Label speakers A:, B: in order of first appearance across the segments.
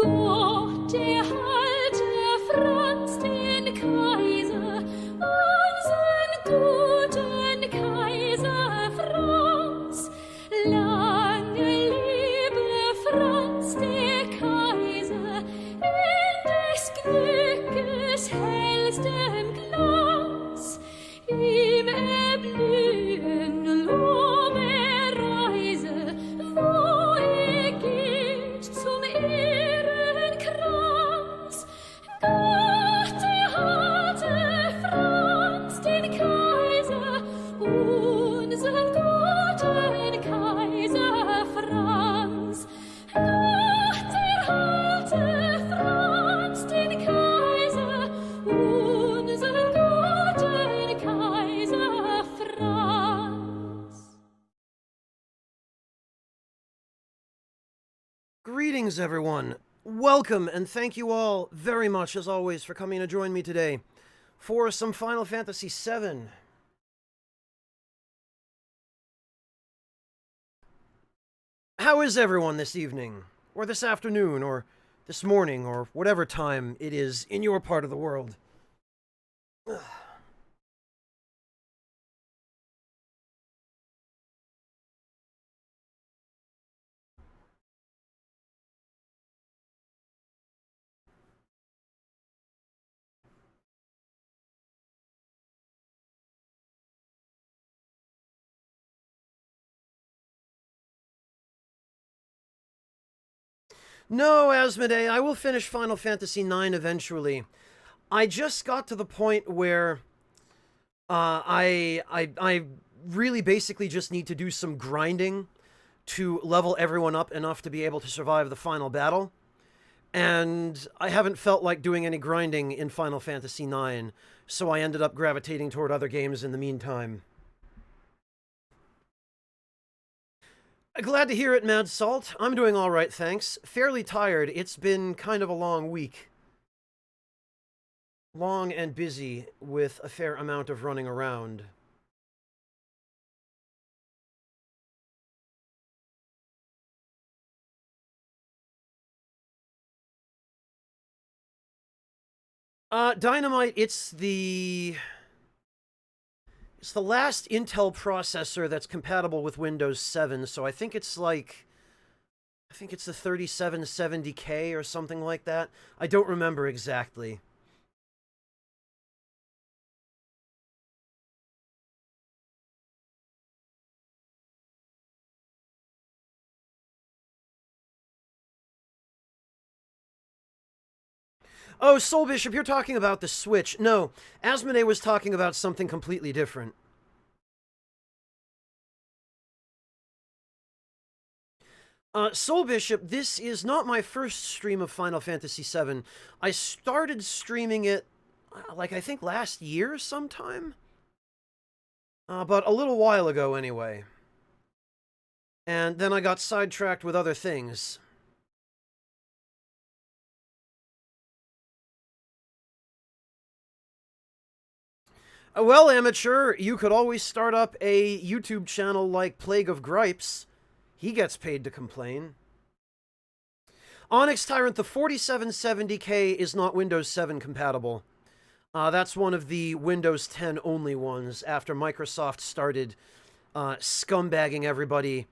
A: Gott erhalte Franz den Kaiser, unseren guten Kaiser Franz. Lange lebe Franz der Kaiser, in des Glückes hellstem Glanz. Ihm erblühen Lohme Reise, wo geht zum Ehrenkranz. Gott erhalte Franz den Kaiser, unseren guten Kaiser Franz. Gott erhalte Franz den Kaiser, unseren guten Kaiser Franz.
B: Greetings, everyone. Welcome, and thank you all very much, as always, for coming to join me today for some Final Fantasy VII. How is everyone this evening, or this afternoon, or this morning, or whatever time it is in your part of the world? No, Asmodee, I will finish Final Fantasy IX eventually. I just got to the point where I really basically just need to do some grinding to level everyone up enough to be able to survive the final battle. And I haven't felt like doing any grinding in Final Fantasy IX, so I ended up gravitating toward other games in the meantime. Glad to hear it, Mad Salt. I'm doing all right, thanks. Fairly tired. It's been kind of a long week. Long and busy with a fair amount of running around. Dynamite, it's the last Intel processor that's compatible with Windows 7, so I think it's the 3770K or something like that. I don't remember exactly. Oh, Soul Bishop, you're talking about the Switch. No, Asmodee was talking about something completely different. Soul Bishop, this is not my first stream of Final Fantasy VII. I started streaming it, I think last year sometime? But a little while ago anyway. And then I got sidetracked with other things. Well, amateur, you could always start up a YouTube channel like Plague of Gripes. He gets paid to complain. Onyx Tyrant, the 4770K is not Windows 7 compatible. That's one of the Windows 10 only ones after Microsoft started scumbagging everybody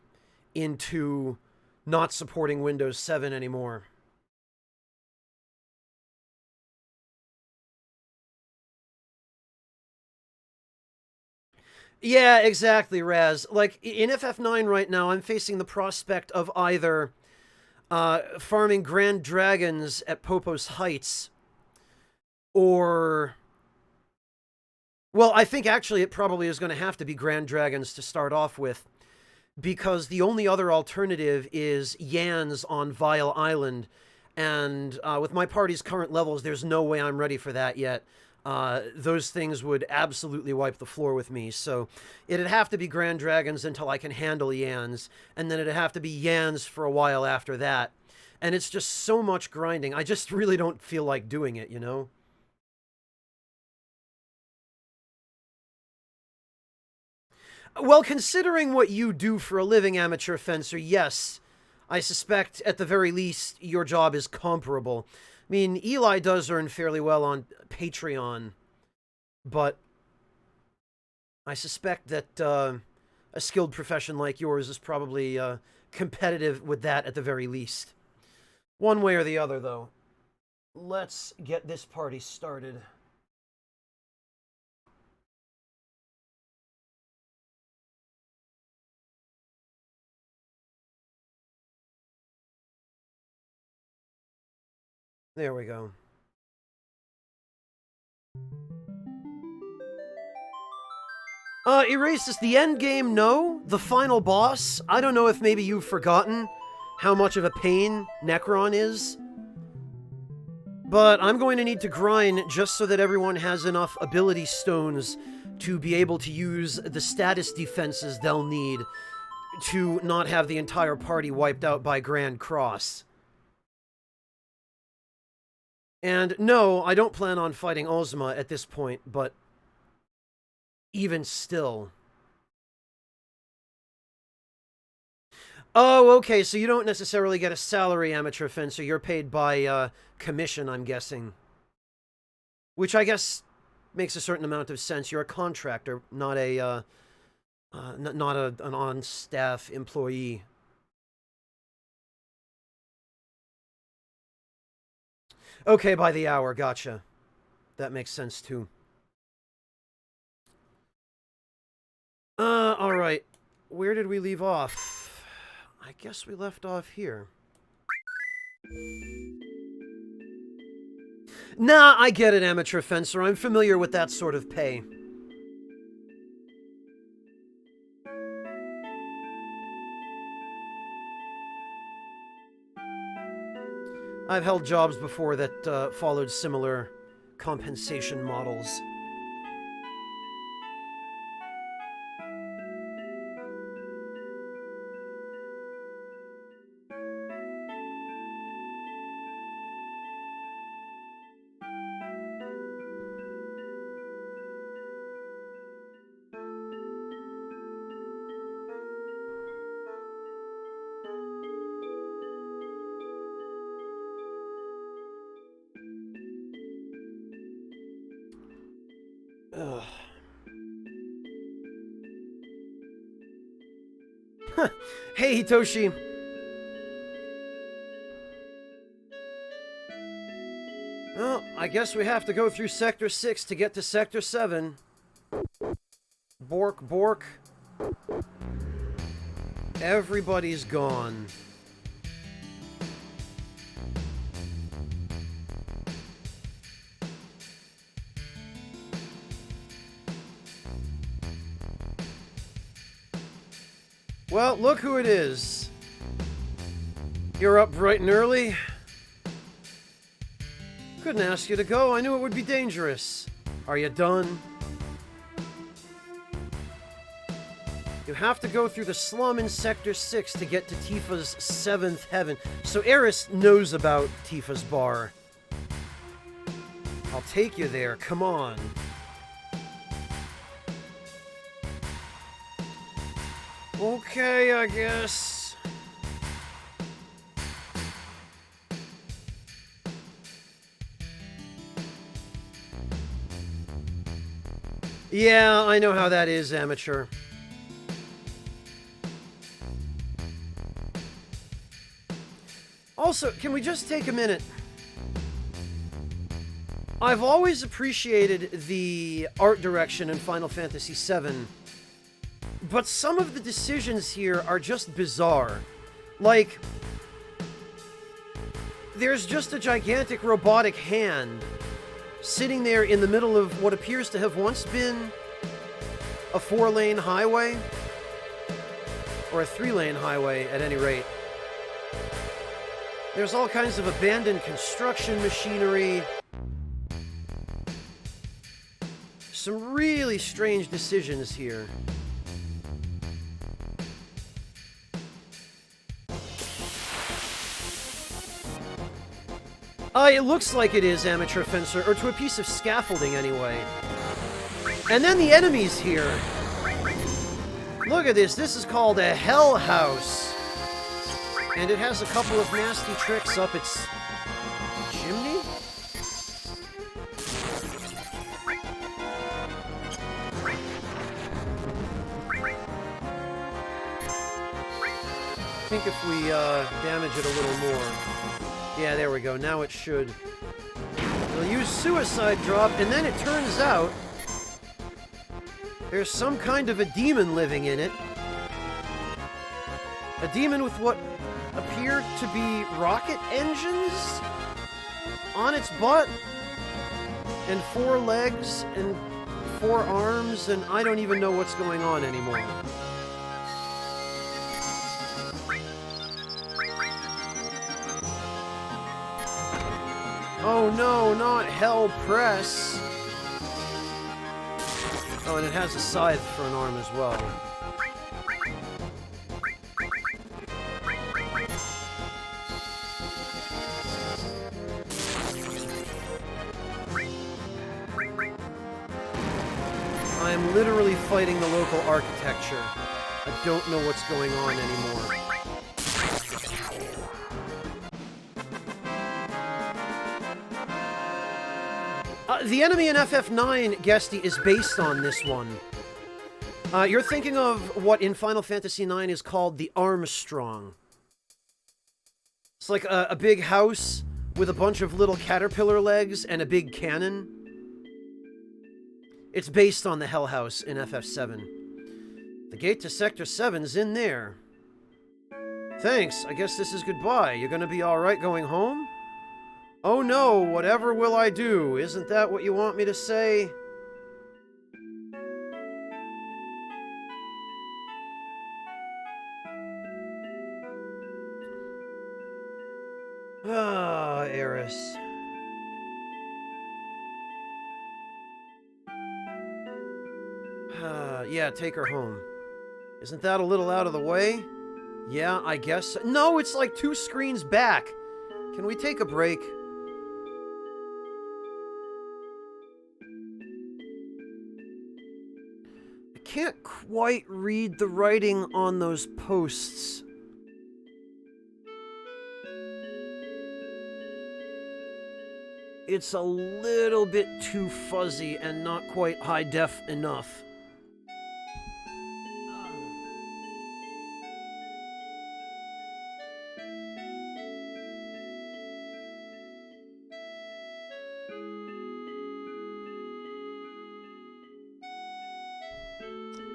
B: into not supporting Windows 7 anymore. Yeah, exactly, Raz. Like, in FF9 right now, I'm facing the prospect of either farming Grand Dragons at Popos Heights, or... Well, I think actually it probably is going to have to be Grand Dragons to start off with, because the only other alternative is Yans on Vile Island, and with my party's current levels, there's no way I'm ready for that yet. Those things would absolutely wipe the floor with me, so it'd have to be Grand Dragons until I can handle Yans, and then it'd have to be Yans for a while after that. And it's just so much grinding, I just really don't feel like doing it, you know? Well, considering what you do for a living, amateur fencer, yes, I suspect, at the very least, your job is comparable. I mean, Eli does earn fairly well on Patreon, but I suspect that a skilled profession like yours is probably competitive with that at the very least. One way or the other, though. Let's get this party started. There we go. Erase is the end game, no. The final boss, I don't know if maybe you've forgotten how much of a pain Necron is. But I'm going to need to grind just so that everyone has enough ability stones to be able to use the status defenses they'll need to not have the entire party wiped out by Grand Cross. And no, I don't plan on fighting Ozma at this point, but even still. Oh, okay, so you don't necessarily get a salary, Amateur Fencer. You're paid by commission, I'm guessing. Which I guess makes a certain amount of sense. You're a contractor, not a an on-staff employee. Okay, by the hour, gotcha. That makes sense, too. Alright. Where did we leave off? I guess we left off here. Nah, I get it, Amateur Fencer. I'm familiar with that sort of pay. I've held jobs before that followed similar compensation models. Ugh. Hey, Hitoshi. Well, I guess we have to go through Sector 6 to get to Sector 7. Bork, bork. Everybody's gone. Well, look who it is. You're up bright and early. Couldn't ask you to go. I knew it would be dangerous. Are you done? You have to go through the slum in Sector 6 to get to Tifa's 7th heaven. So Eris knows about Tifa's bar. I'll take you there. Come on. Okay, I guess. Yeah, I know how that is, Amateur. Also, can we just take a minute? I've always appreciated the art direction in Final Fantasy VII. But some of the decisions here are just bizarre. Like, there's just a gigantic robotic hand sitting there in the middle of what appears to have once been a 4-lane highway. Or a 3-lane highway, at any rate. There's all kinds of abandoned construction machinery. Some really strange decisions here. It looks like it is, Amateur Fencer, or to a piece of scaffolding anyway. And then the enemies here. Look at this. This is called a Hell House. And it has a couple of nasty tricks up its chimney? I think if we damage it a little more. Yeah, there we go. Now it should. We'll use Suicide Drop, and then it turns out there's some kind of a demon living in it. A demon with what appear to be rocket engines on its butt, and 4 legs, and 4 arms, and I don't even know what's going on anymore. Oh no, not Hell Press! Oh, and it has a scythe for an arm as well. I am literally fighting the local architecture. I don't know what's going on anymore. The enemy in FF9, Guesty, is based on this one. You're thinking of what in Final Fantasy IX is called the Armstrong. It's like a big house with a bunch of little caterpillar legs and a big cannon. It's based on the Hell House in FF7. The gate to Sector 7's in there. Thanks, I guess this is goodbye. You're gonna be alright going home? Oh no, whatever will I do? Isn't that what you want me to say? Ah, Eris. Yeah, take her home. Isn't that a little out of the way? Yeah, I guess. No, it's like 2 screens back. Can we take a break? I can't quite read the writing on those posts. It's a little bit too fuzzy and not quite high def enough.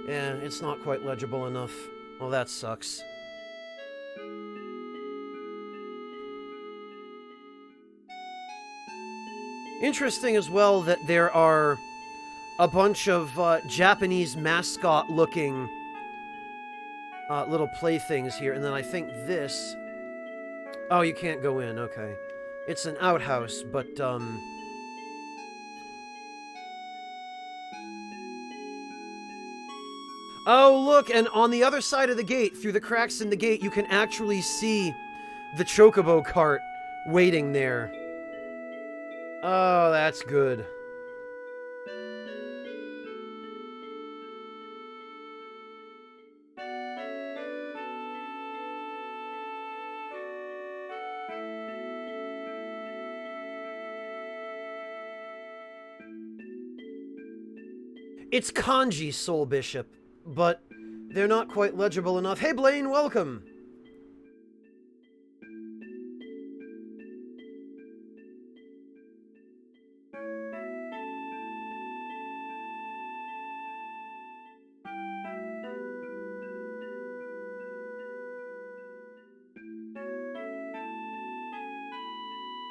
B: Yeah, it's not quite legible enough. Well, that sucks. Interesting as well that there are a bunch of Japanese mascot-looking little playthings here, and then I think this... Oh, you can't go in, okay. It's an outhouse, but, Oh, look, and on the other side of the gate, through the cracks in the gate, you can actually see the chocobo cart waiting there. Oh, that's good. It's kanji, Soul Bishop, but they're not quite legible enough. Hey, Blaine, welcome!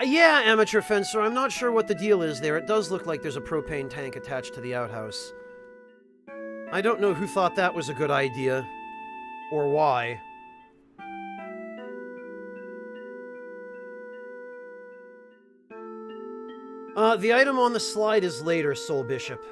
B: Yeah, Amateur Fencer, I'm not sure what the deal is there. It does look like there's a propane tank attached to the outhouse. I don't know who thought that was a good idea, or why. The item on the slide is later, Soul Bishop.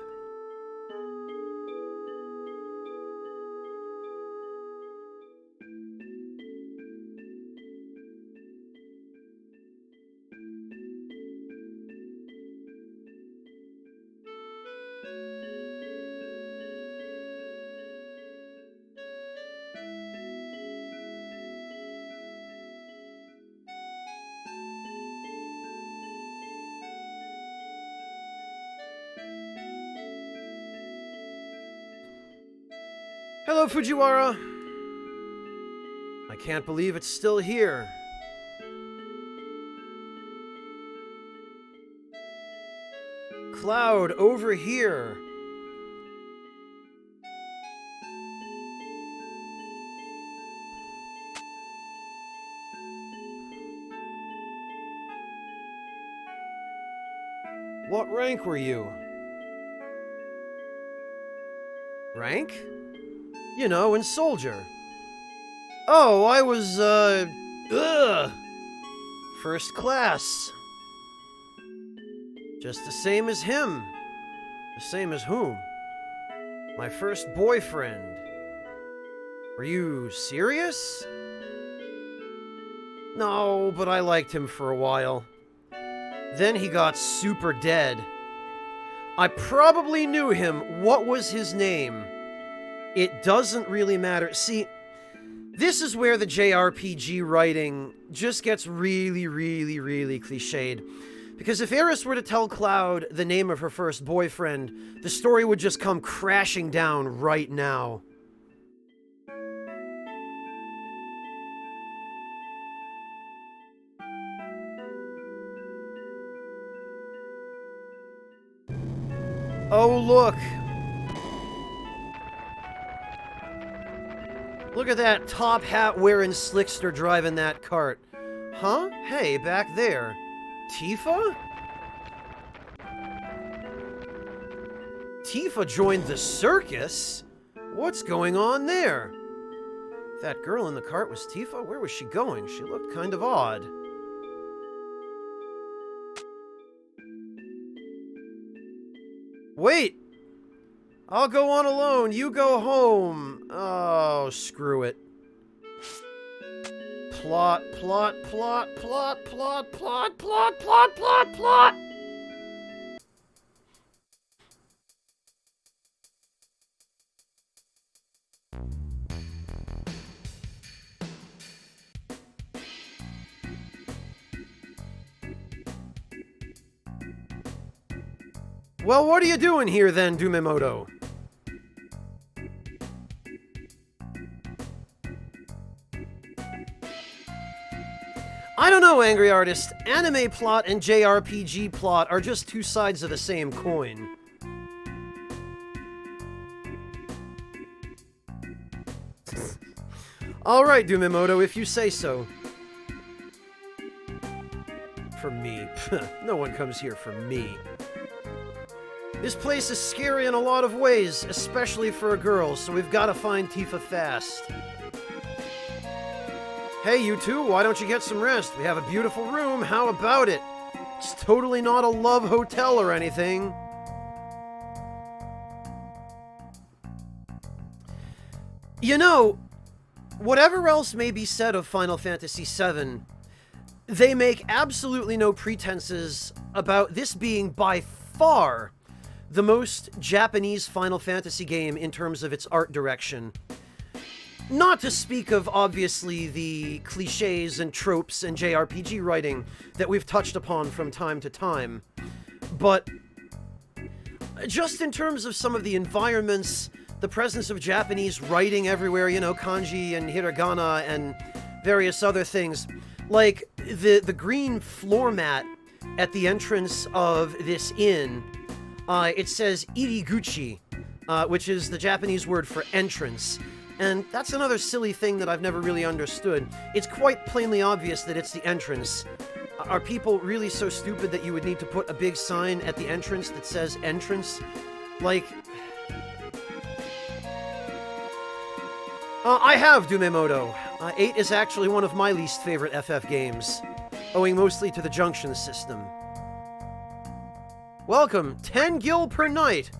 B: Hello, Fujiwara. I can't believe it's still here. Cloud, over here. What rank were you? Rank? You know, in soldier. Oh, I was, first class. Just the same as him. The same as whom? My first boyfriend. Were you serious? No, but I liked him for a while. Then he got super dead. I probably knew him. What was his name? It doesn't really matter. See, this is where the JRPG writing just gets really, really, really cliched. Because if Eris were to tell Cloud the name of her first boyfriend, the story would just come crashing down right now. Oh, look! Look at that top hat wearing slickster driving that cart. Huh? Hey, back there. Tifa? Tifa joined the circus? What's going on there? That girl in the cart was Tifa? Where was she going? She looked kind of odd. Wait! I'll go on alone. You go home. Oh, screw it. Plot, plot, plot, plot, plot, plot, plot, plot, plot, plot. Well, what are you doing here then, Dumemoto? I don't know, Angry Artist. Anime plot and JRPG plot are just two sides of the same coin. Alright, Dumemoto, if you say so. For me. No one comes here for me. This place is scary in a lot of ways, especially for a girl, so we've got to find Tifa fast. Hey, you two, why don't you get some rest? We have a beautiful room, how about it? It's totally not a love hotel or anything. You know, whatever else may be said of Final Fantasy VII, they make absolutely no pretenses about this being by far the most Japanese Final Fantasy game in terms of its art direction. Not to speak of, obviously, the cliches and tropes and JRPG writing that we've touched upon from time to time. But just in terms of some of the environments, the presence of Japanese writing everywhere, you know, kanji and hiragana and various other things, like the green floor mat at the entrance of this inn, it says iriguchi, which is the Japanese word for entrance. And that's another silly thing that I've never really understood. It's quite plainly obvious that it's the entrance. Are people really so stupid that you would need to put a big sign at the entrance that says entrance? Like... I have Dumemoto. 8 is actually one of my least favorite FF games, owing mostly to the junction system. Welcome, 10 gil per night.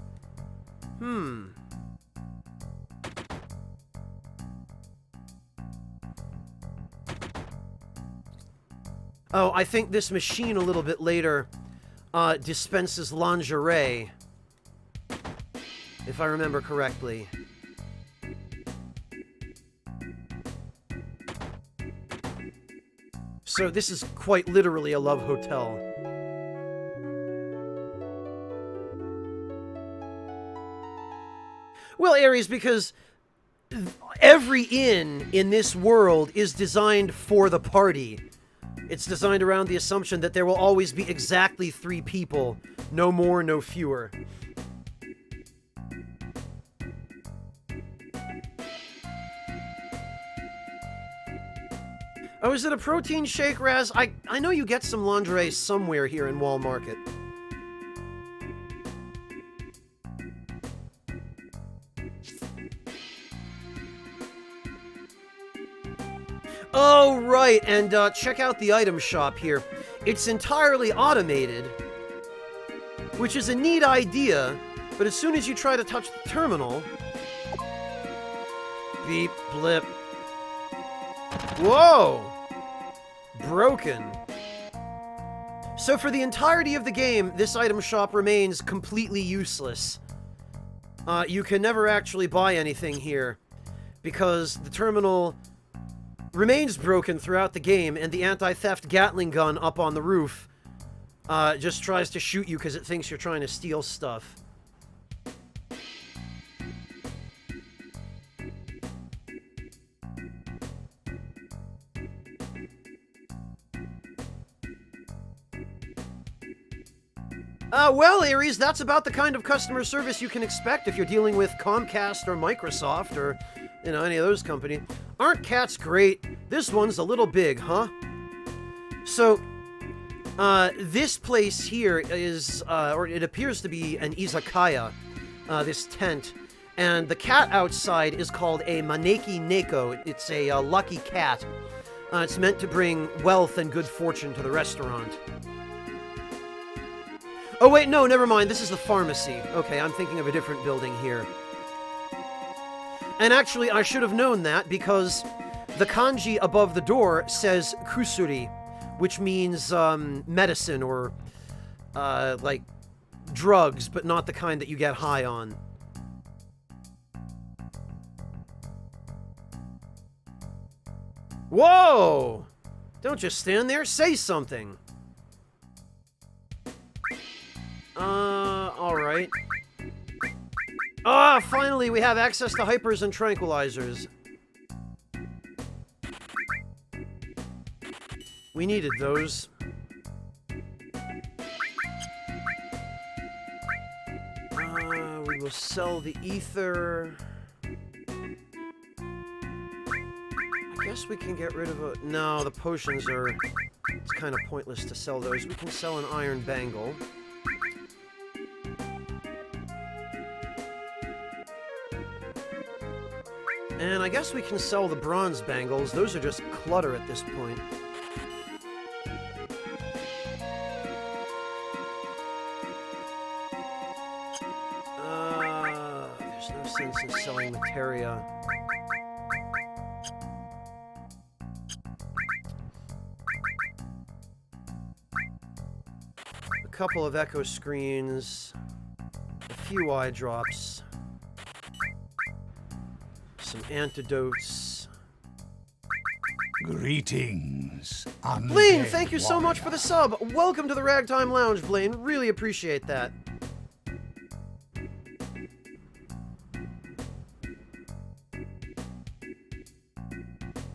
B: Oh, I think this machine a little bit later dispenses lingerie, if I remember correctly. So this is quite literally a love hotel. Well, Aries, because every inn in this world is designed for the party. It's designed around the assumption that there will always be exactly 3 people, no more, no fewer. Oh, is it a protein shake, Raz? I know you get some lingerie somewhere here in Wall Market. Oh, right, and check out the item shop here. It's entirely automated, which is a neat idea, but as soon as you try to touch the terminal... Beep, blip. Whoa! Broken. So for the entirety of the game, this item shop remains completely useless. You can never actually buy anything here, because the terminal remains broken throughout the game, and the anti-theft Gatling gun up on the roof just tries to shoot you because it thinks you're trying to steal stuff. Well, Aries, that's about the kind of customer service you can expect if you're dealing with Comcast or Microsoft or, you know, any of those companies. Aren't cats great? This one's a little big, huh? So, this place here is, or it appears to be an izakaya, this tent. And the cat outside is called a maneki neko. It's a lucky cat. It's meant to bring wealth and good fortune to the restaurant. Oh, wait, no, never mind. This is the pharmacy. Okay, I'm thinking of a different building here. And actually, I should have known that because the kanji above the door says kusuri, which means medicine or like drugs, but not the kind that you get high on. Whoa! Don't just stand there, say something. Alright. Ah, finally, we have access to hypers and tranquilizers. We needed those. We will sell the ether. I guess we can get rid of a... No, the potions are... It's kind of pointless to sell those. We can sell an iron bangle. And I guess we can sell the bronze bangles. Those are just clutter at this point. There's no sense in selling materia. A couple of echo screens. A few eye drops. Some antidotes.
C: Greetings, undead
B: Blaine, thank you so much
C: warrior.
B: for the sub. Welcome to the Ragtime Lounge, Blaine. Really appreciate that.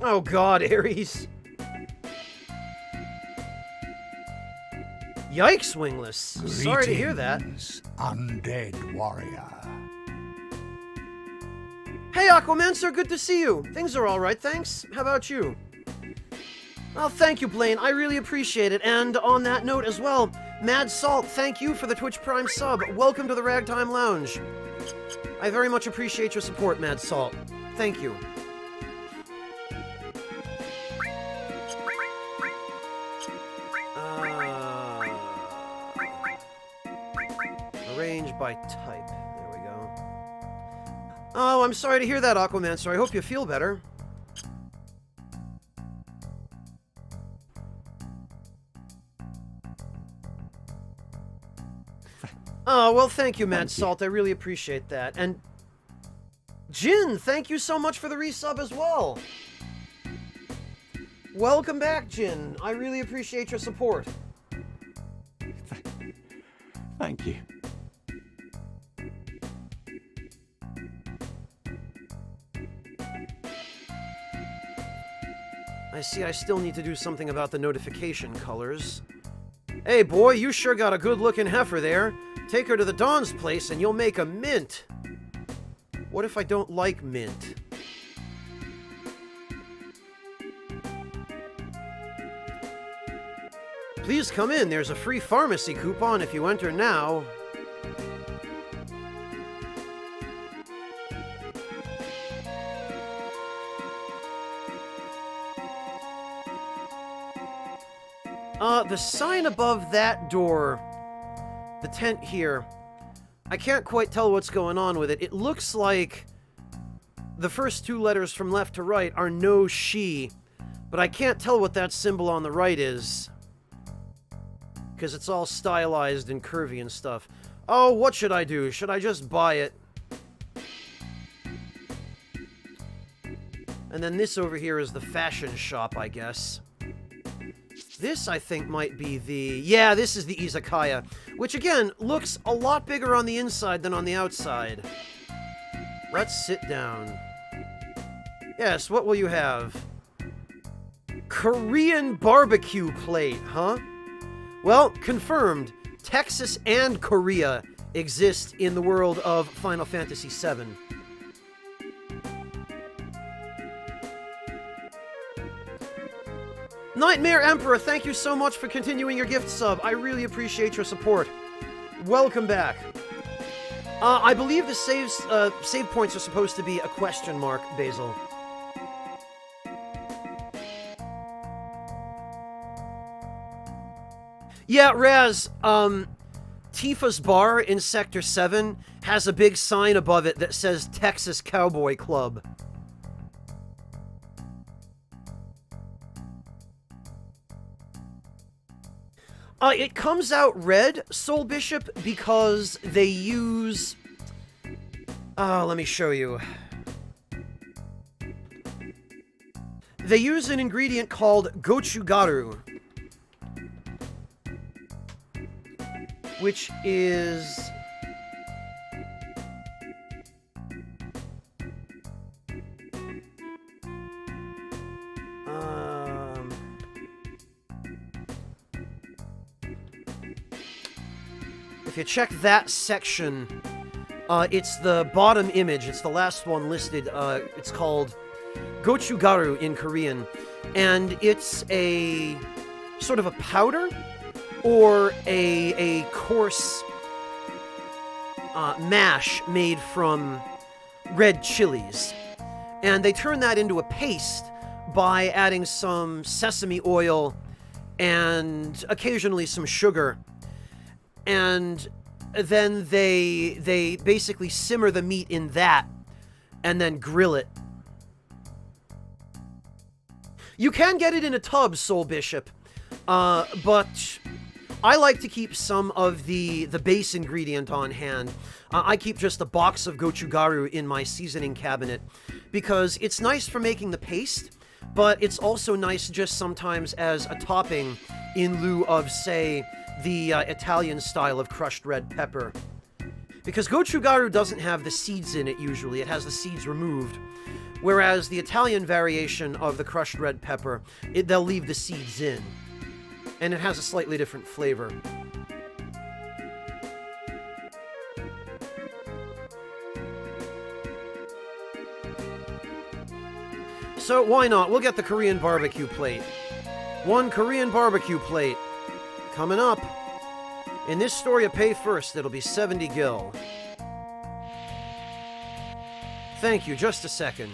B: Oh god, Ares. Yikes, Wingless. Sorry to hear that.
C: Greetings, undead warrior.
B: Hey, Aquamancer, good to see you. Things are alright, thanks. How about you? Oh, thank you, Blaine. I really appreciate it. And on that note as well, Mad Salt, thank you for the Twitch Prime sub. Welcome to the Ragtime Lounge. I very much appreciate your support, Mad Salt. Thank you. Arrange by type. There we go. Oh, I'm sorry to hear that, Aquamancer. I hope you feel better. Oh, well, thank you, Mad Salt. I really appreciate that. And Jin, thank you so much for the resub as well. Welcome back, Jin. I really appreciate your support.
C: Thank you.
B: I see I still need to do something about the notification colors. Hey, boy, you sure got a good-looking heifer there. Take her to the Don's place and you'll make a mint. What if I don't like mint? Please come in. There's a free pharmacy coupon if you enter now. The sign above that door, the tent here, I can't quite tell what's going on with it. It looks like the first two letters from left to right are no she, but I can't tell what that symbol on the right is, because it's all stylized and curvy and stuff. Oh, what should I do? Should I just buy it? And then this over here is the fashion shop, I guess. This, I think, might be the... Yeah, this is the izakaya, which, again, looks a lot bigger on the inside than on the outside. Let's sit down. Yes, what will you have? Korean barbecue plate, huh? Well, confirmed. Texas and Korea exist in the world of Final Fantasy VII. Nightmare Emperor, thank you so much for continuing your gift sub. I really appreciate your support. Welcome back. I believe the save points are supposed to be a question mark, Basil. Yeah, Raz, Tifa's bar in Sector 7 has a big sign above it that says Texas Cowboy Club. It comes out red, Soul Bishop, because they use... let me show you. They use an ingredient called gochugaru, which is... If you check that section, it's the bottom image. It's the last one listed. It's called gochugaru in Korean. And it's a sort of a powder or a coarse mash made from red chilies. And they turn that into a paste by adding some sesame oil and occasionally some sugar. And then they basically simmer the meat in that and then grill it. You can get it in a tub, Soul Bishop, but I like to keep some of the base ingredient on hand. I keep just a box of gochugaru in my seasoning cabinet because it's nice for making the paste, but it's also nice just sometimes as a topping in lieu of, say, the Italian style of crushed red pepper. Because gochugaru doesn't have the seeds in it usually, it has the seeds removed. Whereas the Italian variation of the crushed red pepper, they'll leave the seeds in. And it has a slightly different flavor. So why not? We'll get the Korean barbecue plate. One Korean barbecue plate. Coming up. In this store, you pay first. It'll be 70 gil. Thank you. Just a second.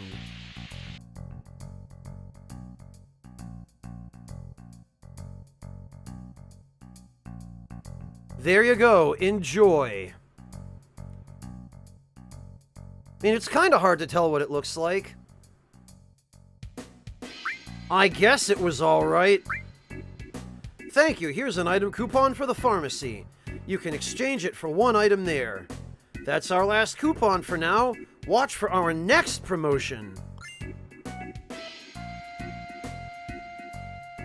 B: There you go. Enjoy. I mean, it's kind of hard to tell what it looks like. I guess it was all right. Thank you. Here's an item coupon for the pharmacy. You can exchange it for one item there. That's our last coupon for now. Watch for our next promotion.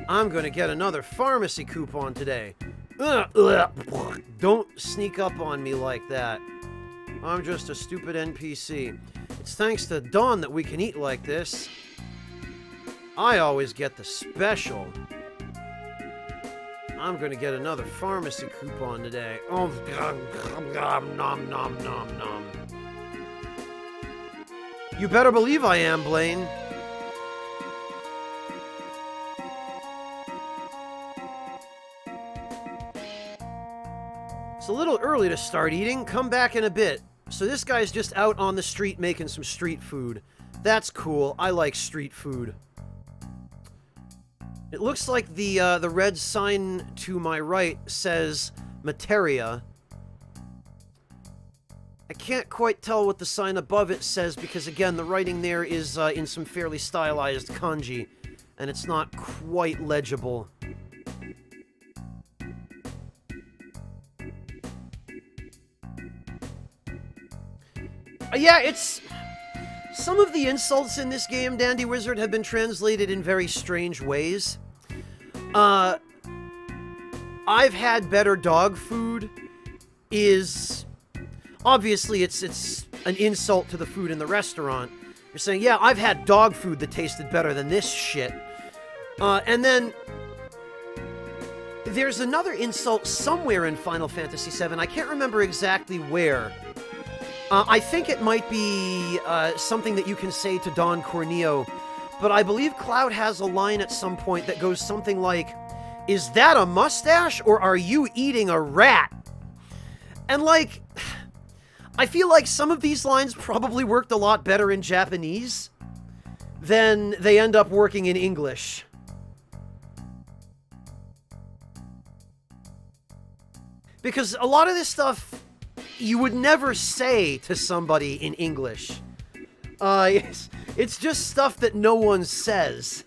B: I'm gonna get another pharmacy coupon today. Don't sneak up on me like that. I'm just a stupid NPC. It's thanks to Dawn that we can eat like this. I always get the special. I'm gonna get another pharmacy coupon today. Oh, nom, nom, nom, nom. You better believe I am, Blaine. It's a little early to start eating. Come back in a bit. So this guy's just out on the street making some street food. That's cool. I like street food. It looks like the red sign to my right says Materia. I can't quite tell what the sign above it says because, again, the writing there is in some fairly stylized kanji, and it's not quite legible. Yeah, it's... Some of the insults in this game, Dandy Wizard, have been translated in very strange ways. I've had better dog food is... Obviously, it's an insult to the food in the restaurant. You're saying, yeah, I've had dog food that tasted better than this shit. And then... There's another insult somewhere in Final Fantasy VII. I can't remember exactly where. I think it might be something that you can say to Don Corneo, but I believe Cloud has a line at some point that goes something like, "Is that a mustache, or are you eating a rat?" And, like, I feel like some of these lines probably worked a lot better in Japanese than they end up working in English. Because a lot of this stuff you would never say to somebody in English. It's just stuff that no one says.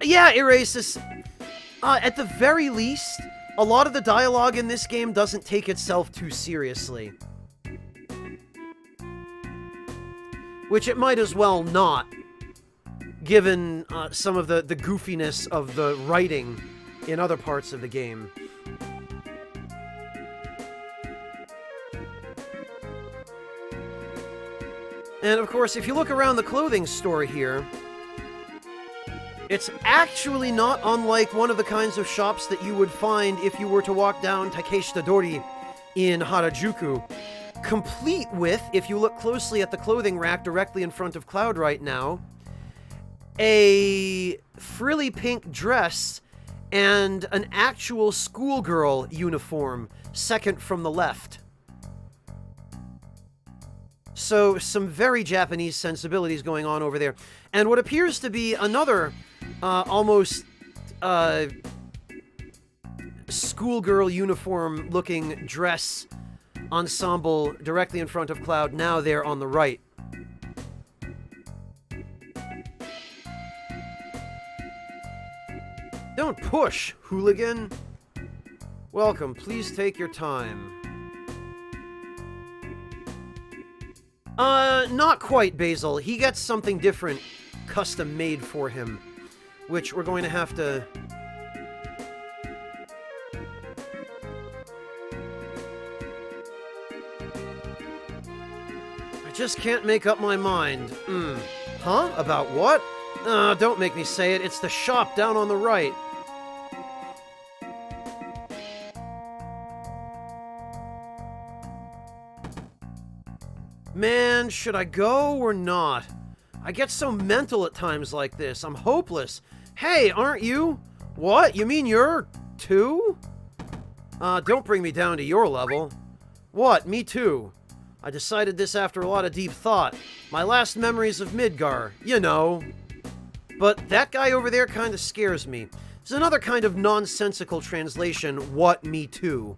B: Yeah, Erasis. At the very least, a lot of the dialogue in this game doesn't take itself too seriously. Which it might as well not, given some of the goofiness of the writing in other parts of the game. And of course, if you look around the clothing store here, it's actually not unlike one of the kinds of shops that you would find if you were to walk down Takeshita-dori in Harajuku. Complete with, if you look closely at the clothing rack directly in front of Cloud right now, a frilly pink dress and an actual schoolgirl uniform, second from the left. So, some very Japanese sensibilities going on over there. And what appears to be another, almost, schoolgirl uniform-looking dress ensemble directly in front of Cloud, now there on the right. Don't push, hooligan. Welcome, please take your time. Not quite, Basil. He gets something different custom made for him, which we're going to have to... I just can't make up my mind. Huh? About what? Don't make me say it. It's the shop down on the right. Man, should I go or not? I get so mental at times like this. I'm hopeless. Hey, aren't you? What? You mean you're too? Don't bring me down to your level. What? Me too. I decided this after a lot of deep thought. My last memories of Midgar, you know. But that guy over there kind of scares me. It's another kind of nonsensical translation, what me too.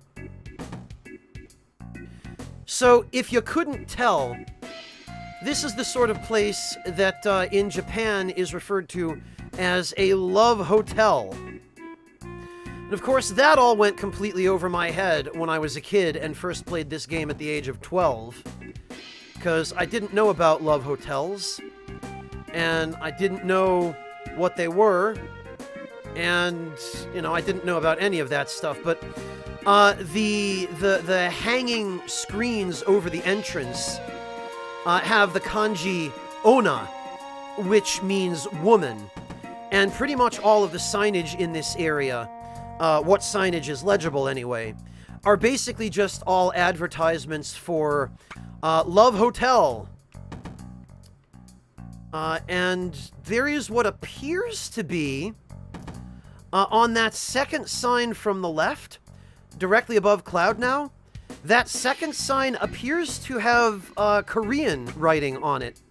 B: So, if you couldn't tell, this is the sort of place that in Japan is referred to as a love hotel. And of course, that all went completely over my head when I was a kid and first played this game at the age of 12. Because I didn't know about love hotels, and I didn't know what they were, and, you know, I didn't know about any of that stuff, but the hanging screens over the entrance have the kanji ona, which means woman. And pretty much all of the signage in this area, what signage is legible anyway, are basically just all advertisements for Love Hotel. And there is what appears to be, on that second sign from the left, directly above Cloud now, that second sign appears to have Korean writing on it,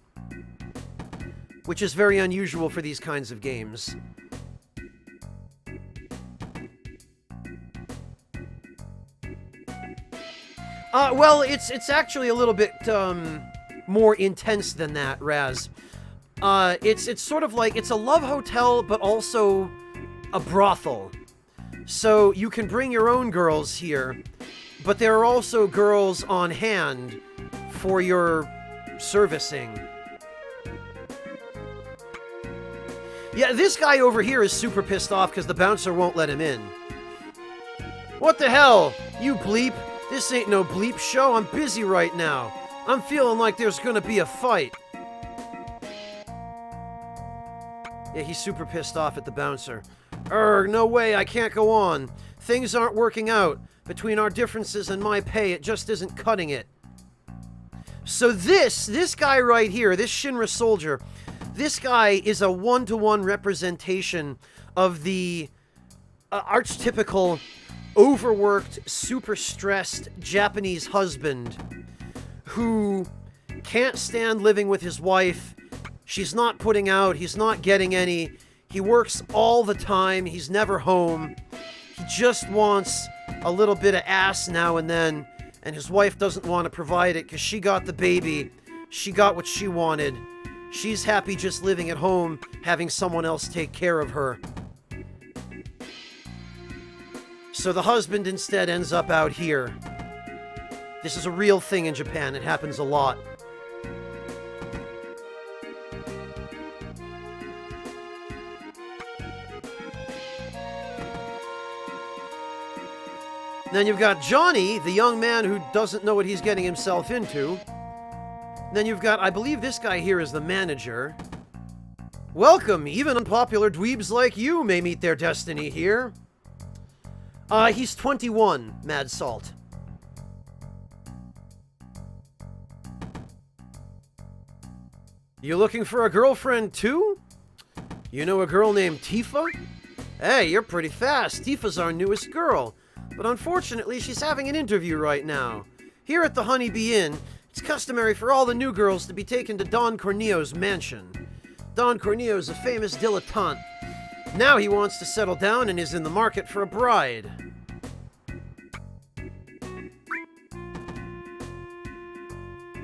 B: which is very unusual for these kinds of games. Well, it's actually a little bit more intense than that, Raz. It's sort of like, it's a love hotel, but also a brothel. So you can bring your own girls here, but there are also girls on hand for your servicing. Yeah, this guy over here is super pissed off because the bouncer won't let him in. What the hell? You bleep? This ain't no bleep show. I'm busy right now. I'm feeling like there's gonna be a fight. Yeah, he's super pissed off at the bouncer. No way, I can't go on. Things aren't working out. Between our differences and my pay, it just isn't cutting it. So this guy right here, this Shinra soldier, this guy is a one-to-one representation of the archetypical, overworked, super stressed Japanese husband who can't stand living with his wife. She's not putting out, he's not getting any. He works all the time, he's never home. He just wants a little bit of ass now and then, and his wife doesn't want to provide it because she got the baby. She got what she wanted. She's happy just living at home, having someone else take care of her. So the husband instead ends up out here. This is a real thing in Japan. It happens a lot. Then you've got Johnny, the young man who doesn't know what he's getting himself into. Then you've got, I believe this guy here is the manager. Welcome, even unpopular dweebs like you may meet their destiny here. He's 21, Mad Salt. You looking for a girlfriend too? You know a girl named Tifa? Hey, you're pretty fast. Tifa's our newest girl. But unfortunately, she's having an interview right now. Here at the Honeybee Inn, it's customary for all the new girls to be taken to Don Corneo's mansion. Don Corneo's a famous dilettante. Now he wants to settle down and is in the market for a bride.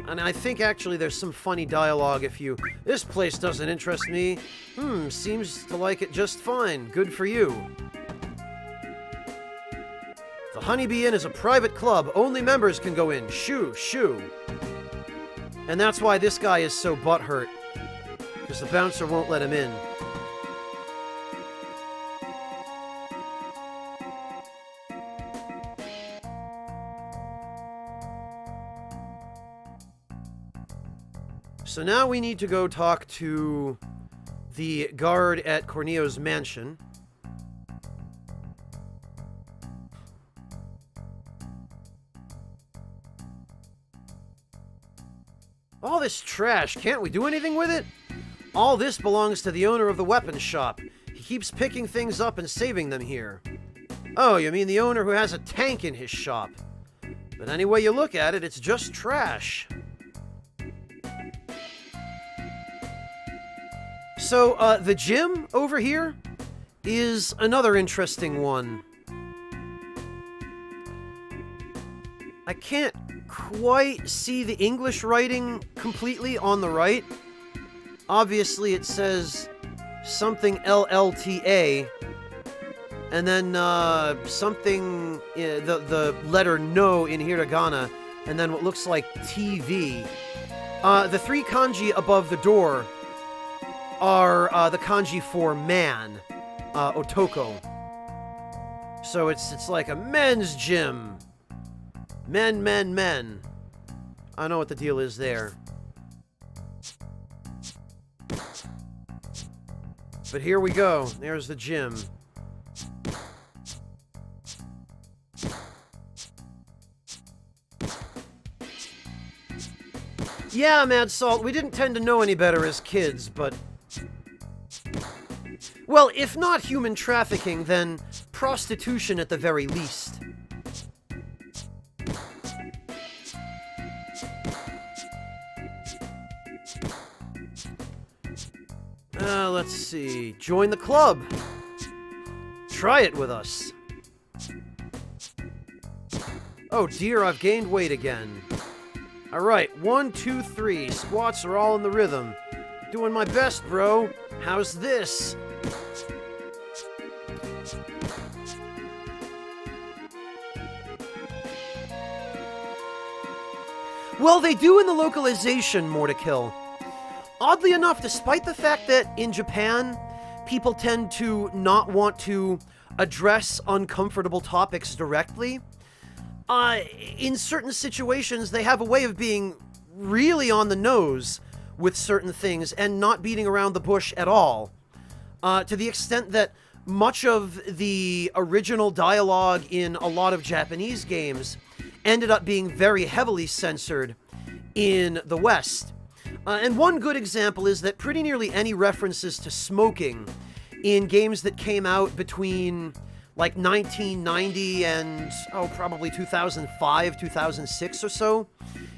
B: And I think actually there's some funny dialogue if you... This place doesn't interest me. Seems to like it just fine. Good for you. The Honeybee Inn is a private club. Only members can go in. Shoo, shoo. And that's why this guy is so butthurt. Because the bouncer won't let him in. So now we need to go talk to the guard at Corneo's mansion. All this trash, can't we do anything with it? All this belongs to the owner of the weapons shop. He keeps picking things up and saving them here. Oh, you mean the owner who has a tank in his shop? But any way you look at it, it's just trash. So, the gym over here is another interesting one. I can't quite see the English writing completely on the right. Obviously, it says something LLTA, and then something, the letter no in hiragana, and then what looks like TV. The three kanji above the door are the kanji for man, otoko. So it's like a men's gym. Men. I don't know what the deal is there. But here we go. There's the gym. Yeah, Mad Salt, we didn't tend to know any better as kids, but... Well, if not human trafficking, then prostitution at the very least. Let's see. Join the club. Try it with us. Oh dear, I've gained weight again. Alright, 1, 2, 3. Squats are all in the rhythm. Doing my best, bro. How's this? Well, they do in the localization, more to kill. Oddly enough, despite the fact that in Japan, people tend to not want to address uncomfortable topics directly, in certain situations, they have a way of being really on the nose with certain things and not beating around the bush at all. To the extent that much of the original dialogue in a lot of Japanese games ended up being very heavily censored in the West. And one good example is that pretty nearly any references to smoking in games that came out between like 1990 and, probably 2005, 2006 or so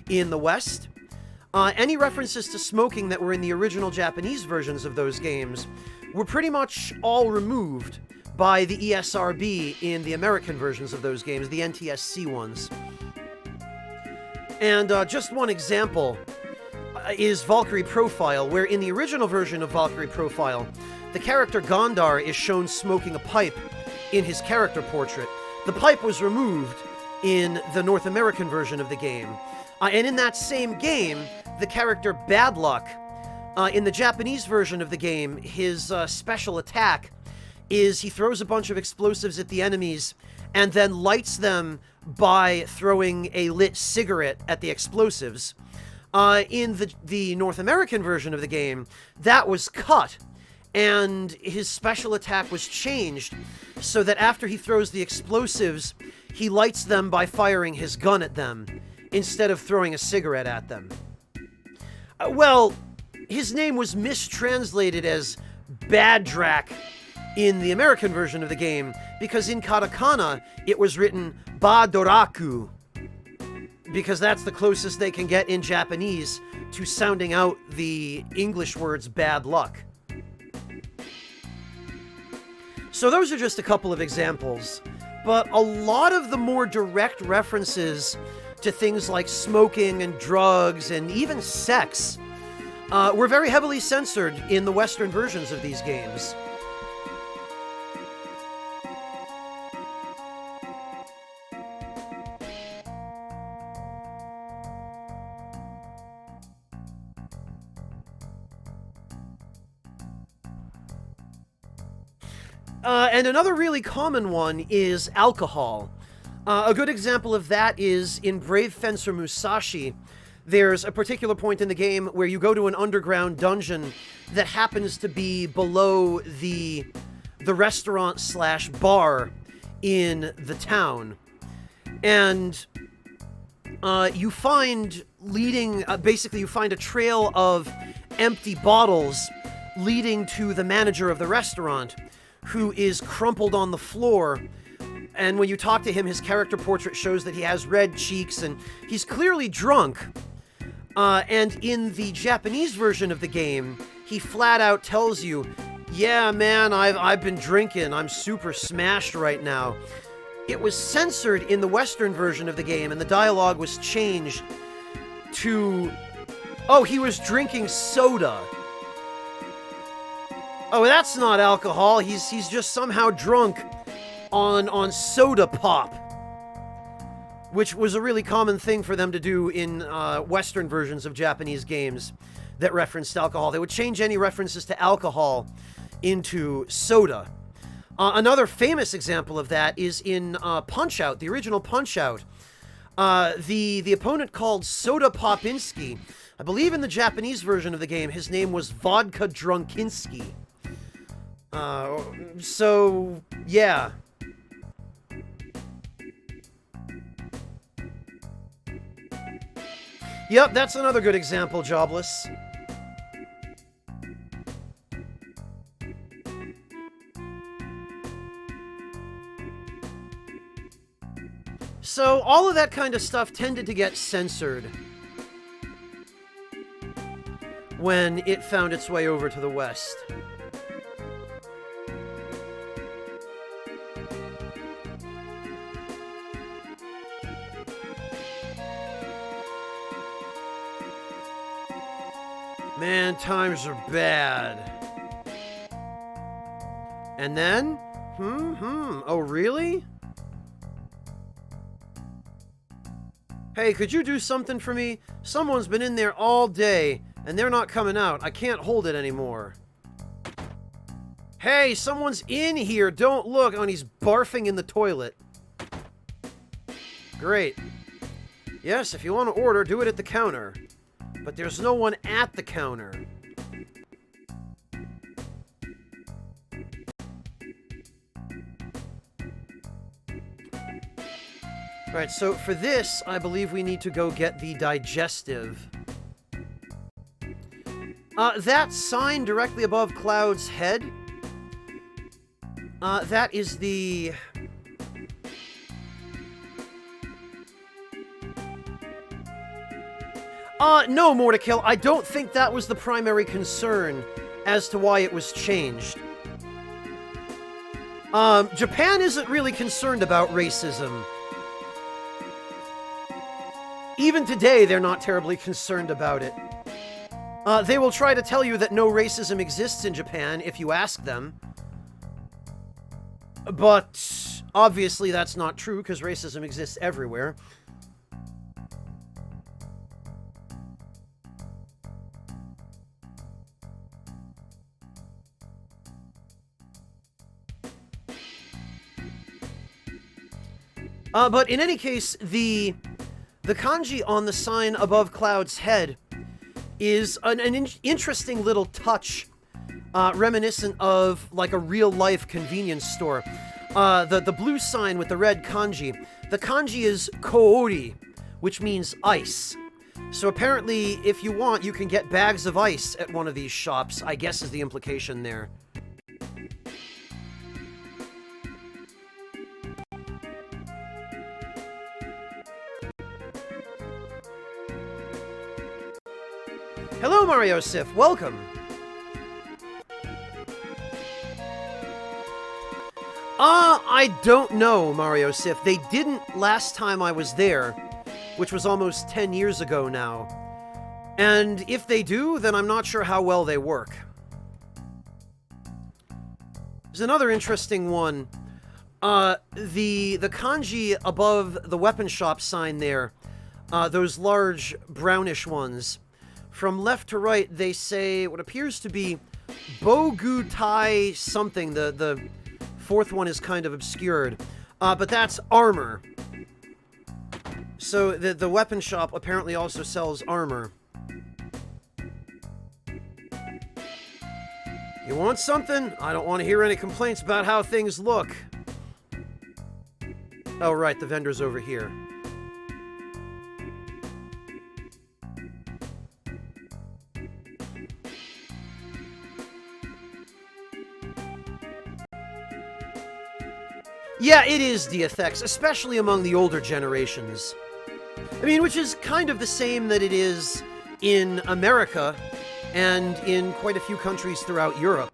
B: in the West, any references to smoking that were in the original Japanese versions of those games were pretty much all removed by the ESRB in the American versions of those games, the NTSC ones. And just one example is Valkyrie Profile, where in the original version of Valkyrie Profile, the character Gondar is shown smoking a pipe in his character portrait. The pipe was removed in the North American version of the game. And in that same game, the character Bad Luck, in the Japanese version of the game, his special attack is he throws a bunch of explosives at the enemies and then lights them by throwing a lit cigarette at the explosives. In the North American version of the game, that was cut, and his special attack was changed so that after he throws the explosives, he lights them by firing his gun at them, instead of throwing a cigarette at them. Well, his name was mistranslated as Badrak in the American version of the game, because in katakana, it was written Badoraku, because that's the closest they can get in Japanese to sounding out the English words bad luck. So those are just a couple of examples, but a lot of the more direct references to things like smoking and drugs and even sex were very heavily censored in the Western versions of these games. And another really common one is alcohol. A good example of that is in Brave Fencer Musashi. There's a particular point in the game where you go to an underground dungeon that happens to be below the restaurant/bar in the town. And you find basically you find a trail of empty bottles leading to the manager of the restaurant, who is crumpled on the floor. And when you talk to him, his character portrait shows that he has red cheeks and he's clearly drunk. And in the Japanese version of the game, he flat out tells you, yeah, man, I've been drinking. I'm super smashed right now. It was censored in the Western version of the game, and the dialogue was changed to, oh, he was drinking soda. Oh, that's not alcohol. He's just somehow drunk on soda pop, which was a really common thing for them to do in Western versions of Japanese games that referenced alcohol. They would change any references to alcohol into soda. Another famous example of that is in Punch-Out!, the original Punch-Out!. The opponent called Soda Popinski. I believe in the Japanese version of the game, his name was Vodka Drunkinski. So, yeah. Yep, that's another good example, Jobless. So, all of that kind of stuff tended to get censored when it found its way over to the West. Man, times are bad. And then? Oh, really? Hey, could you do something for me? Someone's been in there all day, and they're not coming out. I can't hold it anymore. Hey, someone's in here! Don't look! Oh, and he's barfing in the toilet. Great. Yes, if you want to order, do it at the counter. But there's no one at the counter. Alright, so for this, I believe we need to go get the digestive. That sign directly above Cloud's head, that is the... no, Mortikill, I don't think that was the primary concern as to why it was changed. Japan isn't really concerned about racism. Even today, they're not terribly concerned about it. They will try to tell you that no racism exists in Japan if you ask them. But obviously that's not true, because racism exists everywhere. But in any case, the kanji on the sign above Cloud's head is an interesting little touch, reminiscent of like a real-life convenience store. The blue sign with the red kanji. The kanji is koori, which means ice. So apparently, if you want, you can get bags of ice at one of these shops, I guess is the implication there. Hello, Mario Sif. Welcome. I don't know, Mario Sif. They didn't last time I was there, which was almost 10 years ago now. And if they do, then I'm not sure how well they work. There's another interesting one. The kanji above the weapon shop sign there, those large brownish ones. From left to right, they say what appears to be Bogutai something. The fourth one is kind of obscured. But that's armor. So the weapon shop apparently also sells armor. You want something? I don't want to hear any complaints about how things look. Oh, right, the vendor's over here. Yeah, it is the effects, especially among the older generations. I mean, which is kind of the same that it is in America and in quite a few countries throughout Europe.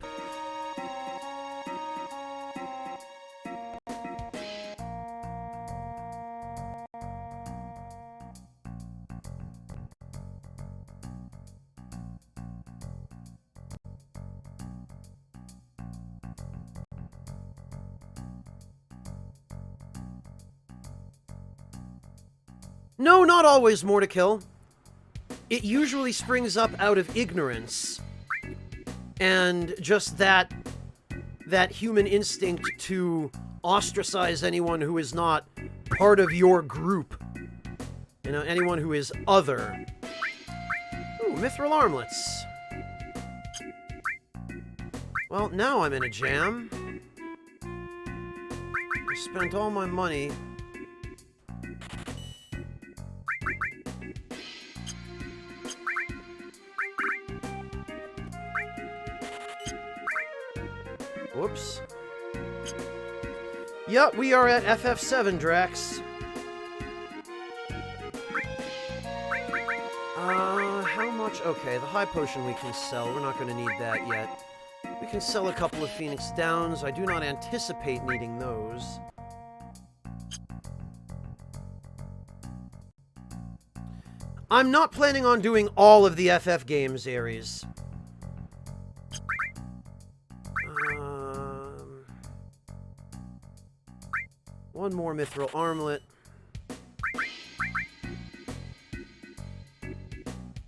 B: No, not always, Mortikill. It usually springs up out of ignorance. And just that human instinct to ostracize anyone who is not part of your group. You know, anyone who is other. Ooh, mithril armlets. Well, now I'm in a jam. I spent all my money. Whoops. Yup, we are at FF7, Drax. How much? Okay, the high potion we can sell. We're not going to need that yet. We can sell a couple of Phoenix Downs. I do not anticipate needing those. I'm not planning on doing all of the FF games, Ares. One more Mithril Armlet.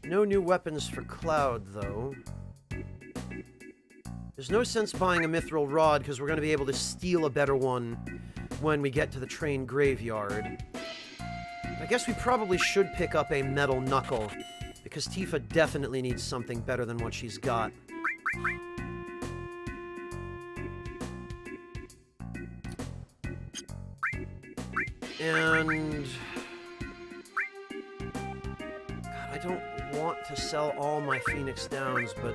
B: No new weapons for Cloud, though. There's no sense buying a Mithril Rod, because we're going to be able to steal a better one when we get to the train graveyard. I guess we probably should pick up a Metal Knuckle, because Tifa definitely needs something better than what she's got. And... God, I don't want to sell all my Phoenix Downs, but...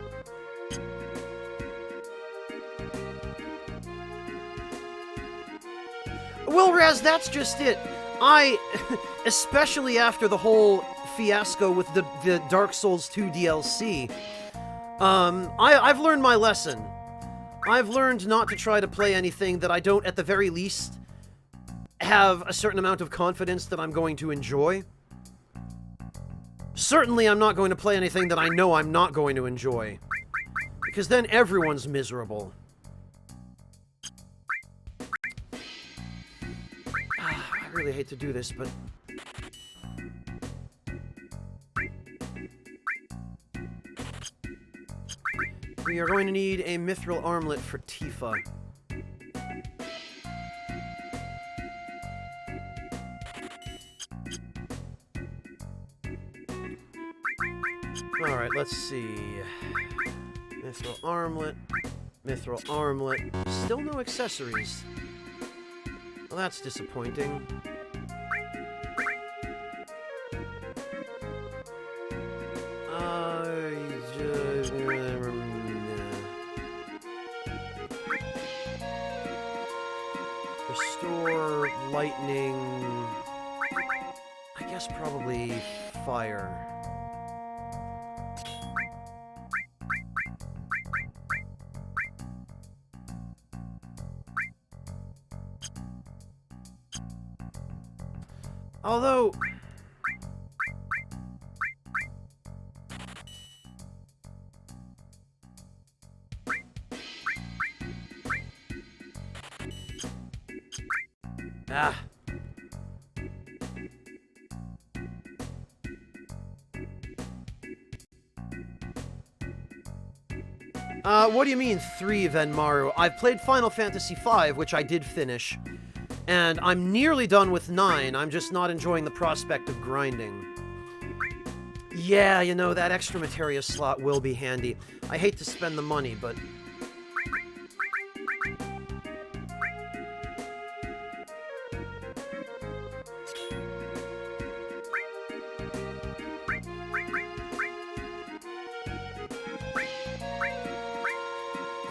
B: Well, Raz, that's just it. Especially after the whole fiasco with the Dark Souls 2 DLC, I've learned my lesson. I've learned not to try to play anything that I don't, at the very least, have a certain amount of confidence that I'm going to enjoy. Certainly, I'm not going to play anything that I know I'm not going to enjoy. Because then everyone's miserable. I really hate to do this, but... we are going to need a Mithril Armlet for Tifa. Alright, let's see. Mithril Armlet. Mithril Armlet. Still no accessories. Well, that's disappointing. Restore lightning. I guess probably fire. Although... ah. What do you mean 3, Venmaru? I've played Final Fantasy V, which I did finish. And I'm nearly done with 9, I'm just not enjoying the prospect of grinding. Yeah, you know, that extra materia slot will be handy. I hate to spend the money, but...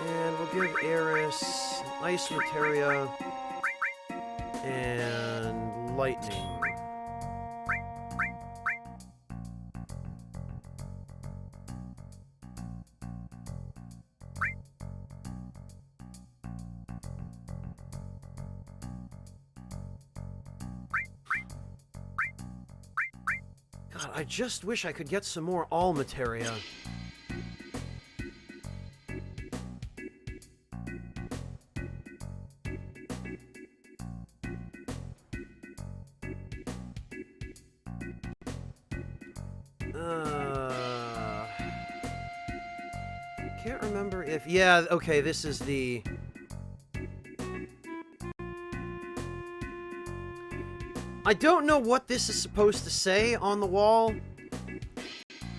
B: and we'll give Eris ice materia... and lightning. God, I just wish I could get some more all materia. Can't remember if... yeah, okay, this is the... I don't know what this is supposed to say on the wall.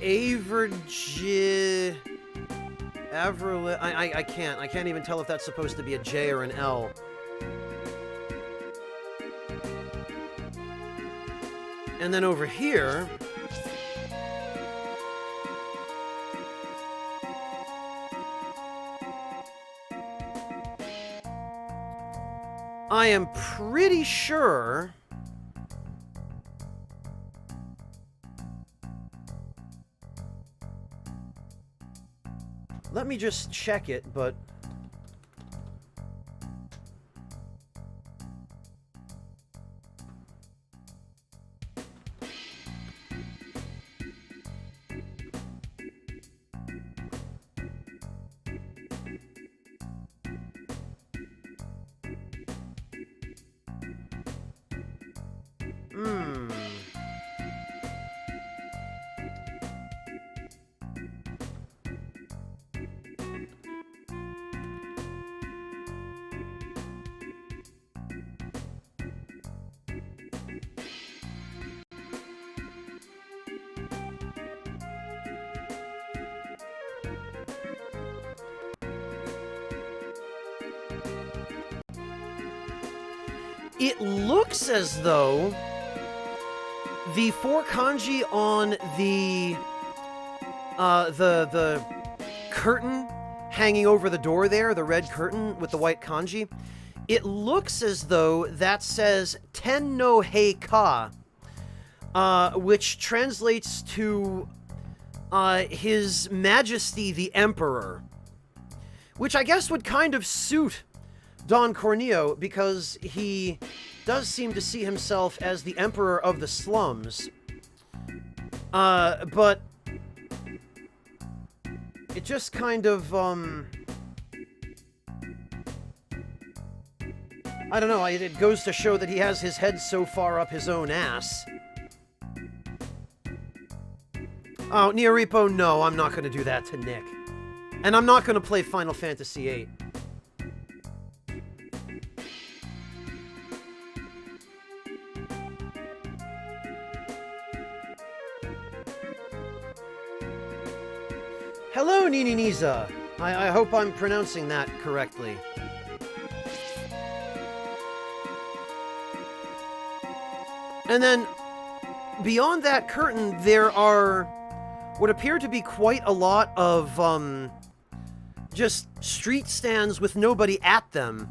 B: Average... Avril... I can't. I can't even tell if that's supposed to be a J or an L. And then over here... I am pretty sure... Let me just check it, but... It looks as though the 4 kanji on the curtain hanging over the door there, the red curtain with the white kanji, it looks as though that says Ten no Hei Ka, which translates to His Majesty the Emperor, which I guess would kind of suit Don Corneo, because he does seem to see himself as the emperor of the slums. But it just kind of, I don't know, it goes to show that he has his head so far up his own ass. Oh, Neoripo, no, I'm not going to do that to Nick. And I'm not going to play Final Fantasy VIII. Hello, Nini Niza. I hope I'm pronouncing that correctly. And then, beyond that curtain, there are what appear to be quite a lot of, just street stands with nobody at them.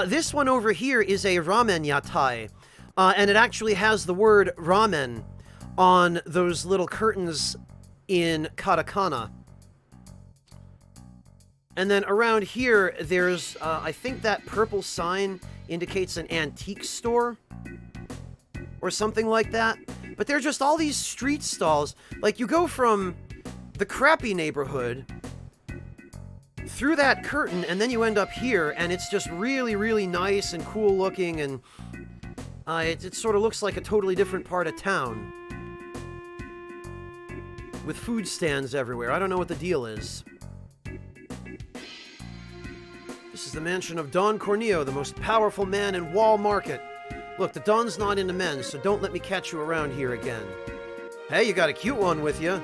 B: This one over here is a ramen yatai, and it actually has the word ramen on those little curtains in katakana. And then around here, there's, I think that purple sign indicates an antique store, or something like that. But they're just all these street stalls. Like, you go from the crappy neighborhood through that curtain, and then you end up here, and it's just really, really nice and cool looking, and it sort of looks like a totally different part of town. With food stands everywhere. I don't know what the deal is. This is the mansion of Don Corneo, the most powerful man in Wall Market. Look, the Don's not into men, so don't let me catch you around here again. Hey, you got a cute one with you.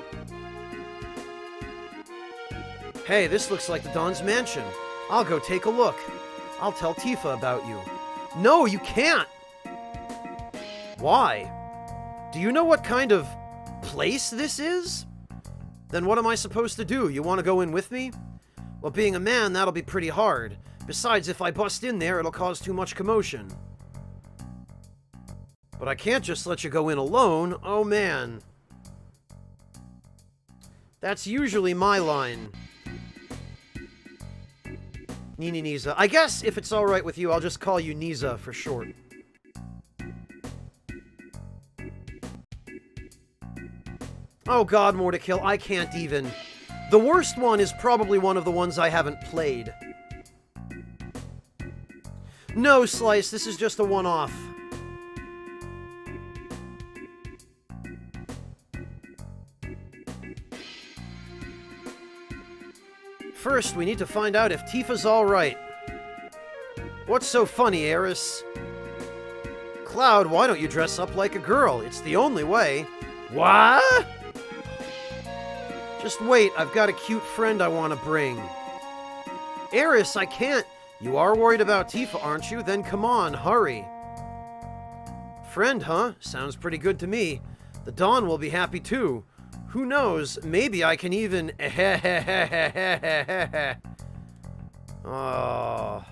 B: Hey, this looks like the Don's mansion. I'll go take a look. I'll tell Tifa about you. No, you can't! Why? Do you know what kind of place this is? Then what am I supposed to do? You want to go in with me? Well, being a man, that'll be pretty hard. Besides, if I bust in there, it'll cause too much commotion. But I can't just let you go in alone. Oh, man. That's usually my line. Nini Niza. I guess, if it's alright with you, I'll just call you Niza for short. Oh god, more to kill. I can't even. The worst one is probably one of the ones I haven't played. No, Slice, this is just a one-off. First, we need to find out if Tifa's alright. What's so funny, Eris? Cloud, why don't you dress up like a girl? It's the only way. What? Just wait, I've got a cute friend I want to bring. Eris, I can't. You are worried about Tifa, aren't you? Then come on, hurry. Friend, huh? Sounds pretty good to me. The Dawn will be happy too. Who knows? Maybe I can even... Oh.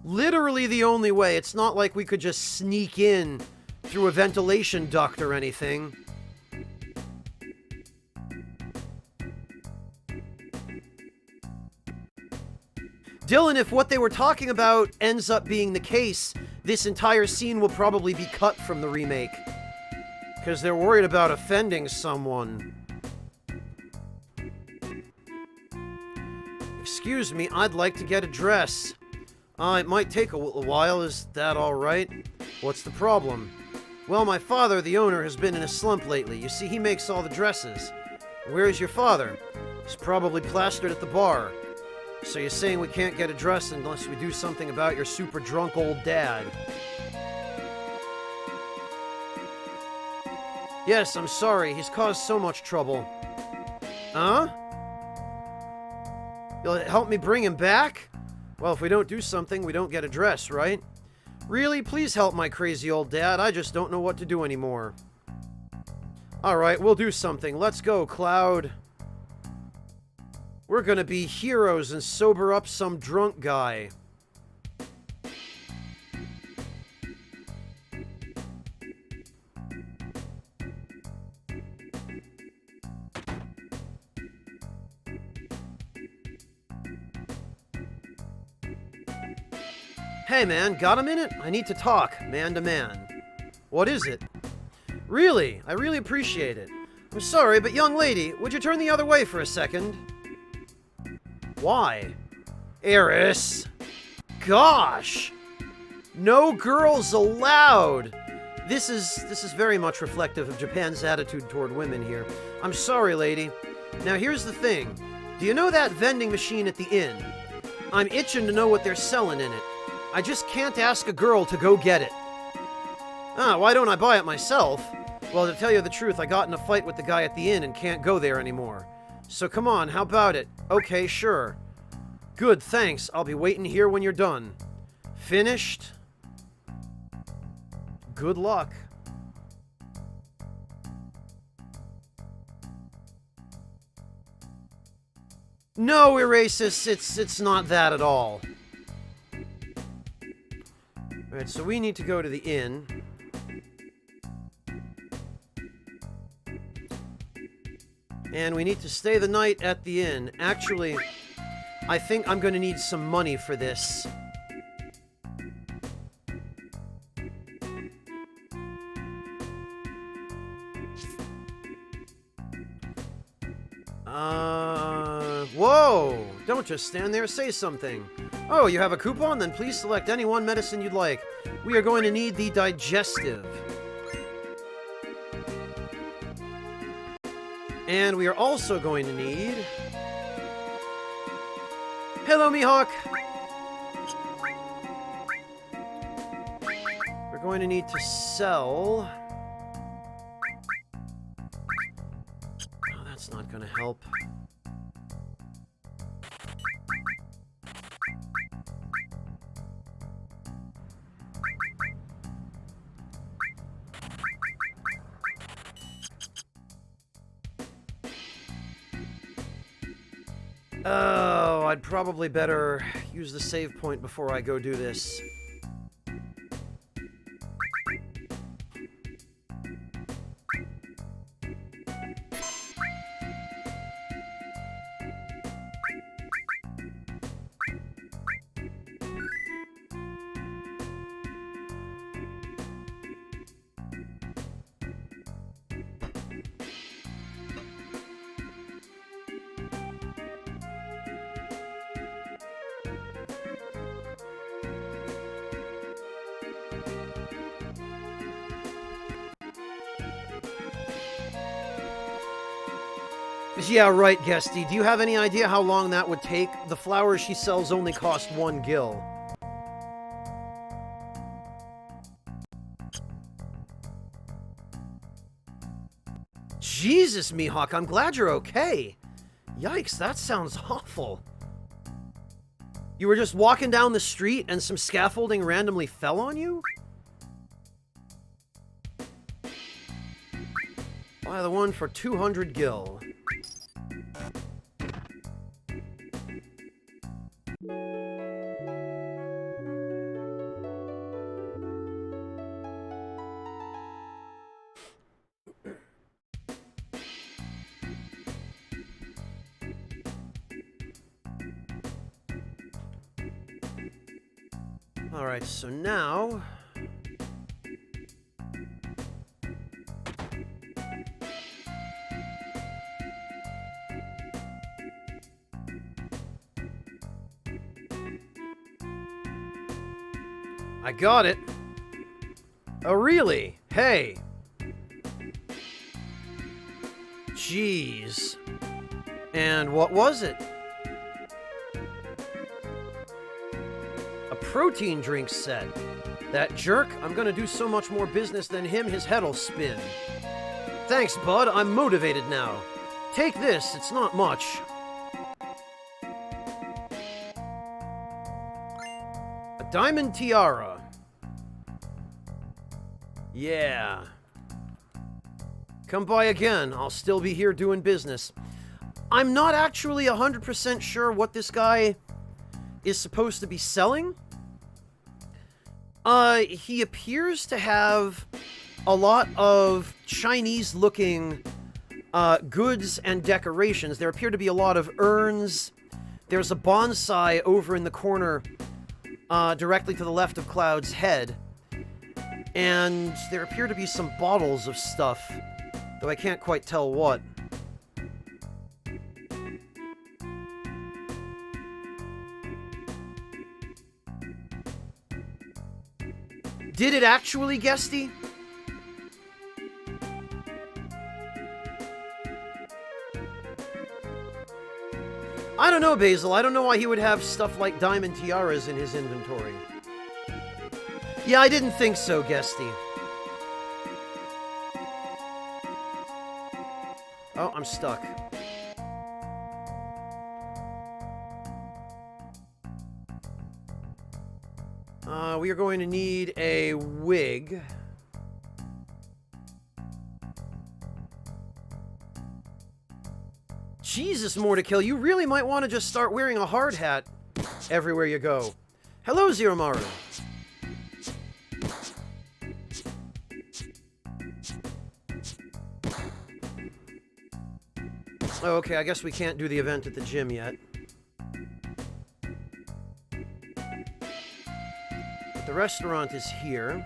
B: Literally the only way. It's not like we could just sneak in through a ventilation duct or anything. Dylan, if what they were talking about ends up being the case, this entire scene will probably be cut from the remake. Because they're worried about offending someone. Excuse me, I'd like to get a dress. It might take a while, is that alright? What's the problem? Well, my father, the owner, has been in a slump lately. You see, he makes all the dresses. Where's your father? He's probably plastered at the bar. So you're saying we can't get a dress unless we do something about your super drunk old dad? Yes, I'm sorry. He's caused so much trouble. Huh? You'll help me bring him back? Well, if we don't do something, we don't get a dress, right? Really? Please help my crazy old dad. I just don't know what to do anymore. Alright, we'll do something. Let's go, Cloud. We're gonna be heroes and sober up some drunk guy. Hey man, got a minute? I need to talk, man to man. What is it? Really? I really appreciate it. I'm sorry, but young lady, would you turn the other way for a second? Why? Eris! Gosh! No girls allowed! This is very much reflective of Japan's attitude toward women here. I'm sorry, lady. Now here's the thing. Do you know that vending machine at the inn? I'm itching to know what they're selling in it. I just can't ask a girl to go get it. Why don't I buy it myself? Well, to tell you the truth, I got in a fight with the guy at the inn and can't go there anymore. So come on, how about it? Okay, sure. Good, thanks. I'll be waiting here when you're done. Finished? Good luck. No, Erasus, it's not that at all. Alright, so we need to go to the inn. And we need to stay the night at the inn. Actually, I think I'm going to need some money for this. Whoa! Don't just stand there, say something. Oh, you have a coupon? Then please select any one medicine you'd like. We are going to need the digestive. And we are also going to need... Hello, Mihawk! We're going to need to sell... Oh, that's not going to help. Oh, I'd probably better use the save point before I go do this. Yeah, right, Guesty. Do you have any idea how long that would take? The flowers she sells only cost 1 gil. Jesus, Mihawk, I'm glad you're okay. Yikes, that sounds awful. You were just walking down the street and some scaffolding randomly fell on you? Buy the one for 200 gil. Alright, so now... I got it. Oh, really? Hey. Jeez. And what was it? A protein drink set. That jerk, I'm gonna do so much more business than him, his head'll spin. Thanks, bud, I'm motivated now. Take this, it's not much. A diamond tiara. Yeah. Come by again, I'll still be here doing business. I'm not actually 100% sure what this guy is supposed to be selling. He appears to have a lot of Chinese-looking goods and decorations. There appear to be a lot of urns. There's a bonsai over in the corner directly to the left of Cloud's head. And there appear to be some bottles of stuff, though I can't quite tell what. Did it actually, Guesty? I don't know, Basil. I don't know why he would have stuff like diamond tiaras in his inventory. Yeah, I didn't think so, Guesty. Oh, I'm stuck. We are going to need a wig. Jesus, Mordecai, you really might want to just start wearing a hard hat everywhere you go. Hello, Zeromaru. Oh, okay, I guess we can't do the event at the gym yet. But the restaurant is here.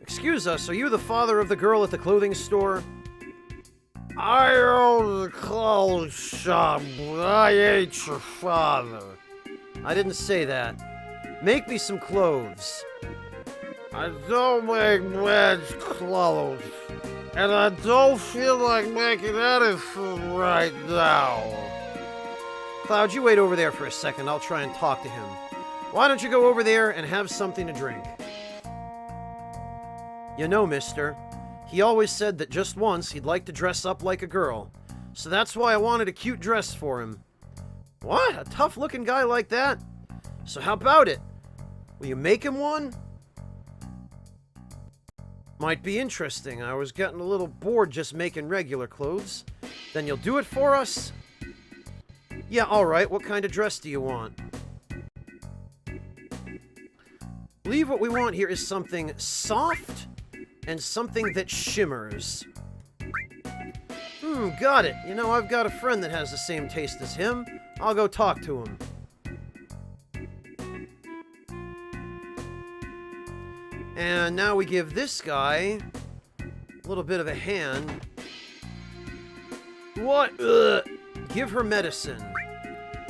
B: Excuse us, are you the father of the girl at the clothing store? I own the clothes shop, but I ain't your father. I didn't say that. Make me some clothes. I don't make men's clothes, and I don't feel like making anything right now. Cloud, you wait over there for a second. I'll try and talk to him. Why don't you go over there and have something to drink? You know, mister, he always said that just once he'd like to dress up like a girl. So that's why I wanted a cute dress for him. What? A tough-looking guy like that? So how about it? Will you make him one? Might be interesting. I was getting a little bored just making regular clothes. Then you'll do it for us? Yeah, alright. What kind of dress do you want? I believe what we want here is something soft and something that shimmers. Got it. You know, I've got a friend that has the same taste as him. I'll go talk to him. And now we give this guy a little bit of a hand. What? Ugh. Give her medicine.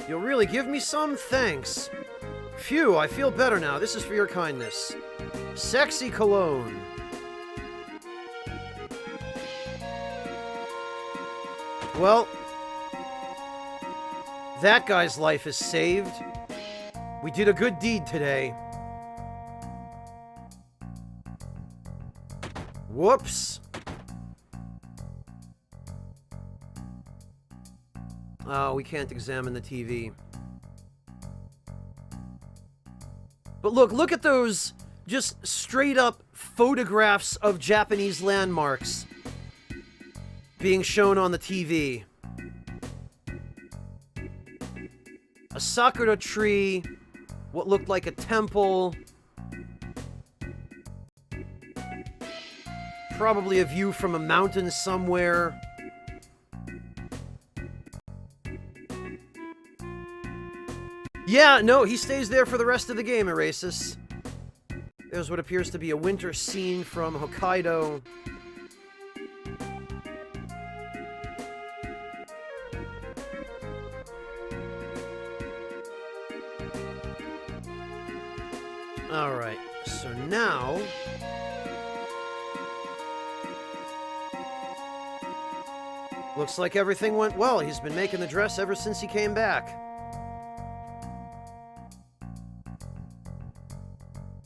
B: You'll really give me some? Thanks. Phew, I feel better now. This is for your kindness. Sexy cologne. Well, that guy's life is saved. We did a good deed today. Whoops. Oh, we can't examine the TV. But look at those just straight up photographs of Japanese landmarks being shown on the TV. A sakura tree, what looked like a temple. Probably a view from a mountain somewhere. Yeah, no, he stays there for the rest of the game, Erasus. There's what appears to be a winter scene from Hokkaido. Alright, so now... looks like everything went well. He's been making the dress ever since he came back.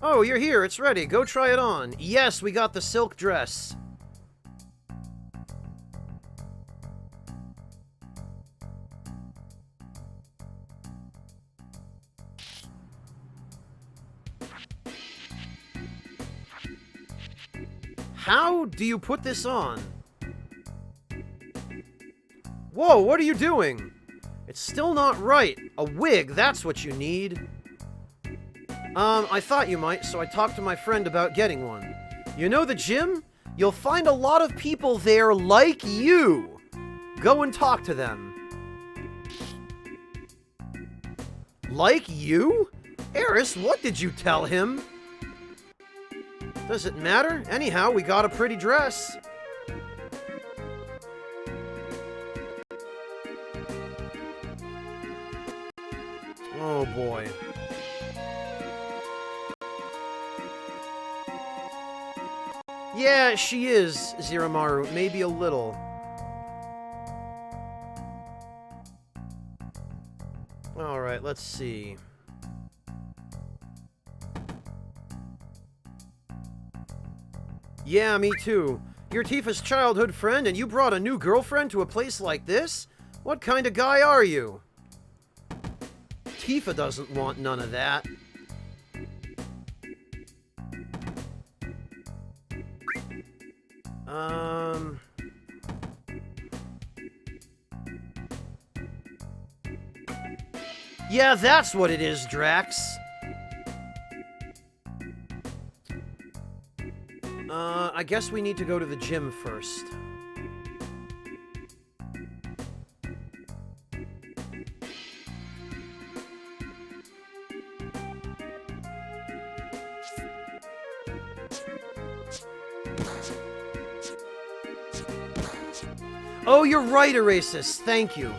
B: Oh, you're here. It's ready. Go try it on. Yes, we got the silk dress. How do you put this on? Whoa, what are you doing? It's still not right. A wig, that's what you need. I thought you might, so I talked to my friend about getting one. You know the gym? You'll find a lot of people there like you. Go and talk to them. Like you? Eris, what did you tell him? Does it matter? Anyhow, we got a pretty dress. Oh boy. Yeah, she is, Ziramaru. Maybe a little. Alright, let's see. Yeah, me too. You're Tifa's childhood friend, and you brought a new girlfriend to a place like this? What kind of guy are you? Tifa doesn't want none of that. Yeah, that's what it is, Drax. I guess we need to go to the gym first. Oh, you're right, Erasus. Thank you.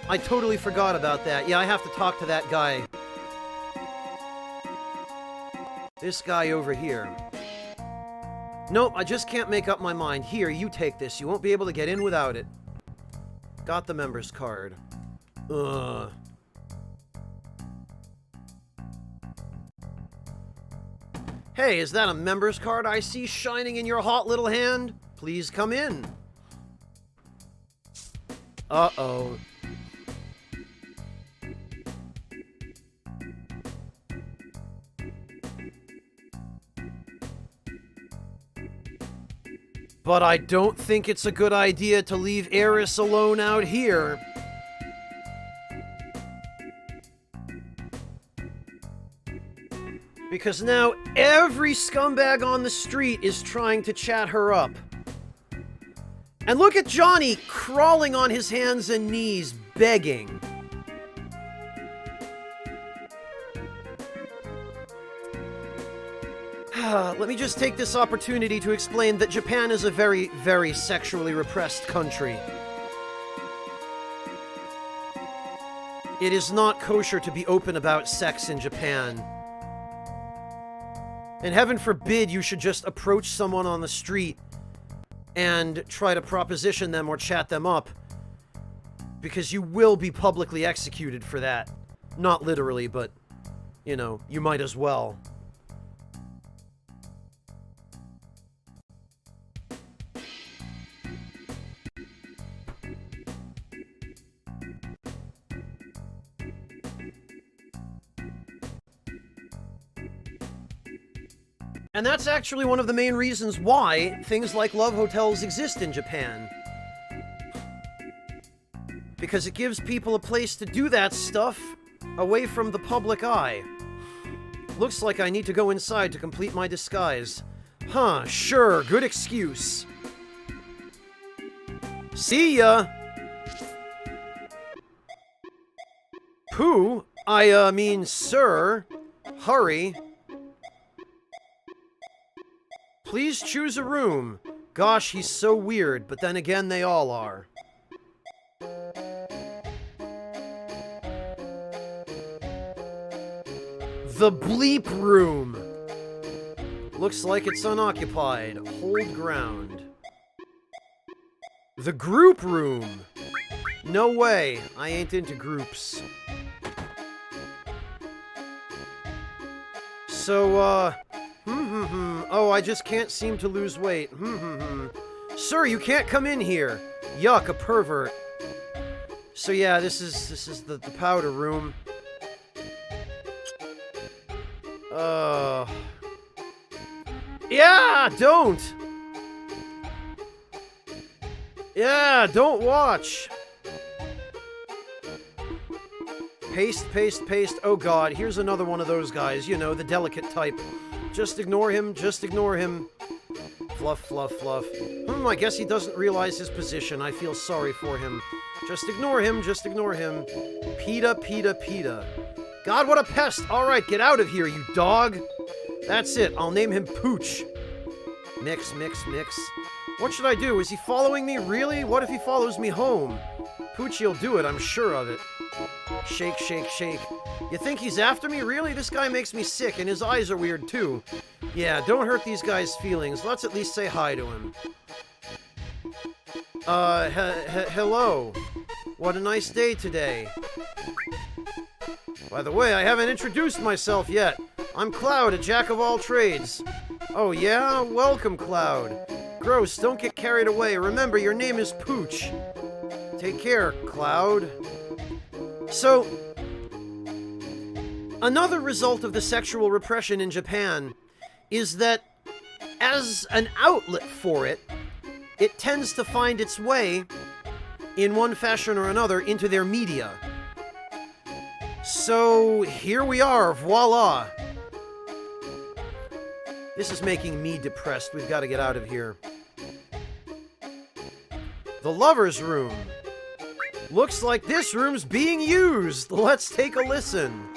B: I totally forgot about that. Yeah, I have to talk to that guy. This guy over here. Nope, I just can't make up my mind. Here, you take this. You won't be able to get in without it. Got the member's card. Ugh. Hey, is that a member's card I see shining in your hot little hand? Please come in. Uh-oh. But I don't think it's a good idea to leave Eris alone out here. Because now every scumbag on the street is trying to chat her up. And look at Johnny crawling on his hands and knees, begging. Let me just take this opportunity to explain that Japan is a very, very sexually repressed country. It is not kosher to be open about sex in Japan. And heaven forbid you should just approach someone on the street and try to proposition them or chat them up, because you will be publicly executed for that. Not literally, but, you know, you might as well. And that's actually one of the main reasons why things like love hotels exist in Japan. Because it gives people a place to do that stuff away from the public eye. Looks like I need to go inside to complete my disguise. Huh, sure, good excuse. See ya! Pooh? I mean, sir. Hurry. Please choose a room. Gosh, he's so weird, but then again, they all are. The bleep room. Looks like it's unoccupied. Hold ground. The group room. No way. I ain't into groups. So, oh, I just can't seem to lose weight. Sir, you can't come in here. Yuck, a pervert. So yeah, this is the powder room. Yeah, don't! Yeah, don't watch! Paste, paste, paste. Oh god, here's another one of those guys. You know, the delicate type. Just ignore him, just ignore him. Fluff, fluff, fluff. I guess he doesn't realize his position. I feel sorry for him. Just ignore him, just ignore him. PETA, PETA, PETA. God, what a pest! Alright, get out of here, you dog! That's it, I'll name him Pooch. Mix, mix, mix. What should I do? Is he following me? Really? What if he follows me home? Poochie'll do it, I'm sure of it. Shake, shake, shake. You think he's after me? Really? This guy makes me sick, and his eyes are weird, too. Yeah, don't hurt these guys' feelings. Let's at least say hi to him. Hello. What a nice day today. By the way, I haven't introduced myself yet. I'm Cloud, a jack of all trades. Oh yeah? Welcome, Cloud. Gross, don't get carried away. Remember, your name is Pooch. Take care, Cloud. So, another result of the sexual repression in Japan is that, as an outlet for it, it tends to find its way, in one fashion or another, into their media. So, here we are, voila. This is making me depressed. We've got to get out of here. The lover's room. Looks like this room's being used. Let's take a listen.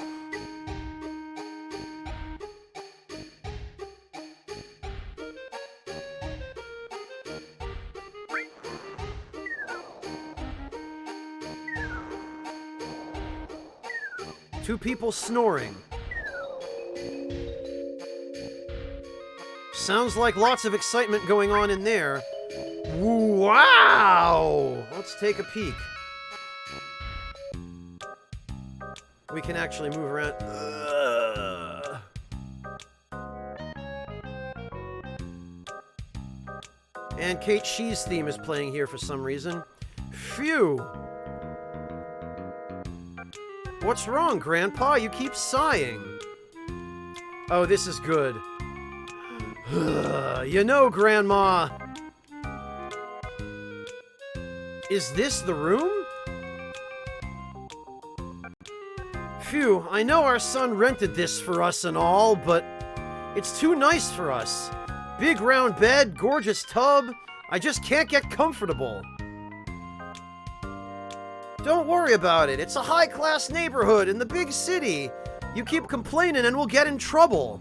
B: Two people snoring. Sounds like lots of excitement going on in there. Wow! Let's take a peek. We can actually move around. And Kate Shee's theme is playing here for some reason. Phew! What's wrong, Grandpa? You keep sighing. Oh, this is good. You know, Grandma. Is this the room? Phew, I know our son rented this for us and all, but it's too nice for us. Big round bed, gorgeous tub. I just can't get comfortable. Don't worry about it. It's a high-class neighborhood in the big city. You keep complaining and we'll get in trouble.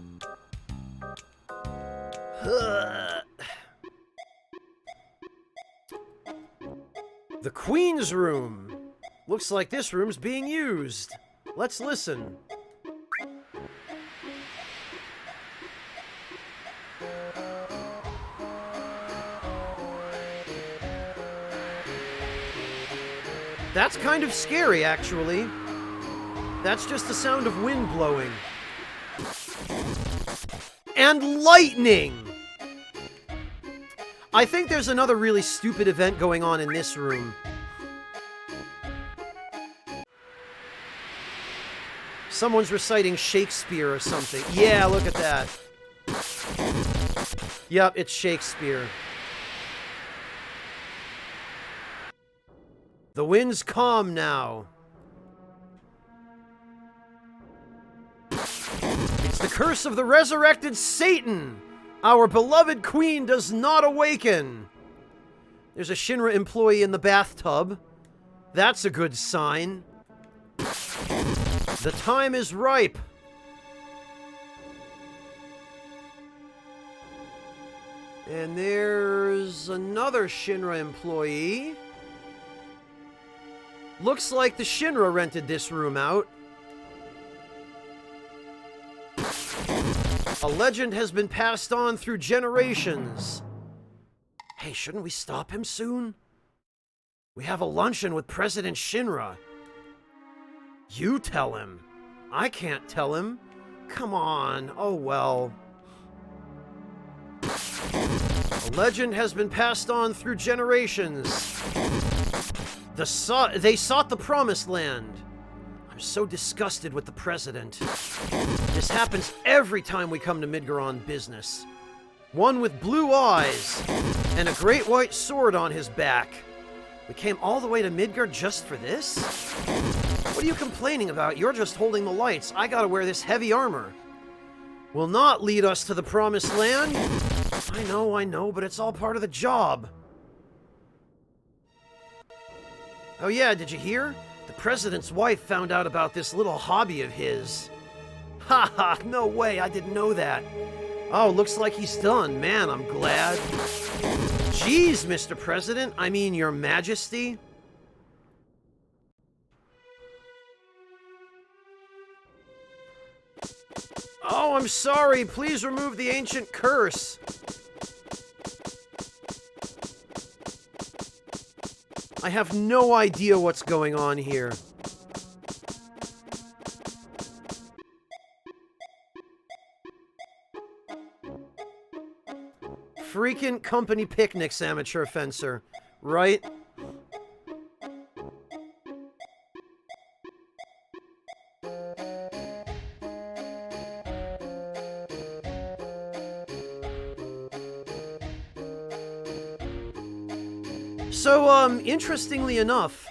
B: The Queen's room. Looks like this room's being used. Let's listen. That's kind of scary, actually. That's just the sound of wind blowing. And lightning! I think there's another really stupid event going on in this room. Someone's reciting Shakespeare or something. Yeah, look at that. Yep, it's Shakespeare. The wind's calm now. It's the curse of the resurrected Satan. Our beloved queen does not awaken. There's a Shinra employee in the bathtub. That's a good sign. The time is ripe. And there's another Shinra employee. Looks like the Shinra rented this room out. A legend has been passed on through generations. Hey, shouldn't we stop him soon? We have a luncheon with President Shinra. You tell him. I can't tell him. Come on. Oh well. A legend has been passed on through generations. They sought the Promised Land. I'm so disgusted with the President. This happens every time we come to Midgar on business. One with blue eyes and a great white sword on his back. We came all the way to Midgar just for this? What are you complaining about? You're just holding the lights. I gotta wear this heavy armor. Will not lead us to the Promised Land. I know, but it's all part of the job. Oh yeah, did you hear? The President's wife found out about this little hobby of his. Ha ha, no way, I didn't know that. Oh, looks like he's done. Man, I'm glad. Jeez, Mr. President, I mean, Your Majesty. Oh, I'm sorry. Please remove the ancient curse. I have no idea what's going on here. Freaking company picnics, amateur fencer. Right? So, interestingly enough,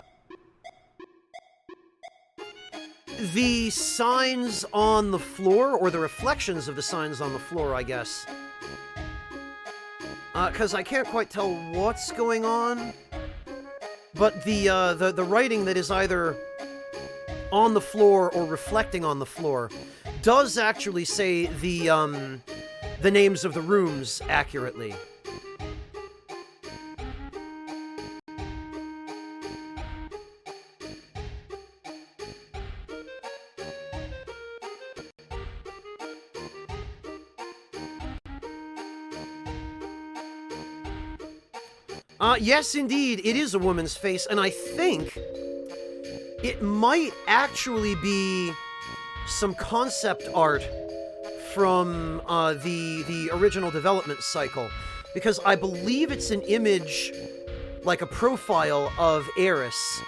B: the signs on the floor, or the reflections of the signs on the floor, I guess, because I can't quite tell what's going on, but the writing that is either on the floor or reflecting on the floor does actually say the names of the rooms accurately. Yes, indeed, it is a woman's face, and I think it might actually be some concept art from the original development cycle, because I believe it's an image, like a profile of Eris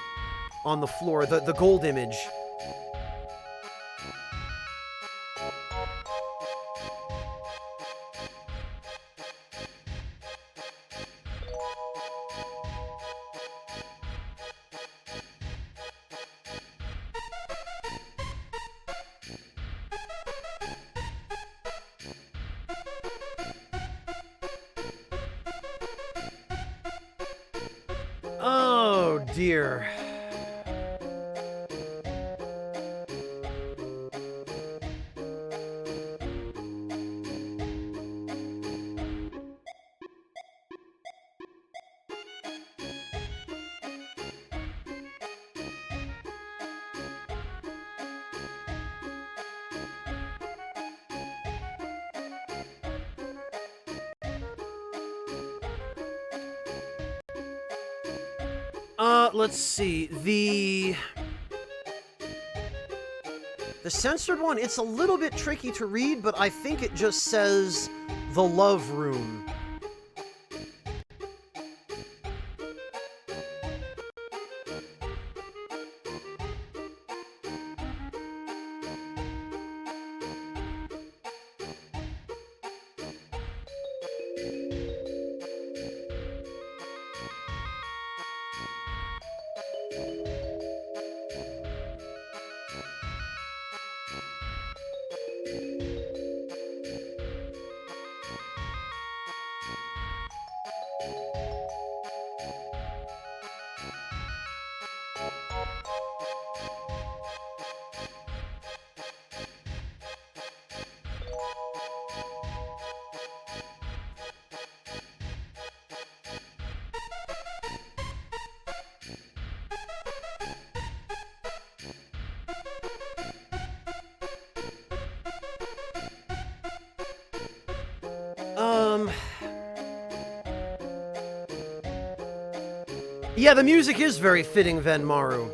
B: on the floor, the gold image. Oh, dear. Let's see, the censored one, it's a little bit tricky to read, but I think it just says the love room. Yeah, the music is very fitting, Venmaru.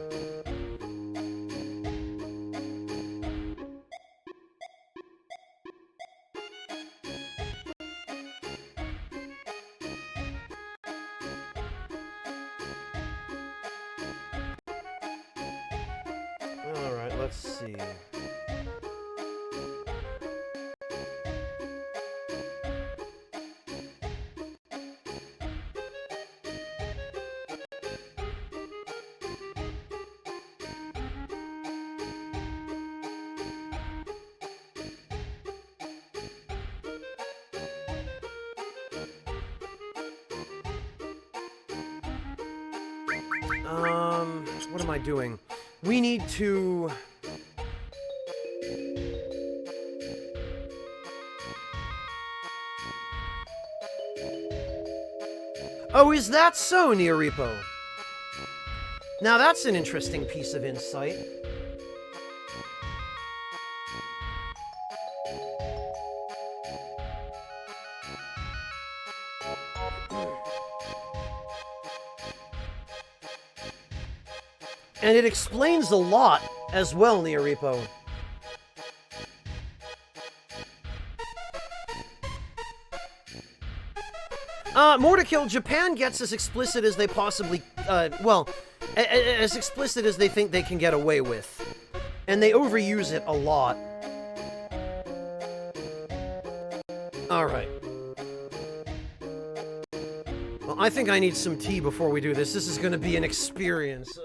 B: Alright, let's see. What am I doing? We need to... Oh, is that so, Neoripo? Now that's an interesting piece of insight. And it explains a lot as well, Neoripo. More to Kill, Japan gets as explicit as they possibly, well, as explicit as they think they can get away with. And they overuse it a lot. Alright. Well, I think I need some tea before we do this. This is gonna be an experience.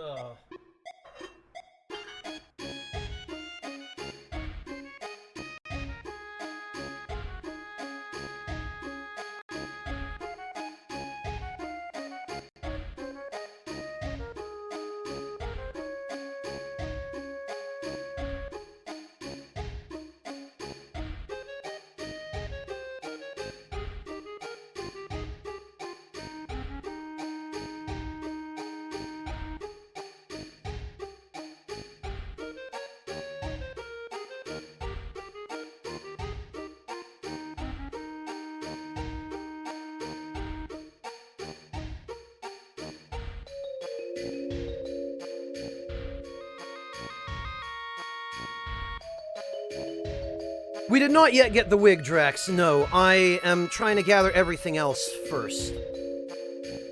B: We did not yet get the wig, Drax. No, I am trying to gather everything else first.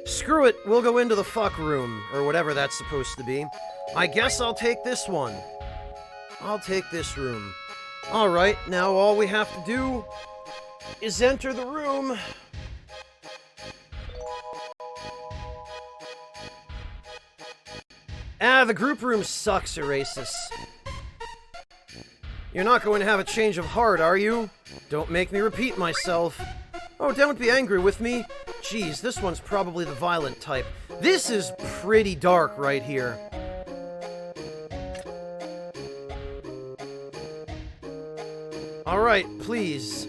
B: Screw it, we'll go into the fuck room, or whatever that's supposed to be. I guess I'll take this one. I'll take this room. Alright, now all we have to do is enter the room. Ah, the group room sucks, Erasus. You're not going to have a change of heart, are you? Don't make me repeat myself. Oh, don't be angry with me. Geez, this one's probably the violent type. This is pretty dark right here. Alright, please.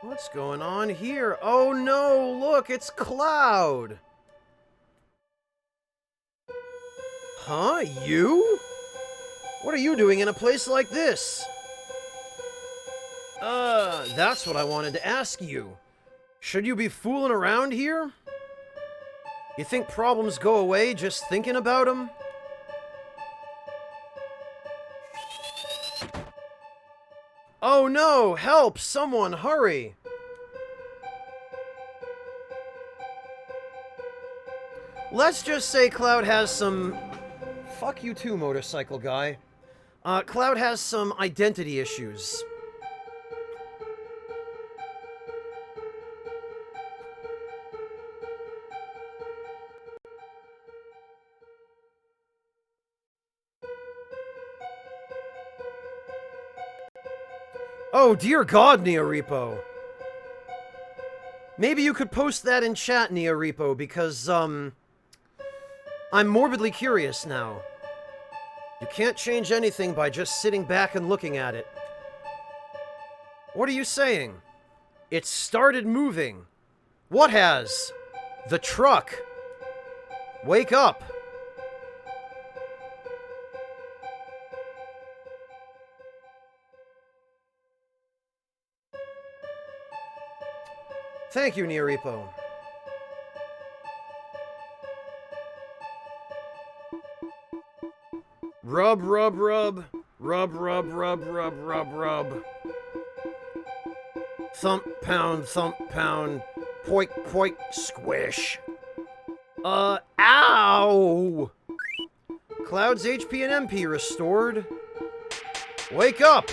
B: What's going on here? Oh no, look, it's Cloud! Huh? You? What are you doing in a place like this? That's what I wanted to ask you. Should you be fooling around here? You think problems go away just thinking about them? Oh no! Help! Someone, hurry! Let's just say Cloud has some... Fuck you too, motorcycle guy. Cloud has some identity issues. Oh, dear God, Neoripo. Maybe you could post that in chat, Neoripo, because, I'm morbidly curious now. You can't change anything by just sitting back and looking at it. What are you saying? It started moving. What has? The truck. Wake up. Thank you, Neoripo. Rub, rub, rub. Rub, rub, rub, rub, rub, rub. Thump, pound, poik, poik, squish. Ow! Cloud's HP and MP restored. Wake up!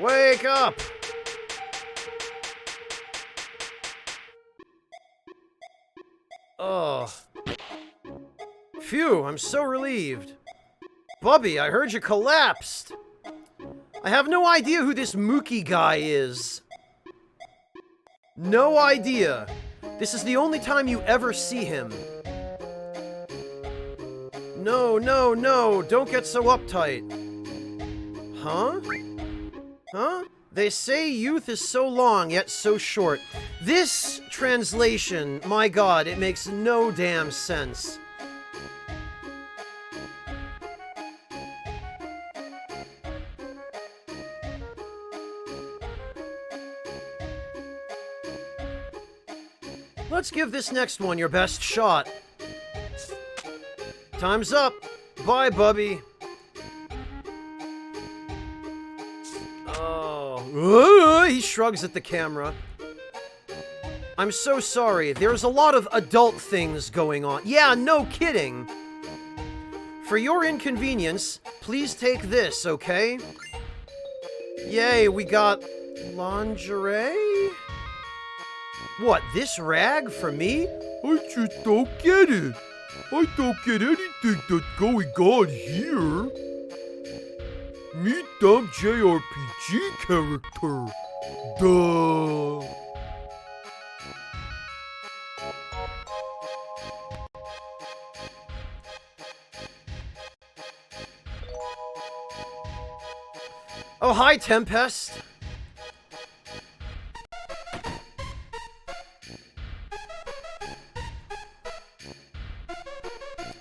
B: Wake up! Oh. Phew, I'm so relieved. Bubby, I heard you collapsed. I have no idea who this Mookie guy is. No idea. This is the only time you ever see him. No, no, no, don't get so uptight. Huh? Huh? They say youth is so long, yet so short. This translation, my god, it makes no damn sense. Let's give this next one your best shot. Time's up. Bye, Bubby. Oh. He shrugs at the camera. I'm so sorry. There's a lot of adult things going on. Yeah, no kidding. For your inconvenience, please take this, okay? Yay, we got lingerie? What, this rag for me?
D: I just don't get it. I don't get anything that's going on here. Meet dumb JRPG character. Duh.
B: Oh, hi, Tempest.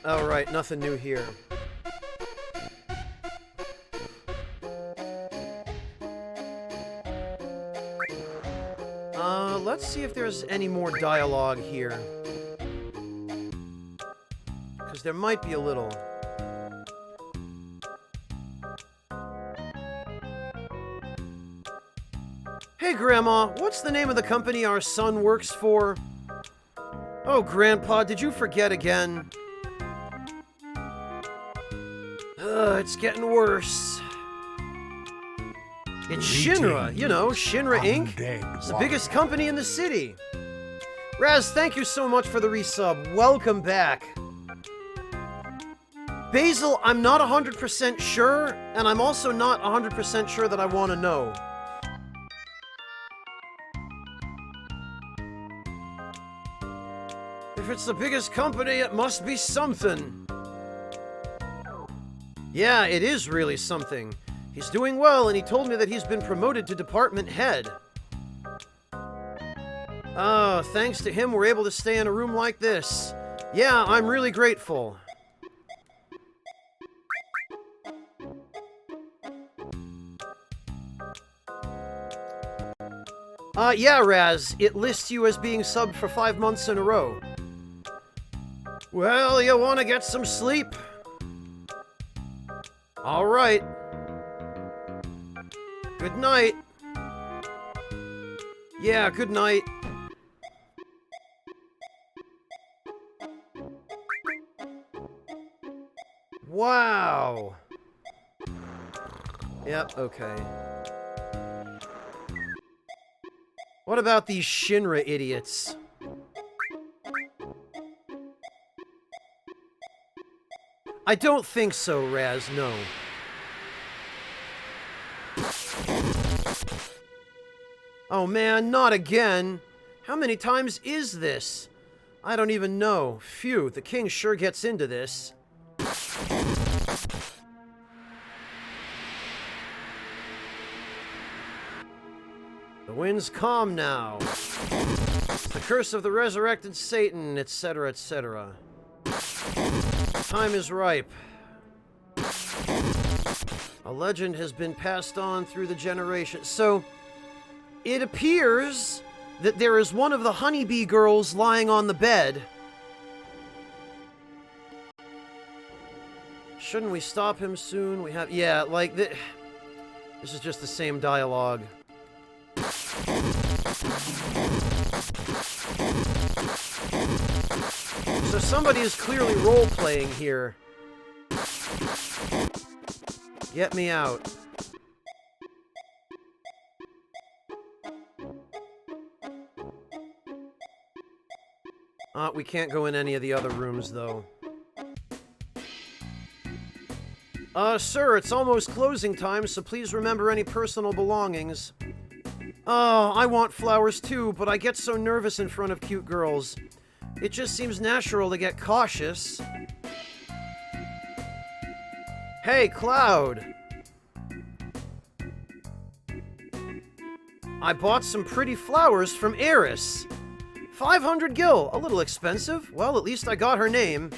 B: Oh, right, nothing new here. Let's see if there's any more dialogue here. Because there might be a little. Hey, Grandma, what's the name of the company our son works for? Oh, Grandpa, did you forget again? It's getting worse. It's Shinra, you know, Shinra Inc. It's the biggest company in the city. Raz, thank you so much for the resub. Welcome back. Basil, I'm not 100% sure, and I'm also not 100% sure that I want to know. If it's the biggest company, it must be something. Yeah, it is really something. He's doing well, and he told me that he's been promoted to department head. Oh, thanks to him, we're able to stay in a room like this. Yeah, I'm really grateful. Yeah, Raz, it lists you as being subbed for 5 months in a row. Well, you want to get some sleep? All right. Good night. Yeah, good night. Wow. Yep, okay. What about these Shinra idiots? I don't think so, Raz, no. Oh man, not again. How many times is this? I don't even know. Phew, the king sure gets into this. The wind's calm now. It's the curse of the resurrected Satan, etc., etc. Time is ripe. A legend has been passed on through the generations. So, it appears that there is one of the honeybee girls lying on the bed. Shouldn't we stop him soon? We have... Yeah, like... This is just the same dialogue. So somebody is clearly role-playing here. Get me out. We can't go in any of the other rooms, though. Sir, it's almost closing time, so please remember any personal belongings. Oh, I want flowers too, but I get so nervous in front of cute girls. It just seems natural to get cautious. Hey, Cloud! I bought some pretty flowers from Eris. 500 gil, a little expensive. Well, at least I got her name.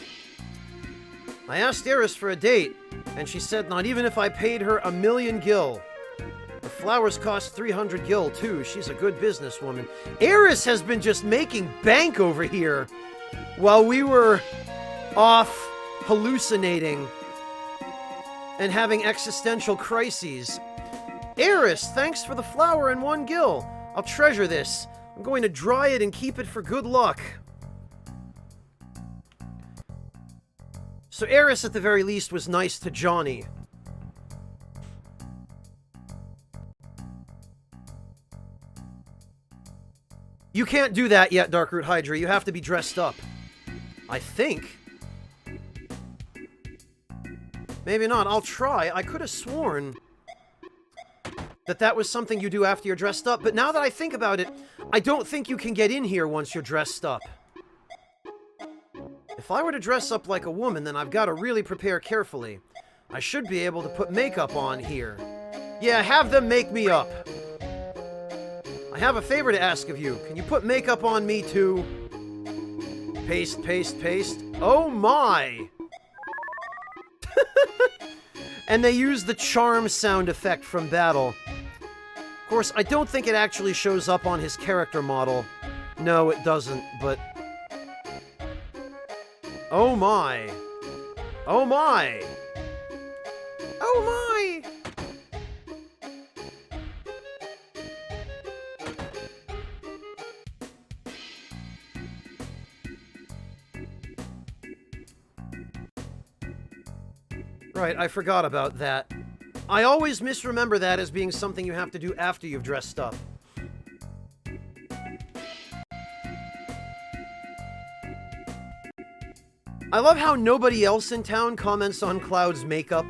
B: I asked Eris for a date, and she said not even if I paid her 1,000,000 gil. The flowers cost 300 gil, too. She's a good businesswoman. Eris has been just making bank over here while we were off hallucinating and having existential crises. Eris, thanks for the flower and 1 gil. I'll treasure this. I'm going to dry it and keep it for good luck. So Eris, at the very least, was nice to Johnny. You can't do that yet, Darkroot Hydra. You have to be dressed up. I think. Maybe not. I'll try. I could have sworn that was something you do after you're dressed up, but now that I think about it, I don't think you can get in here once you're dressed up. If I were to dress up like a woman, then I've got to really prepare carefully. I should be able to put makeup on here. Yeah, have them make me up. I have a favor to ask of you. Can you put makeup on me too? Paste, paste, paste. Oh my! And they use the charm sound effect from Battle. Of course, I don't think it actually shows up on his character model. No, it doesn't, but... Oh my! Oh my! Oh my! Right, I forgot about that. I always misremember that as being something you have to do after you've dressed up. I love how nobody else in town comments on Cloud's makeup.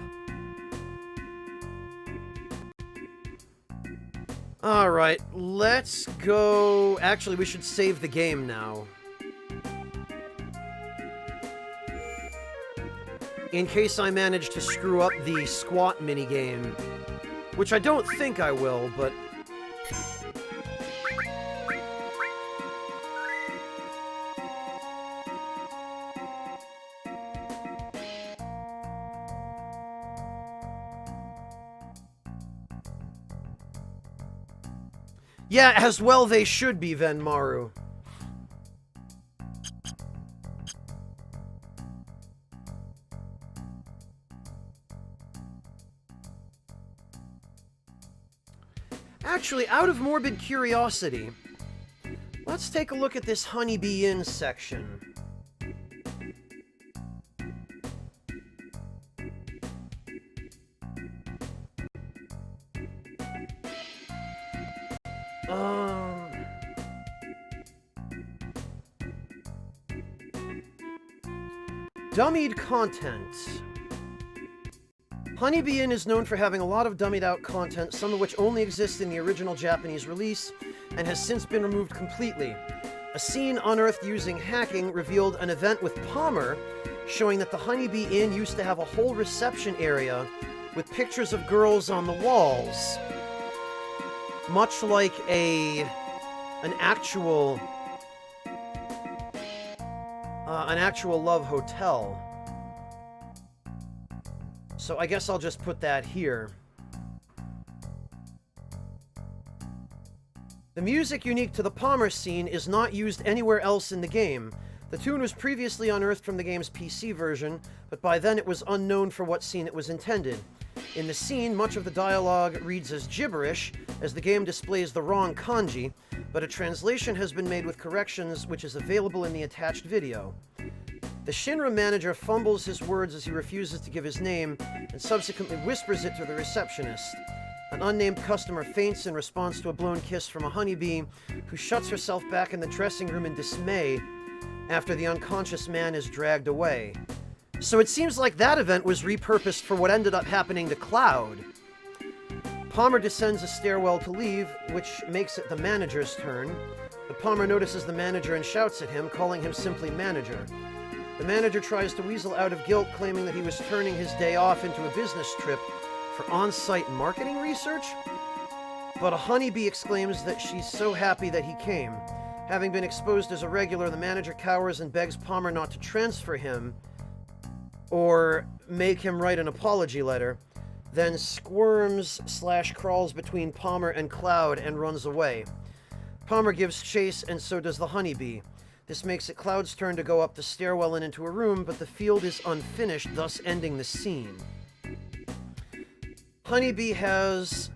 B: Alright, let's go... Actually, we should save the game now. In case I manage to screw up the squat minigame. Which I don't think I will, but... Yeah, as well they should be, Venmaru. Actually, out of morbid curiosity, let's take a look at this Honeybee Inn section. Dummied content. Honeybee Inn is known for having a lot of dummied out content, some of which only exist in the original Japanese release, and has since been removed completely. A scene unearthed using hacking revealed an event with Palmer, showing that the Honeybee Inn used to have a whole reception area with pictures of girls on the walls. Much like an actual love hotel. So I guess I'll just put that here. The music unique to the Palmer scene is not used anywhere else in the game. The tune was previously unearthed from the game's PC version, but by then it was unknown for what scene it was intended. In the scene, much of the dialogue reads as gibberish, as the game displays the wrong kanji, but a translation has been made with corrections, which is available in the attached video. The Shinra manager fumbles his words as he refuses to give his name, and subsequently whispers it to the receptionist. An unnamed customer faints in response to a blown kiss from a honeybee, who shuts herself back in the dressing room in dismay after the unconscious man is dragged away. So it seems like that event was repurposed for what ended up happening to Cloud. Palmer descends a stairwell to leave, which makes it the manager's turn, but Palmer notices the manager and shouts at him, calling him simply manager. The manager tries to weasel out of guilt, claiming that he was turning his day off into a business trip for on-site marketing research, but a honeybee exclaims that she's so happy that he came. Having been exposed as a regular, the manager cowers and begs Palmer not to transfer him or make him write an apology letter, then squirms/crawls between Palmer and Cloud and runs away. Palmer gives chase, and so does the honeybee. This makes it Cloud's turn to go up the stairwell and into a room, but the field is unfinished, thus ending the scene. Honeybee has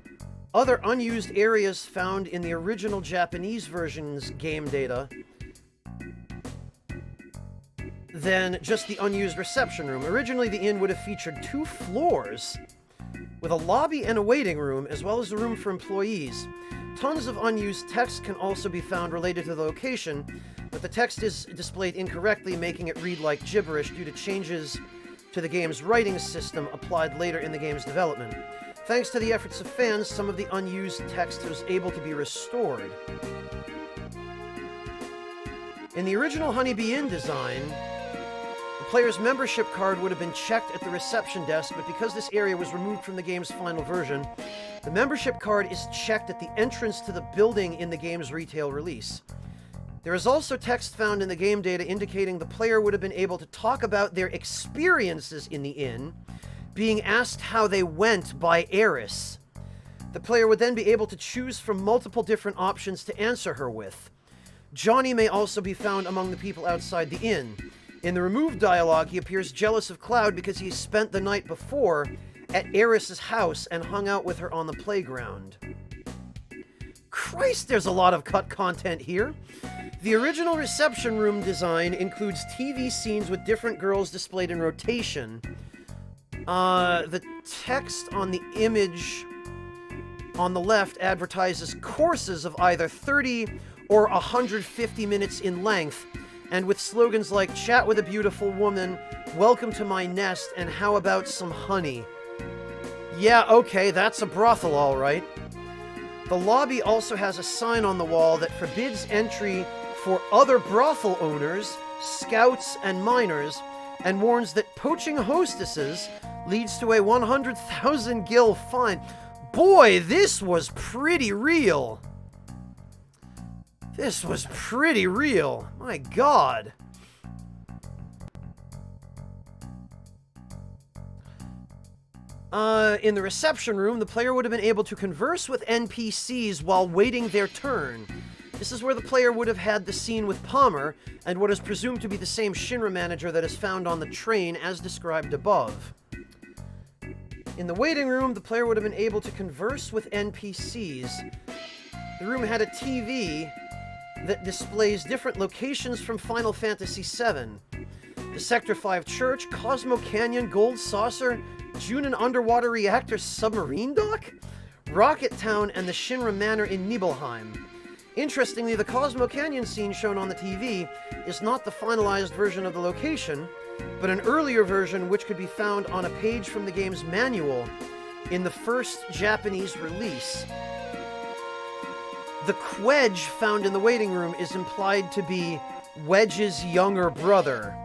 B: other unused areas found in the original Japanese version's game data than just the unused reception room. Originally, the inn would have featured 2 floors with a lobby and a waiting room, as well as a room for employees. Tons of unused text can also be found related to the location, but the text is displayed incorrectly, making it read like gibberish due to changes to the game's writing system applied later in the game's development. Thanks to the efforts of fans, some of the unused text was able to be restored. In the original Honeybee Inn design, the player's membership card would have been checked at the reception desk, but because this area was removed from the game's final version, the membership card is checked at the entrance to the building in the game's retail release. There is also text found in the game data indicating the player would have been able to talk about their experiences in the inn, being asked how they went by Eris. The player would then be able to choose from multiple different options to answer her with. Johnny may also be found among the people outside the inn. In the removed dialogue, he appears jealous of Cloud because he spent the night before at Eris's house and hung out with her on the playground. Christ, there's a lot of cut content here. The original reception room design includes TV scenes with different girls displayed in rotation. The text on the image on the left advertises courses of either 30 or 150 minutes in length, and with slogans like "Chat with a beautiful woman," "Welcome to my nest," and "How about some honey?" Yeah, okay, that's a brothel, all right. The lobby also has a sign on the wall that forbids entry for other brothel owners, scouts, and minors, and warns that poaching hostesses leads to a 100,000 gil fine. Boy, this was pretty real. This was pretty real. My God. In the reception room, the player would have been able to converse with NPCs while waiting their turn. This is where the player would have had the scene with Palmer, and what is presumed to be the same Shinra manager that is found on the train as described above. In the waiting room, the player would have been able to converse with NPCs. The room had a TV that displays different locations from Final Fantasy VII. The Sector 5 Church, Cosmo Canyon, Gold Saucer, Junin Underwater Reactor Submarine Dock, Rocket Town, and the Shinra Manor in Nibelheim. Interestingly, the Cosmo Canyon scene shown on the TV is not the finalized version of the location, but an earlier version which could be found on a page from the game's manual in the first Japanese release. The Quedge found in the waiting room is implied to be Wedge's younger brother.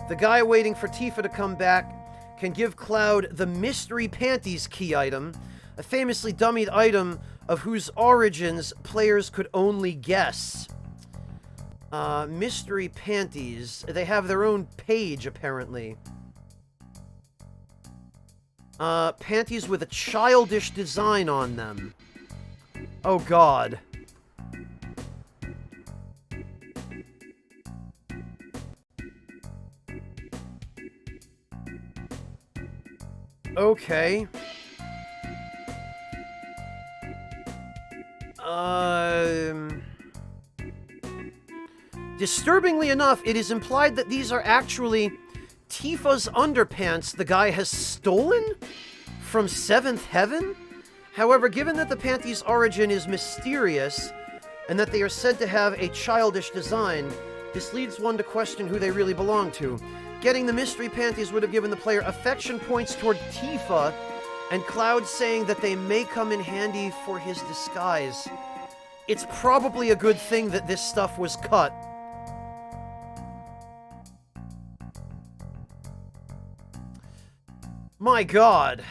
B: The guy waiting for Tifa to come back can give Cloud the Mystery Panties key item, a famously dummied item of whose origins players could only guess. Mystery Panties. They have their own page, apparently. Panties with a childish design on them. Oh, God. Okay. Disturbingly enough, it is implied that these are actually Tifa's underpants the guy has stolen from Seventh Heaven? However, given that the panties' origin is mysterious, and that they are said to have a childish design, this leads one to question who they really belong to. Getting the mystery panties would have given the player affection points toward Tifa, and Cloud saying that they may come in handy for his disguise. It's probably a good thing that this stuff was cut. My God.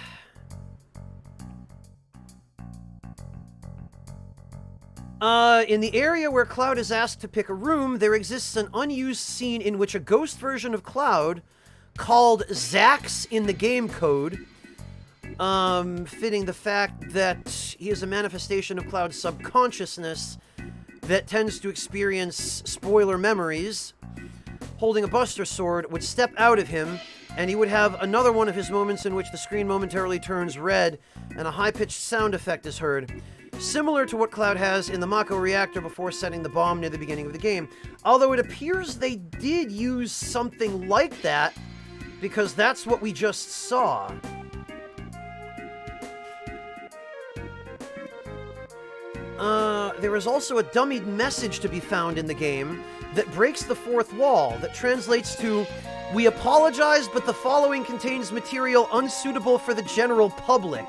B: In the area where Cloud is asked to pick a room, there exists an unused scene in which a ghost version of Cloud, called Zax in the game code, fitting the fact that he is a manifestation of Cloud's subconsciousness that tends to experience spoiler memories, holding a Buster Sword, would step out of him, and he would have another one of his moments in which the screen momentarily turns red and a high-pitched sound effect is heard, similar to what Cloud has in the Mako reactor before setting the bomb near the beginning of the game. Although it appears they did use something like that, because that's what we just saw. There is also a dummied message to be found in the game that breaks the fourth wall, that translates to, "We apologize, but the following contains material unsuitable for the general public."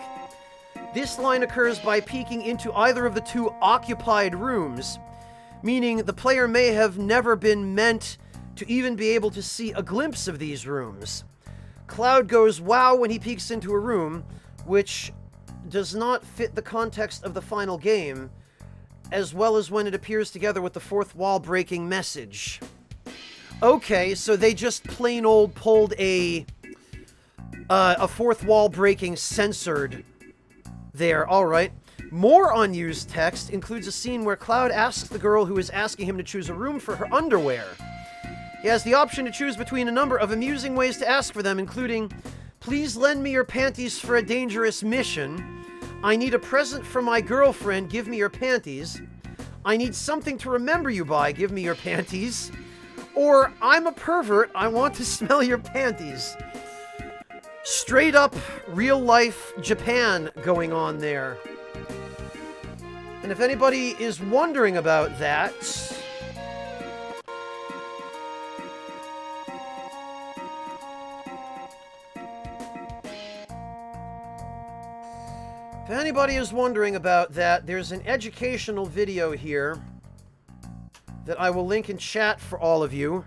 B: This line occurs by peeking into either of the two occupied rooms, meaning the player may have never been meant to even be able to see a glimpse of these rooms. Cloud goes wow when he peeks into a room, which does not fit the context of the final game, as well as when it appears together with the fourth wall breaking message. Okay, so they just plain old pulled a fourth wall breaking censored there. Alright. More unused text includes a scene where Cloud asks the girl who is asking him to choose a room for her underwear. He has the option to choose between a number of amusing ways to ask for them, including, "Please lend me your panties for a dangerous mission," "I need a present from my girlfriend, give me your panties," "I need something to remember you by, give me your panties," or "I'm a pervert, I want to smell your panties." Straight up real life Japan going on there. And if anybody is wondering about that, there's an educational video here that I will link in chat for all of you.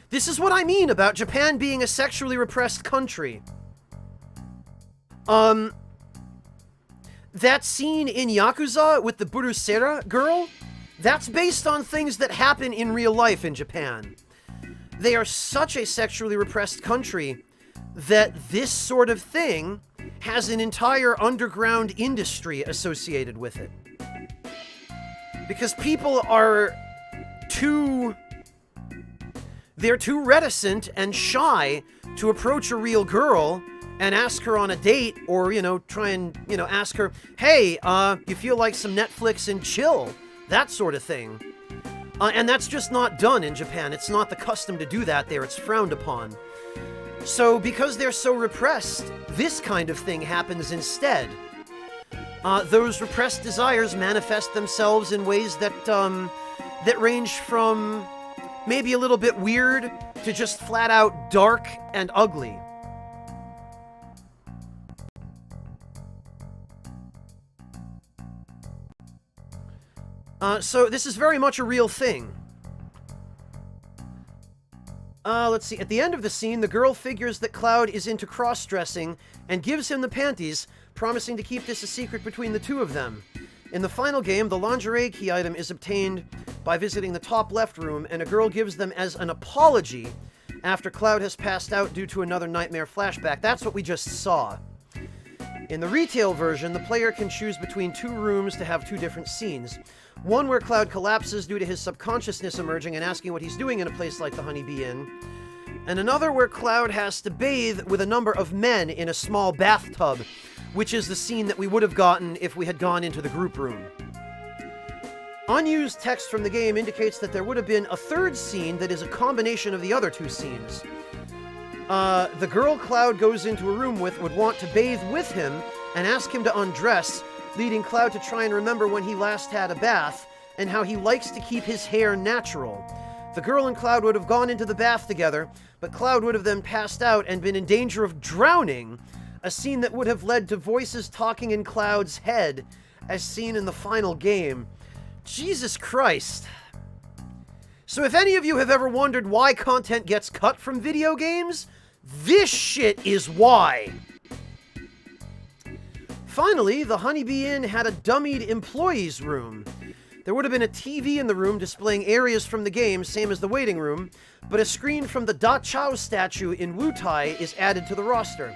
B: This is what I mean about Japan being a sexually repressed country. That scene in Yakuza with the Burusera girl, that's based on things that happen in real life in Japan. They are such a sexually repressed country that this sort of thing has an entire underground industry associated with it. Because people are they're too reticent and shy to approach a real girl and ask her on a date, or, try and, ask her, "Hey, you feel like some Netflix and chill?" That sort of thing. And that's just not done in Japan. It's not the custom to do that there. It's frowned upon. So, because they're so repressed, this kind of thing happens instead. Those repressed desires manifest themselves in ways that range from maybe a little bit weird to just flat out dark and ugly. So this is very much a real thing. Let's see. At the end of the scene, the girl figures that Cloud is into cross-dressing and gives him the panties, promising to keep this a secret between the two of them. In the final game, the lingerie key item is obtained by visiting the top left room, and a girl gives them as an apology after Cloud has passed out due to another nightmare flashback. That's what we just saw. In the retail version, the player can choose between two rooms to have two different scenes. One where Cloud collapses due to his subconsciousness emerging and asking what he's doing in a place like the Honeybee Inn, and another where Cloud has to bathe with a number of men in a small bathtub, which is the scene that we would have gotten if we had gone into the group room. Unused text from the game indicates that there would have been a third scene that is a combination of the other two scenes. The girl Cloud goes into a room with would want to bathe with him and ask him to undress, leading Cloud to try and remember when he last had a bath and how he likes to keep his hair natural. The girl and Cloud would have gone into the bath together, but Cloud would have then passed out and been in danger of drowning, a scene that would have led to voices talking in Cloud's head, as seen in the final game. Jesus Christ. So if any of you have ever wondered why content gets cut from video games, this shit is why. Finally, the Honeybee Inn had a dummied employees room. There would have been a TV in the room displaying areas from the game, same as the waiting room, but a screen from the Da Chao statue in Wutai is added to the roster.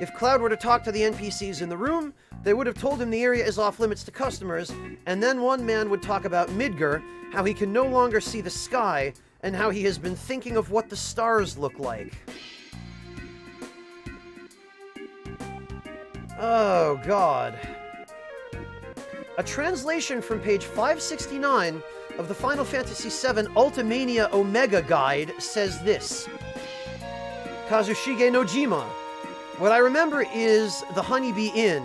B: If Cloud were to talk to the NPCs in the room, they would have told him the area is off limits to customers, and then one man would talk about Midgar, how he can no longer see the sky, and how he has been thinking of what the stars look like. Oh, God. A translation from page 569 of the Final Fantasy VII Ultimania Omega Guide says this. Kazushige Nojima. What I remember is the Honeybee Inn.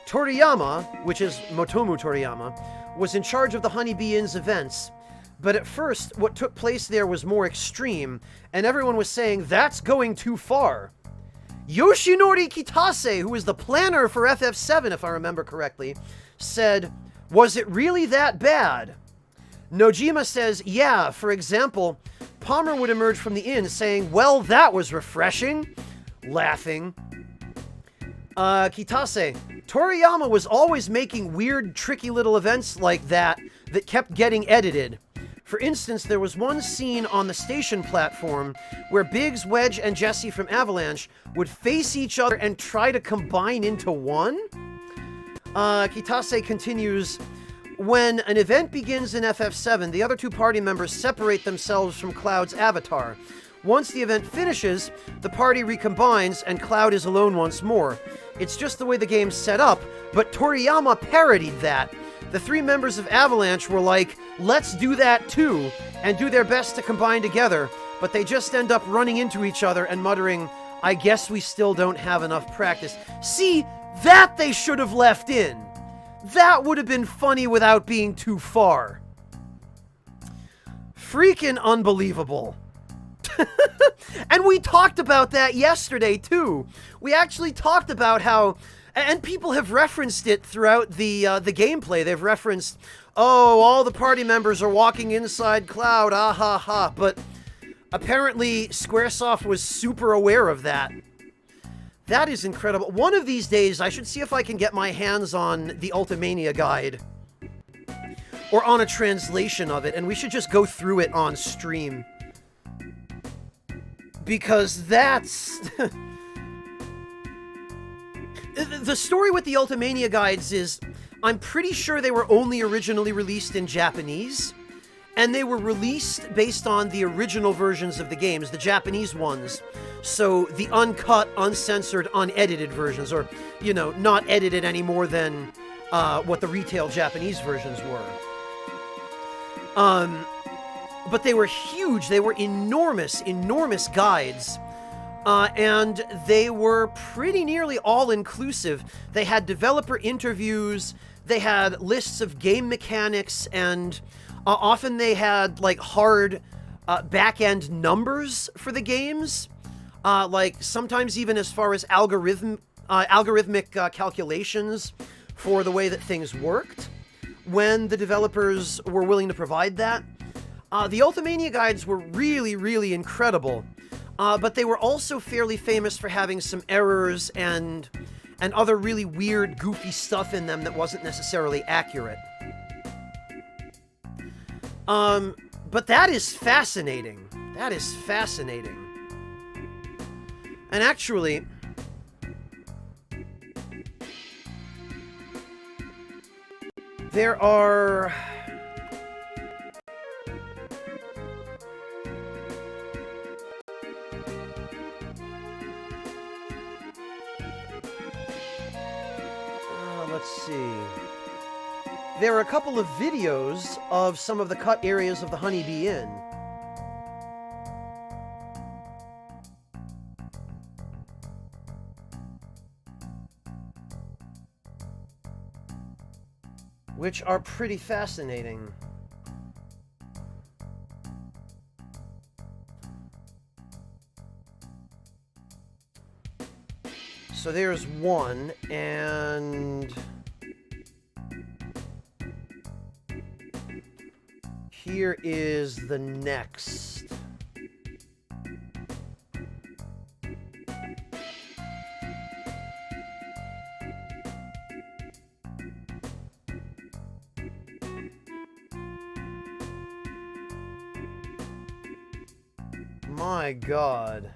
B: Toriyama, which is Motomu Toriyama, was in charge of the Honeybee Inn's events. But at first, what took place there was more extreme, and everyone was saying, that's going too far. Yoshinori Kitase, who is the planner for FF7, if I remember correctly, said, was it really that bad? Nojima says, yeah, for example, Palmer would emerge from the inn saying, well, that was refreshing. Laughing. Kitase, Toriyama was always making weird, tricky little events like that kept getting edited. For instance, there was one scene on the station platform where Biggs, Wedge, and Jesse from Avalanche would face each other and try to combine into one? Kitase continues, when an event begins in FF7, the other two party members separate themselves from Cloud's avatar. Once the event finishes, the party recombines and Cloud is alone once more. It's just the way the game's set up, but Toriyama parodied that. The three members of Avalanche were like, let's do that too, and do their best to combine together, but they just end up running into each other and muttering, I guess we still don't have enough practice. See, that they should have left in. That would have been funny without being too far. Freaking unbelievable. And we talked about that yesterday, too. We actually talked about how, and people have referenced it throughout the gameplay. They've referenced, oh, all the party members are walking inside Cloud, ah ha ha. But apparently Squaresoft was super aware of that. That is incredible. One of these days, I should see if I can get my hands on the Ultimania guide. Or on a translation of it, and we should just go through it on stream. Because that's... The story with the Ultimania guides is, I'm pretty sure they were only originally released in Japanese, and they were released based on the original versions of the games, the Japanese ones. So the uncut, uncensored, unedited versions, or, you know, not edited any more than what the retail Japanese versions were. But they were huge. They were enormous, enormous guides. And they were pretty nearly all-inclusive. They had developer interviews, they had lists of game mechanics, and often they had, like, hard back-end numbers for the games. Like, sometimes even as far as algorithmic calculations for the way that things worked, when the developers were willing to provide that. The Ultimania guides were really, really incredible. But they were also fairly famous for having some errors and other really weird, goofy stuff in them that wasn't necessarily accurate. But that is fascinating. That is fascinating. And actually, there are... let's see. There are a couple of videos of some of the cut areas of the Honeybee Inn. Which are pretty fascinating. So there's one, and here is the next. My God.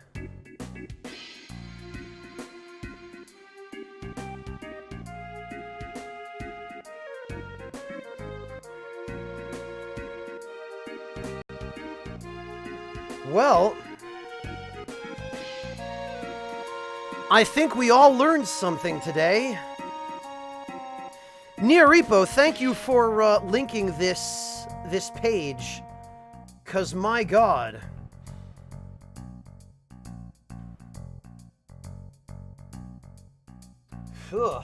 B: Well, I think we all learned something today. Nearipo, thank you for linking this page, 'cause my God. Ugh.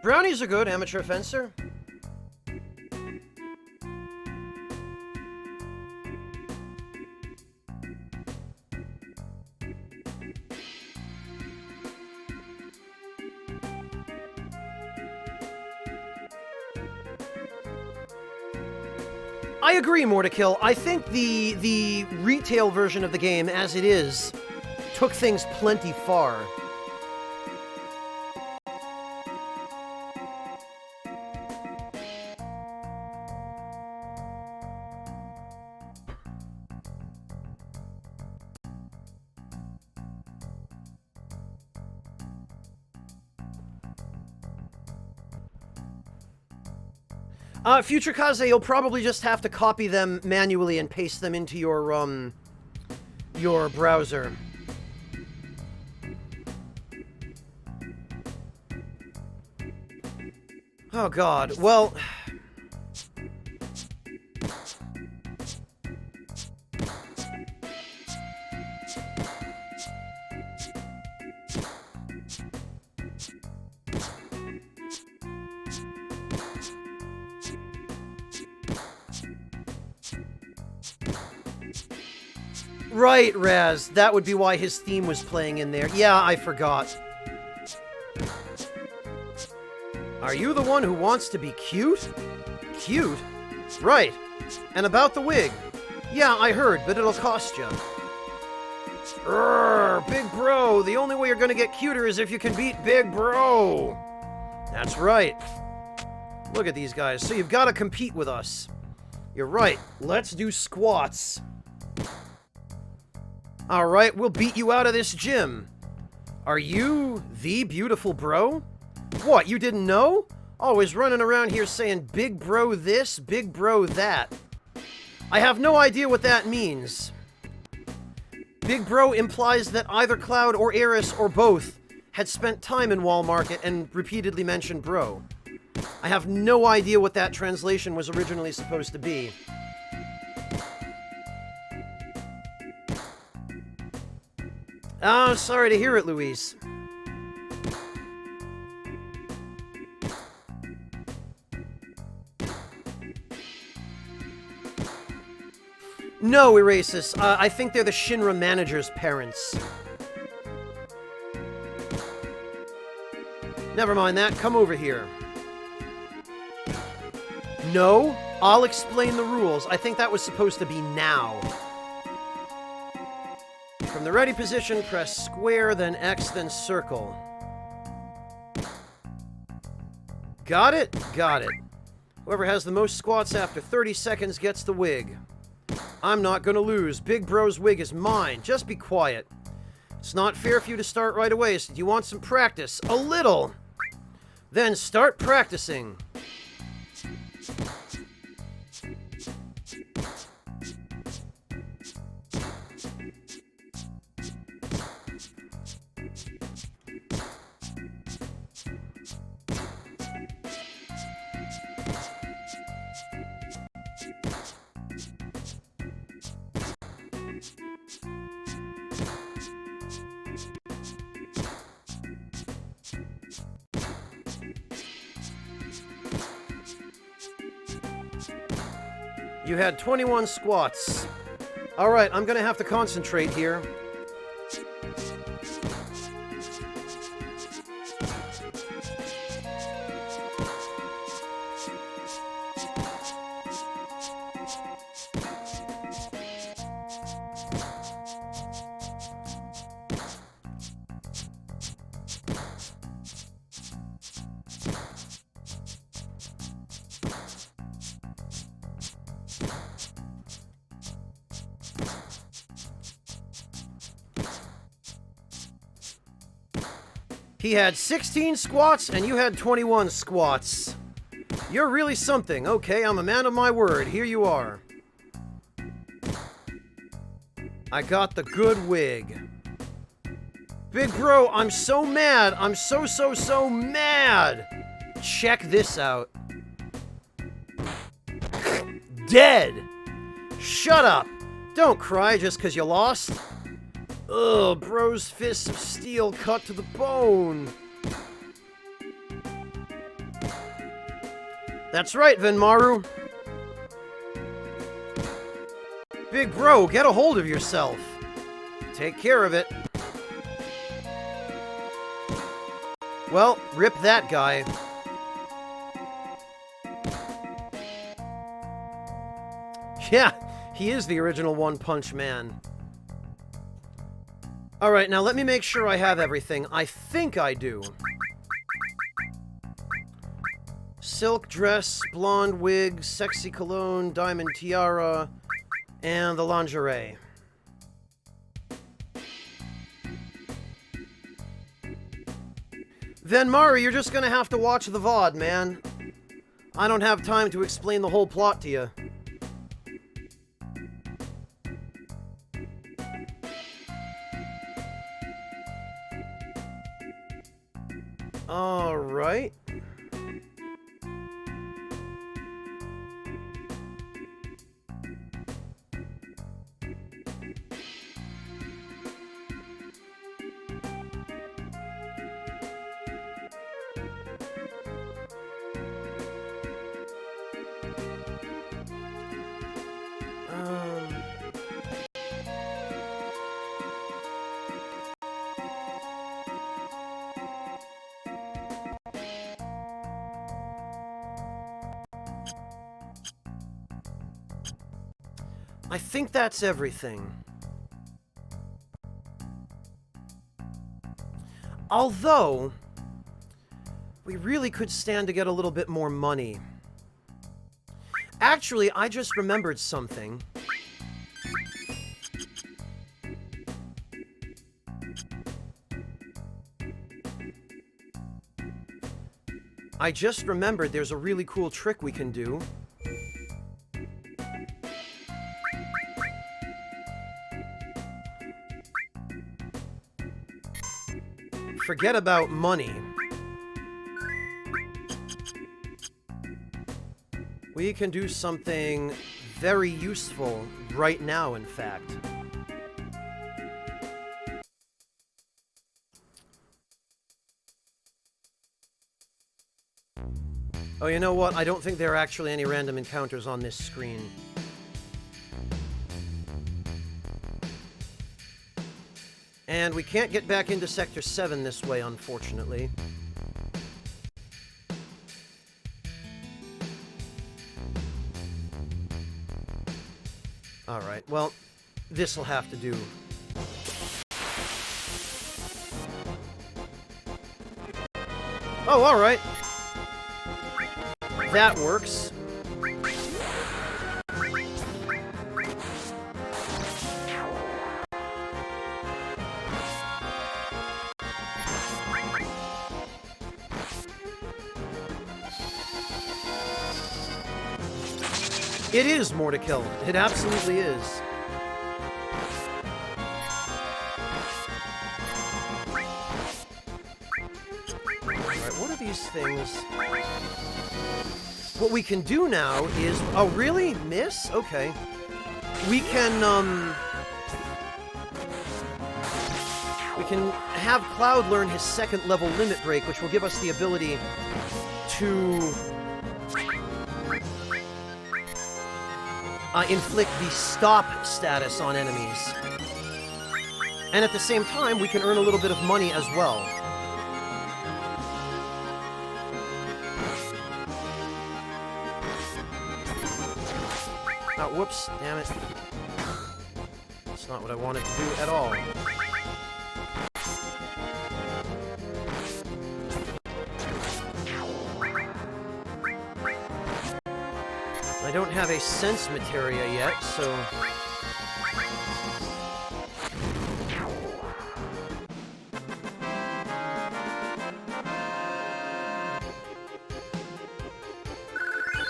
B: Brownies are good, amateur fencer. I agree, Mortikill. I think the retail version of the game, as it is, took things plenty far. Future Kaze, you'll probably just have to copy them manually and paste them into your browser. Oh God, well... Right, Raz. That would be why his theme was playing in there. Yeah, I forgot. Are you the one who wants to be cute? Cute? Right. And about the wig. Yeah, I heard, but it'll cost you. Big Bro. The only way you're gonna get cuter is if you can beat Big Bro. That's right. Look at these guys. So you've got to compete with us. You're right. Let's do squats. Alright, we'll beat you out of this gym. Are you the beautiful bro? What, you didn't know? Always running around here saying big bro this, big bro that. I have no idea what that means. Big bro implies that either Cloud or Eris or both had spent time in Wall Market and repeatedly mentioned bro. I have no idea what that translation was originally supposed to be. Oh, sorry to hear it, Luis. No, Erasus. I think they're the Shinra manager's parents. Never mind that. Come over here. No, I'll explain the rules. I think that was supposed to be now. From the ready position, press square, then X, then circle. Got it? Got it. Whoever has the most squats after 30 seconds gets the wig. I'm not gonna lose. Big Bro's wig is mine. Just be quiet. It's not fair for you to start right away, so do you want some practice? A little! Then start practicing. You had 21 squats. All right, I'm gonna have to concentrate here. He had 16 squats, and you had 21 squats. You're really something. Okay, I'm a man of my word. Here you are. I got the good wig. Big Bro, I'm so mad. I'm so mad. Check this out. Dead. Shut up. Don't cry just because you lost. Ugh, Bro's fists of steel cut to the bone. That's right, Venmaru. Big Bro, get a hold of yourself. Take care of it. Well, rip that guy. Yeah, he is the original One Punch Man. Alright, now let me make sure I have everything. I think I do. Silk dress, blonde wig, sexy cologne, diamond tiara, and the lingerie. Venmaru, you're just gonna have to watch the VOD, man. I don't have time to explain the whole plot to you. All right. I think that's everything. Although, we really could stand to get a little bit more money. Actually, I just remembered something. I just remembered there's a really cool trick we can do. Forget about money. We can do something very useful right now, in fact. Oh, you know what? I don't think there are actually any random encounters on this screen. And we can't get back into Sector 7 this way, unfortunately. Alright, well, this'll have to do. Oh, alright. That works. It is more to kill. It absolutely is. Alright, what are these things? What we can do now is... Oh, really? Miss? Okay. We can have Cloud learn his second level limit break, which will give us the ability to inflict the stop status on enemies. And at the same time, we can earn a little bit of money as well. Oh, whoops, damn it. That's not what I wanted to do at all. I don't have a sense materia yet, so...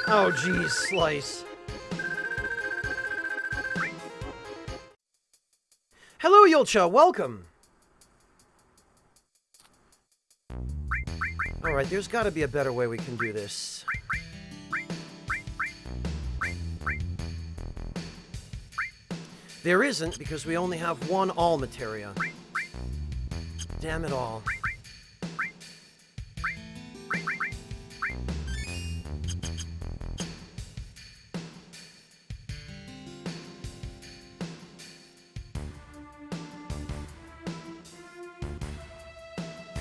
B: Oh, geez, Slice. Hello, Yulcha, welcome! Alright, there's gotta be a better way we can do this. There isn't, because we only have one all materia. Damn it all.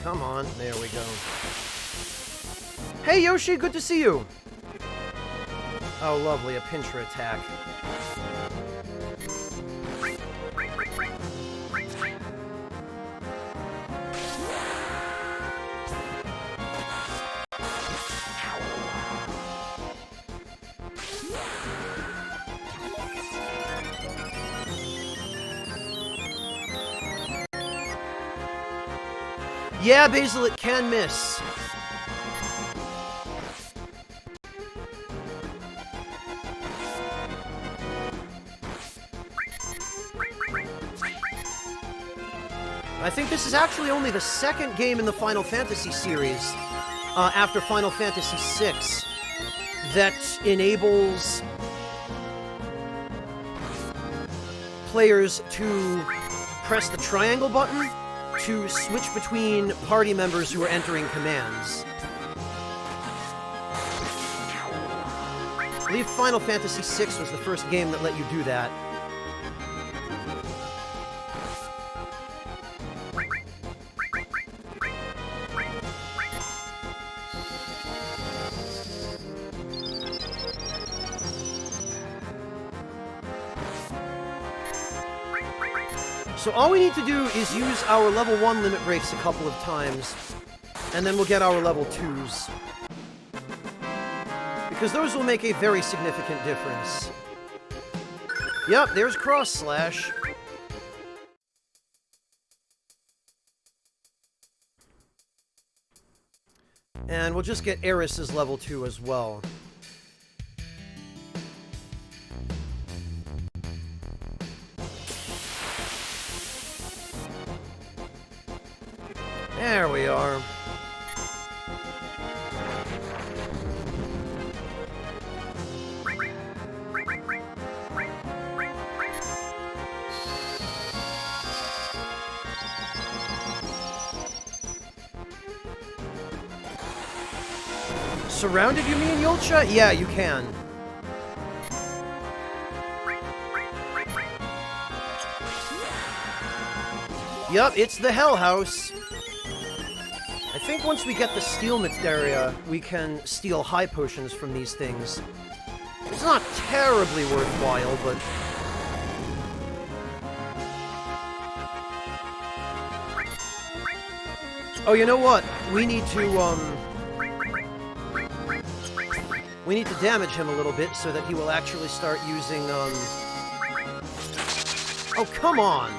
B: Come on, there we go. Hey Yoshi, good to see you! Oh lovely, a pincher attack. Yeah, Basil, it can miss. I think this is actually only the second game in the Final Fantasy series, after Final Fantasy VI, that enables players to press the triangle button to switch between party members who are entering commands. I believe Final Fantasy VI was the first game that let you do that. So all we need to do is use our level 1 limit breaks a couple of times, and then we'll get our level 2s. Because those will make a very significant difference. Yep, there's Cross Slash. And we'll just get Eris's level 2 as well. There we are. Surrounded, you mean, Yulcha? Yeah, you can. Yup, it's the Hell House. I think once we get the Steel Materia, we can steal high potions from these things. It's not terribly worthwhile, but... Oh, you know what? We need to damage him a little bit so that he will actually start using, Oh, come on!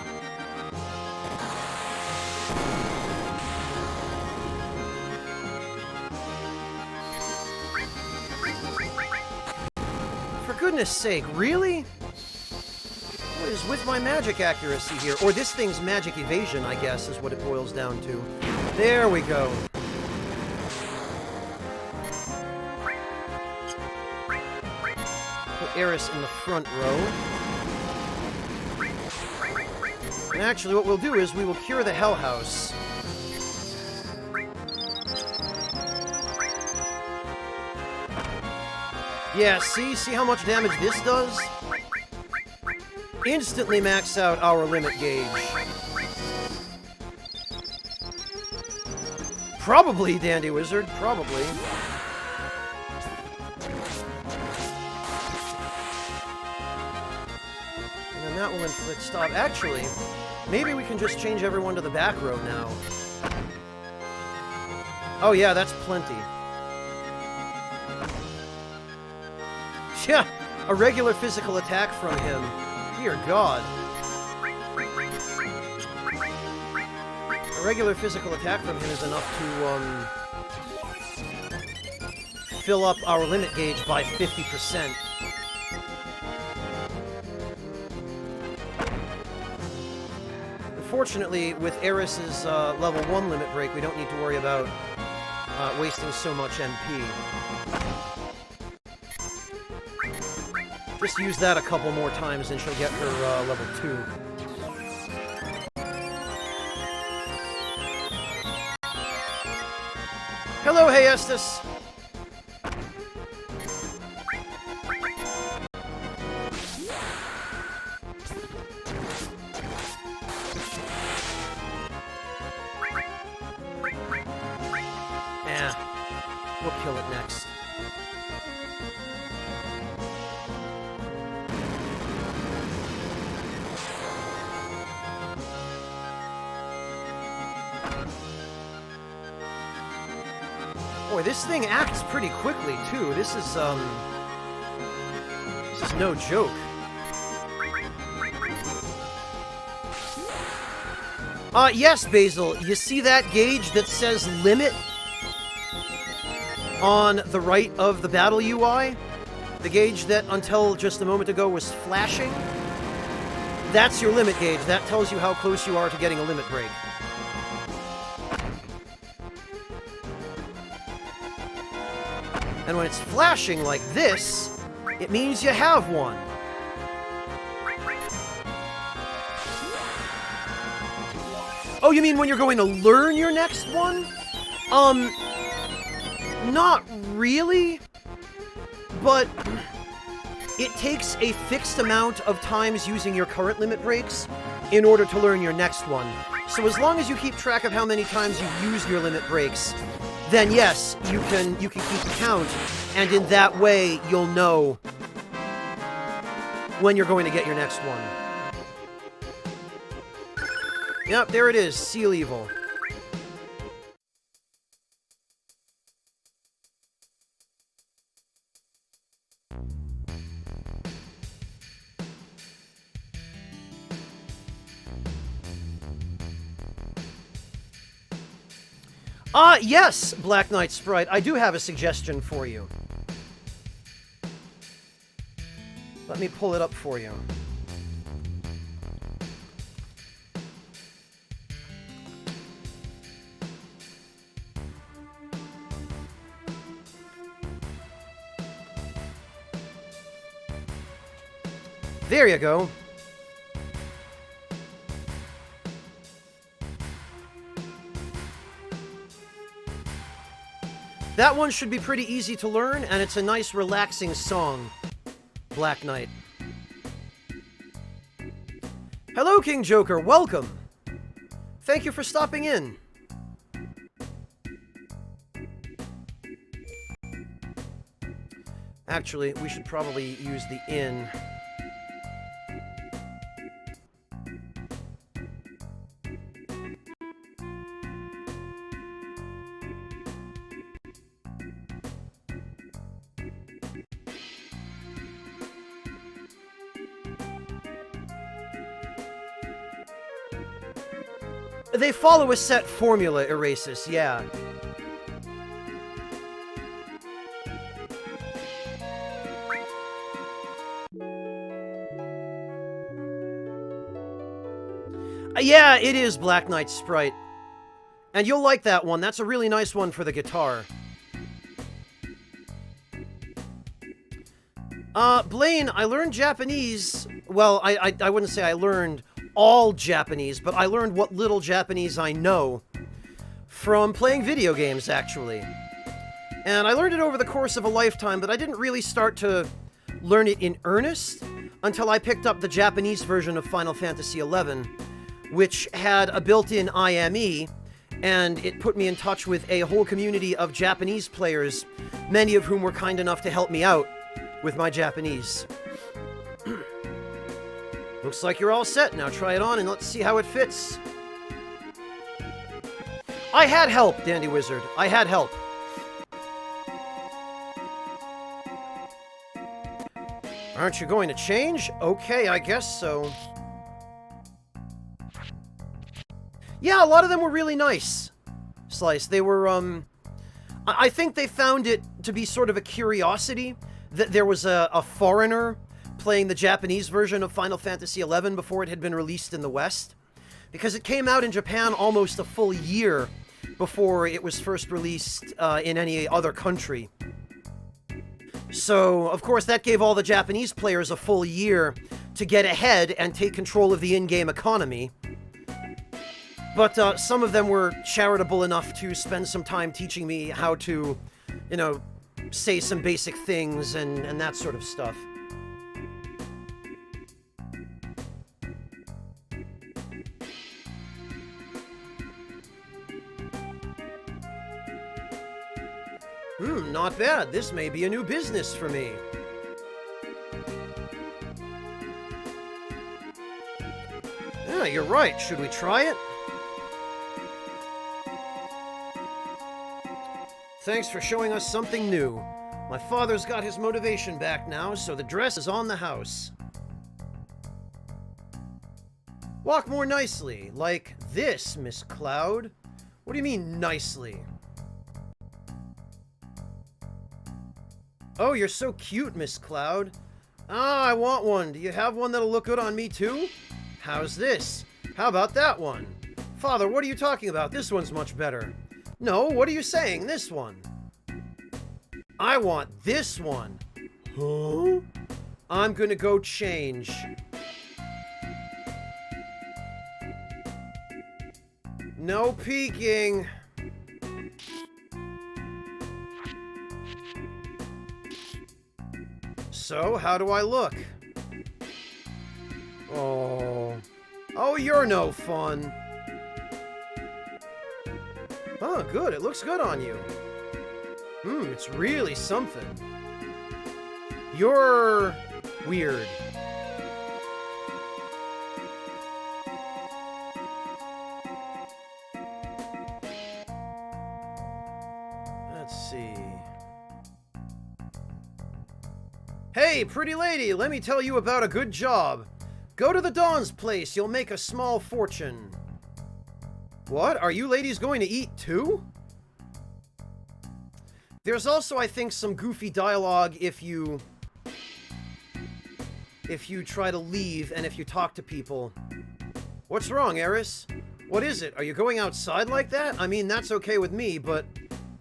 B: For goodness sake, really? What is with my magic accuracy here? Or this thing's magic evasion, I guess, is what it boils down to. There we go. Put Eris in the front row. And actually, what we'll do is we will cure the Hell House. Yeah, see how much damage this does? Instantly max out our limit gauge. Probably, Dandy Wizard, probably. And then that will inflict stop. Actually, maybe we can just change everyone to the back row now. Oh yeah, that's plenty. Yeah, a regular physical attack from him. Dear God. A regular physical attack from him is enough to, fill up our limit gauge by 50%. Unfortunately, with Eris's level 1 limit break, we don't need to worry about wasting so much MP. Just use that a couple more times and she'll get her level 2. Hello, Hey Estes! We'll kill it next. Boy, this thing acts pretty quickly, too. This is no joke. Yes, Basil, you see that gauge that says limit on the right of the battle UI? The gauge that until just a moment ago was flashing? That's your limit gauge. That tells you how close you are to getting a limit break. And when it's flashing like this, it means you have one. Oh, you mean when you're going to learn your next one? Not really, but it takes a fixed amount of times using your current limit breaks in order to learn your next one. So as long as you keep track of how many times you've used your limit breaks, then yes, you can keep count, and in that way, you'll know when you're going to get your next one. Yep, there it is, Seal Evil. Yes, Black Knight Sprite, I do have a suggestion for you. Let me pull it up for you. There you go. That one should be pretty easy to learn, and it's a nice, relaxing song. Black Knight. Hello, King Joker. Welcome. Thank you for stopping in. Actually, we should probably use the inn. They follow a set formula, Erasus, yeah. Yeah, it is Black Knight Sprite. And you'll like that one. That's a really nice one for the guitar. Blaine, I learned Japanese. Well, I wouldn't say I learned all Japanese, but I learned what little Japanese I know from playing video games, actually. And I learned it over the course of a lifetime, but I didn't really start to learn it in earnest until I picked up the Japanese version of Final Fantasy XI, which had a built-in IME, and it put me in touch with a whole community of Japanese players, many of whom were kind enough to help me out with my Japanese. Looks like you're all set. Now try it on and let's see how it fits. I had help, Dandy Wizard. I had help. Aren't you going to change? Okay, I guess so. Yeah, a lot of them were really nice, Slice. They were, I think they found it to be sort of a curiosity that there was a foreigner playing the Japanese version of Final Fantasy XI before it had been released in the West. Because it came out in Japan almost a full year before it was first released in any other country. So, of course, that gave all the Japanese players a full year to get ahead and take control of the in-game economy. But some of them were charitable enough to spend some time teaching me how to, you know, say some basic things and that sort of stuff. Not bad. This may be a new business for me. Yeah, you're right. Should we try it? Thanks for showing us something new. My father's got his motivation back now, so the dress is on the house. Walk more nicely, like this, Miss Cloud. What do you mean, nicely? Oh, you're so cute, Miss Cloud. Ah, I want one. Do you have one that'll look good on me, too? How's this? How about that one? Father, what are you talking about? This one's much better. No, what are you saying? This one. I want this one. Huh? I'm gonna go change. No peeking. So, how do I look? Oh. Oh, you're no fun. Oh, good. It looks good on you. It's really something. You're weird. Let's see. Hey, pretty lady, let me tell you about a good job. Go to the Dawn's place, you'll make a small fortune. What? Are you ladies going to eat too? There's also, I think, some goofy dialogue if you try to leave and if you talk to people. What's wrong, Eris? What is it? Are you going outside like that? I mean, that's okay with me, but...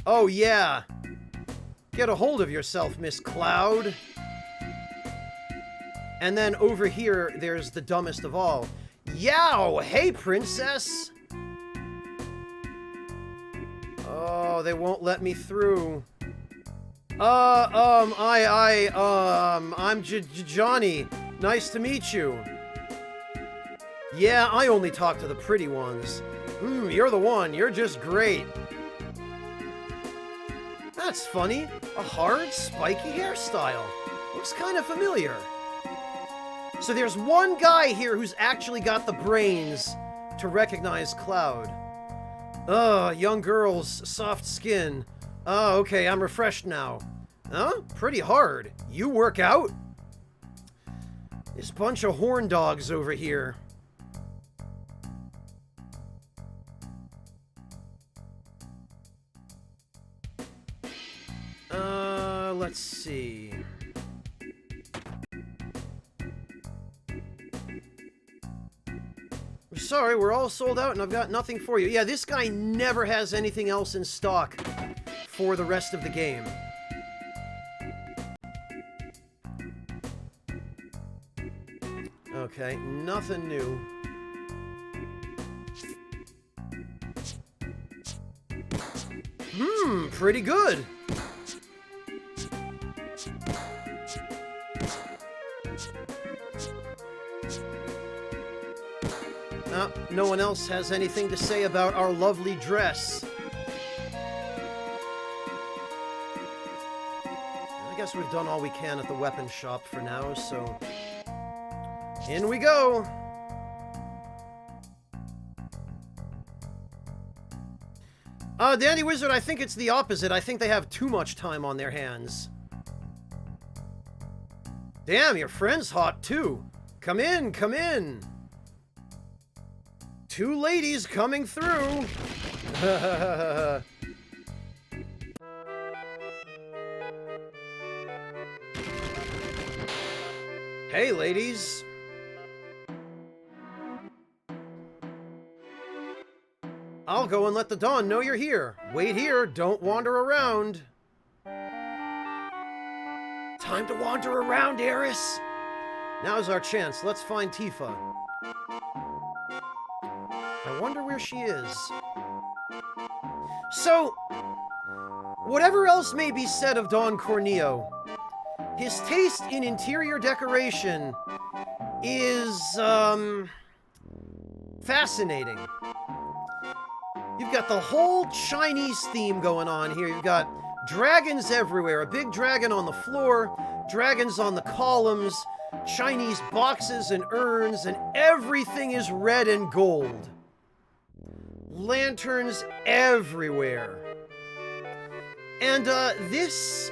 B: Oh, yeah. Get a hold of yourself, Miss Cloud. And then over here, there's the dumbest of all. Yow! Hey, princess! Oh, they won't let me through. I'm Johnny. Nice to meet you. Yeah, I only talk to the pretty ones. You're the one. You're just great. That's funny. A hard, spiky hairstyle. Looks kind of familiar. So there's one guy here who's actually got the brains to recognize Cloud. Young girls, soft skin. Oh, okay, I'm refreshed now. Huh? Pretty hard. You work out? This bunch of horn dogs over here. Let's see. sorry, we're all sold out and I've got nothing for you. Yeah, this guy never has anything else in stock for the rest of the game. Okay, nothing new. Pretty good. No one else has anything to say about our lovely dress. I guess we've done all we can at the weapon shop for now, so... in we go! Dandy Wizard, I think it's the opposite. I think they have too much time on their hands. Damn, your friend's hot, too. Come in, come in. Two ladies coming through. Hey, ladies. I'll go and let the Dawn know you're here. Wait here, don't wander around. Time to wander around, Eris. Now's our chance. Let's find Tifa. I wonder where she is. So, whatever else may be said of Don Corneo, his taste in interior decoration is, fascinating. You've got the whole Chinese theme going on here. You've got dragons everywhere. A big dragon on the floor, dragons on the columns, Chinese boxes and urns, and everything is red and gold. Lanterns everywhere. And this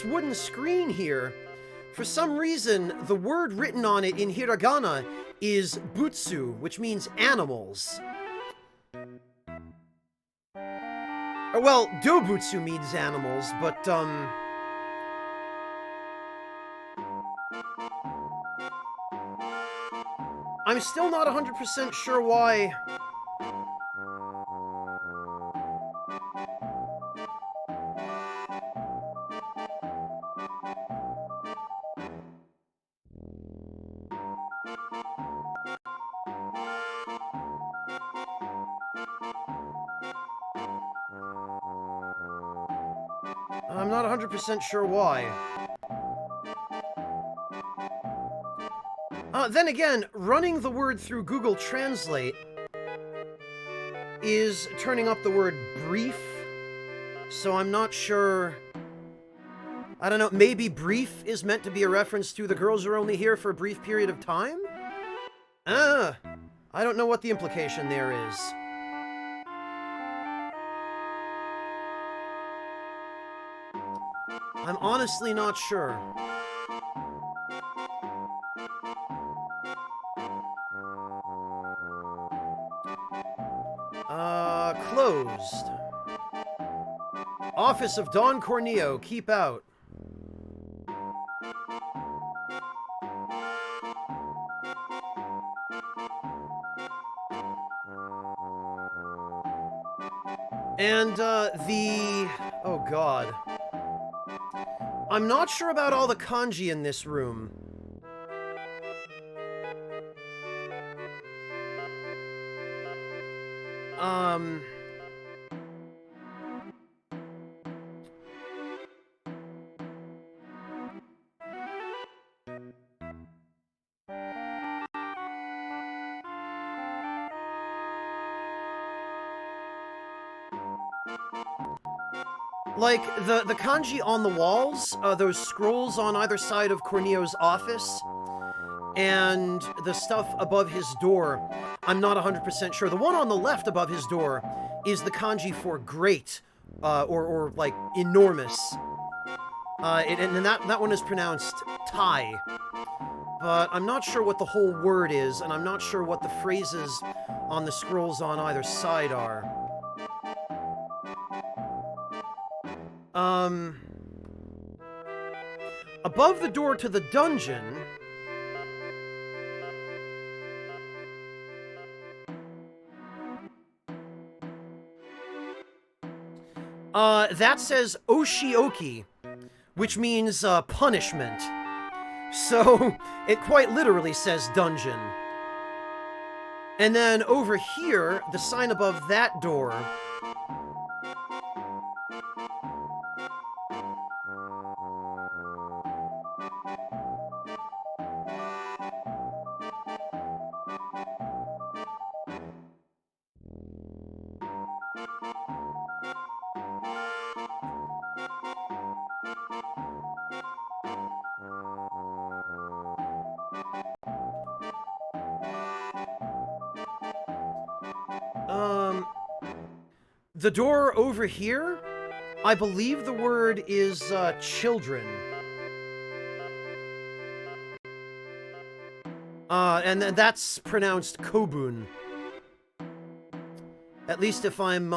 B: wooden screen here, for some reason, the word written on it in hiragana is butsu, which means animals. Well, dobutsu means animals, but, I'm still not 100% sure why... I'm not 100% sure why. Then again, running the word through Google Translate is turning up the word brief, so I'm not sure... I don't know, maybe brief is meant to be a reference to the girls are only here for a brief period of time? I don't know what the implication there is. I'm honestly not sure. Closed. Office of Don Corneo, keep out. And, oh god. I'm not sure about all the kanji in this room. Like, the kanji on the walls, those scrolls on either side of Corneo's office, and the stuff above his door, I'm not 100% sure. The one on the left above his door is the kanji for great, or like, enormous. And that one is pronounced Tai. But I'm not sure what the whole word is, and I'm not sure what the phrases on the scrolls on either side are. Above the door to the dungeon... That says Oshioki, which means punishment. So it quite literally says dungeon. And then over here, the sign above that door. The door over here, I believe the word is, children. And that's pronounced Kobun. At least if I'm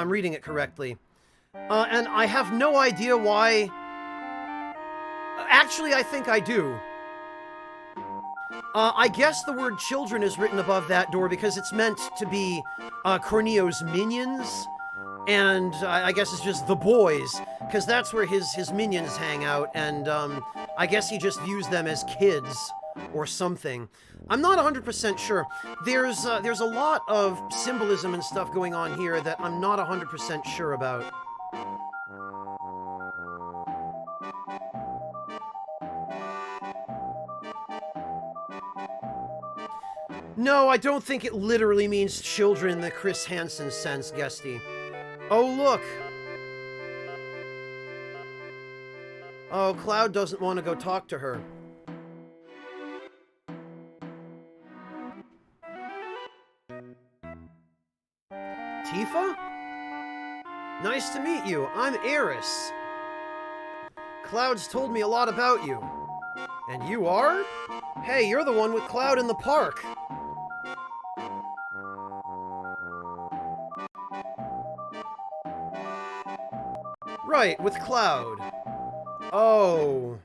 B: reading it correctly. And I have no idea why... Actually, I think I do. I guess the word children is written above that door because it's meant to be Corneo's minions, and I guess it's just the boys, because that's where his minions hang out, and I guess he just views them as kids or something. I'm not 100% sure. There's a lot of symbolism and stuff going on here that I'm not 100% sure about. No, I don't think it literally means children in the Chris Hansen sense, Guesty. Oh, look! Oh, Cloud doesn't want to go talk to her. Tifa? Nice to meet you. I'm Eris. Cloud's told me a lot about you. And you are? Hey, you're the one with Cloud in the park. Right, with Cloud. Oh.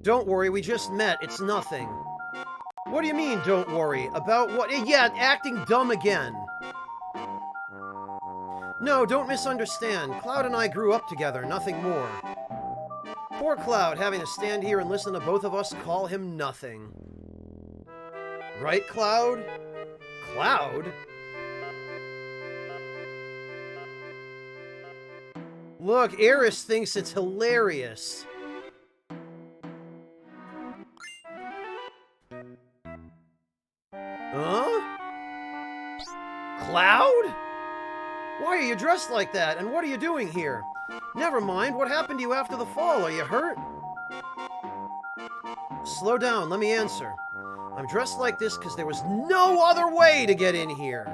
B: Don't worry, we just met. It's nothing. What do you mean, don't worry? About what? Yeah, acting dumb again. No, don't misunderstand. Cloud and I grew up together, nothing more. Poor Cloud, having to stand here and listen to both of us call him nothing. Right, Cloud? Cloud? Look, Eris thinks it's hilarious. Huh? Cloud? Why are you dressed like that, and what are you doing here? Never mind, what happened to you after the fall? Are you hurt? Slow down, let me answer. I'm dressed like this because there was no other way to get in here.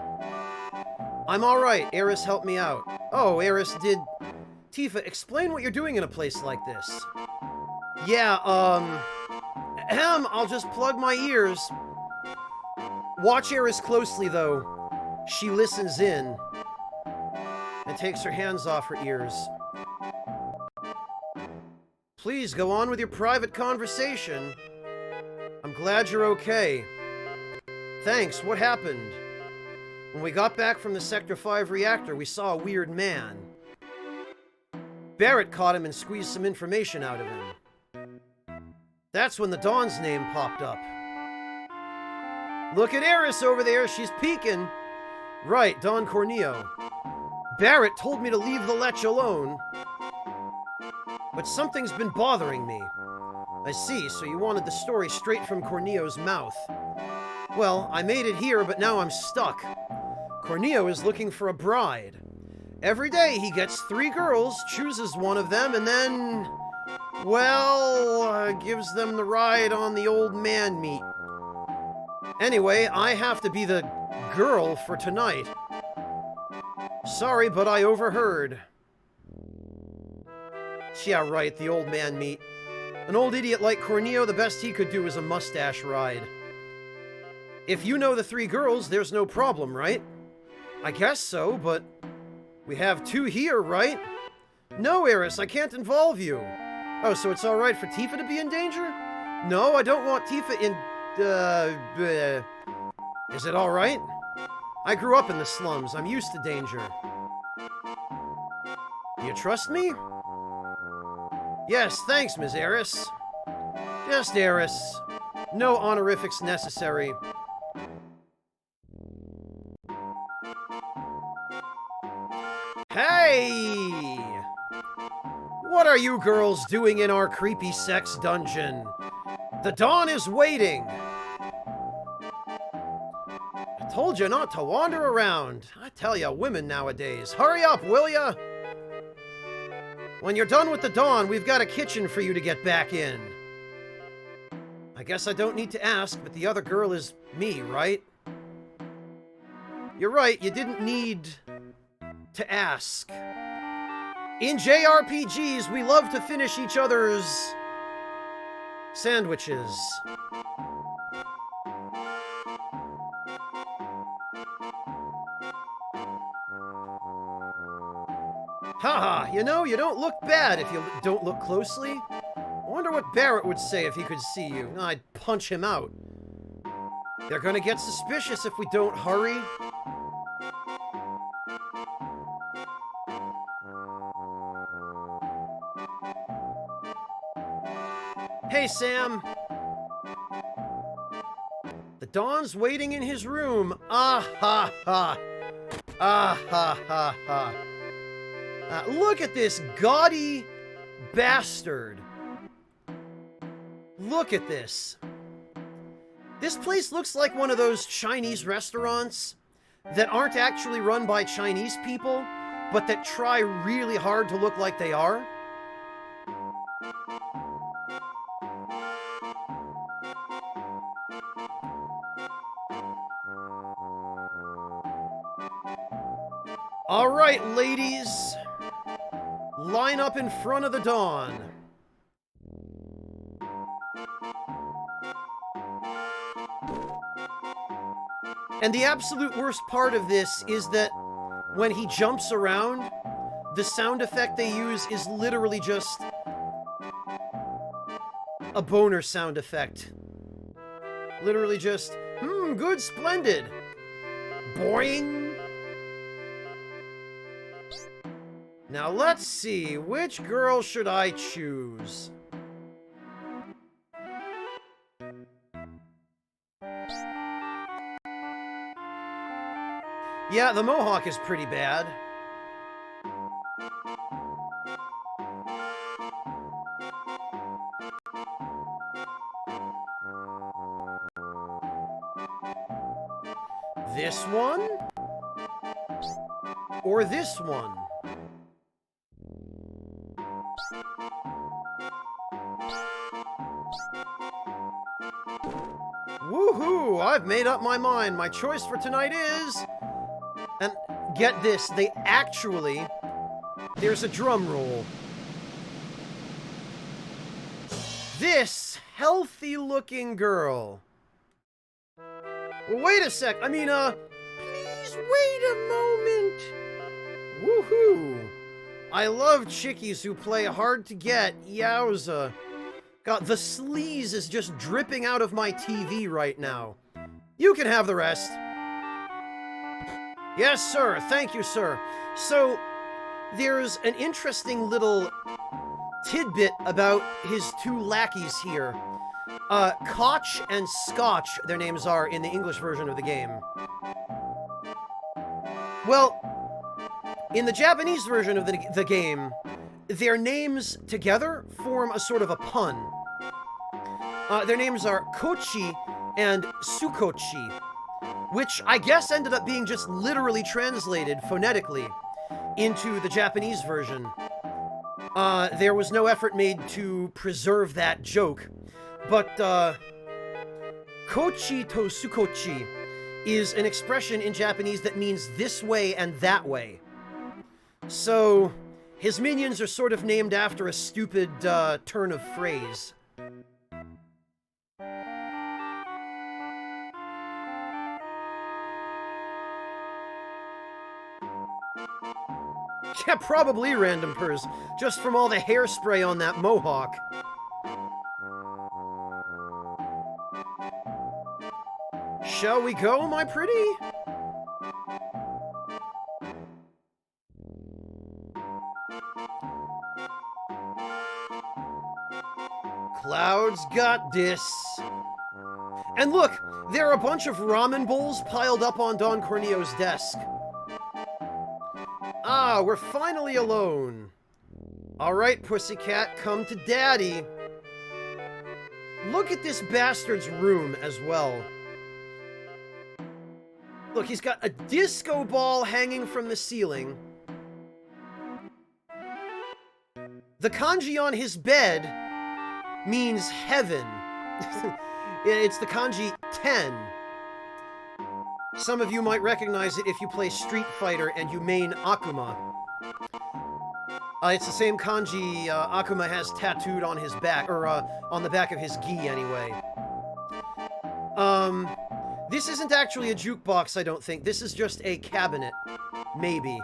B: I'm alright, Eris helped me out. Oh, Eris did... Tifa, explain what you're doing in a place like this. Yeah, I'll just plug my ears. Watch Eris closely, though. She listens in and takes her hands off her ears. Please, go on with your private conversation. I'm glad you're okay. Thanks, what happened? When we got back from the Sector 5 reactor, we saw a weird man. Barrett caught him and squeezed some information out of him. That's when the Dawn's name popped up. Look at Eris over there, she's peeking. Right, Don Corneo. Barrett told me to leave the Lech alone. But something's been bothering me. I see, so you wanted the story straight from Corneo's mouth. Well, I made it here, but now I'm stuck. Corneo is looking for a bride. Every day he gets 3 girls, chooses one of them, and then... well, gives them the ride on the old man meat. Anyway, I have to be the girl for tonight. Sorry, but I overheard. Yeah, right, the old man meat. An old idiot like Corneo, the best he could do is a mustache ride. If you know the 3 girls, there's no problem, right? I guess so, but... we have 2 here, right? No, Eris, I can't involve you. Oh, so it's alright for Tifa to be in danger? No, I don't want Tifa in... Is it alright? I grew up in the slums. I'm used to danger. Do you trust me? Yes, thanks, Ms. Eris. Just Eris. No honorifics necessary. Hey! What are you girls doing in our creepy sex dungeon? The dawn is waiting. I told you not to wander around. I tell ya, women nowadays. Hurry up, will ya? When you're done with the dawn, we've got a kitchen for you to get back in. I guess I don't need to ask, but the other girl is me, right? You're right, you didn't need to ask. In JRPGs, we love to finish each other's sandwiches. Haha, you know, you don't look bad if you don't look closely. I wonder what Barrett would say if he could see you. I'd punch him out. They're gonna get suspicious if we don't hurry. Hey, Sam. The Dawn's waiting in his room. Ah ha ha. Ah ha ha ha. Look at this gaudy bastard. Look at this. This place looks like one of those Chinese restaurants that aren't actually run by Chinese people, but that try really hard to look like they are. All right, ladies. Line up in front of the Dawn. And the absolute worst part of this is that when he jumps around, the sound effect they use is literally just a boner sound effect. Literally just, good, splendid. Boing. Now let's see, which girl should I choose? Yeah, the mohawk is pretty bad. This one? Or this one? Woohoo! I've made up my mind. My choice for tonight is... And get this, there's a drum roll. This healthy-looking girl. Well, wait a sec. Please wait a moment. Woohoo! I love chickies who play hard to get. Yowza. God, the sleaze is just dripping out of my TV right now. You can have the rest. Yes, sir. Thank you, sir. So, there's an interesting little tidbit about his two lackeys here. Koch and Scotch, their names are in the English version of the game. Well, in the Japanese version of the game, their names together form a sort of a pun. Their names are Kochi and Sukochi, which I guess ended up being just literally translated phonetically into the Japanese version. There was no effort made to preserve that joke, but Kochi to Sukochi is an expression in Japanese that means this way and that way. So, his minions are sort of named after a stupid turn of phrase. Yeah, probably random purrs, just from all the hairspray on that mohawk. Shall we go, my pretty? Cloud's got this. And look, there are a bunch of ramen bowls piled up on Don Corneo's desk. Ah, we're finally alone. All right, pussycat, come to daddy. Look at this bastard's room as well. Look, he's got a disco ball hanging from the ceiling. The kanji on his bed means heaven. It's the kanji 10. Some of you might recognize it if you play Street Fighter and you main Akuma. It's the same kanji Akuma has tattooed on his back, or on the back of his gi anyway. This isn't actually a jukebox, I don't think. This is just a cabinet. Maybe.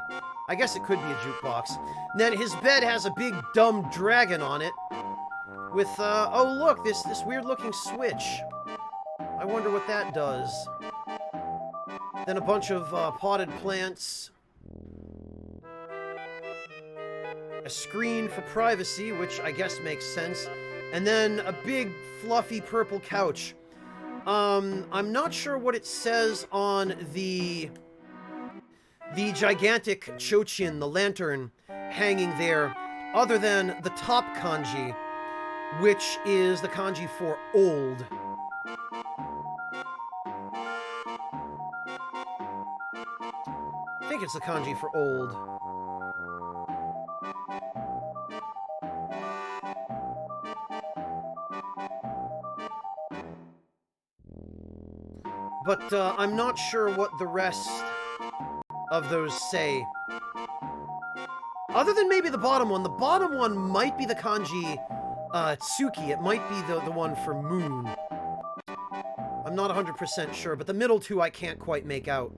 B: I guess it could be a jukebox. And then his bed has a big dumb dragon on it. With, oh look, this weird looking switch. I wonder what that does. Then a bunch of potted plants. A screen for privacy, which I guess makes sense. And then a big fluffy purple couch. I'm not sure what it says on the gigantic chochin, the lantern, hanging there, other than the top kanji, which is the kanji for old. I think it's the kanji for old. But I'm not sure what the rest of those say. Other than maybe the bottom one. The bottom one might be the kanji Tsuki. It might be the one for moon. I'm not 100% sure, but the middle two I can't quite make out.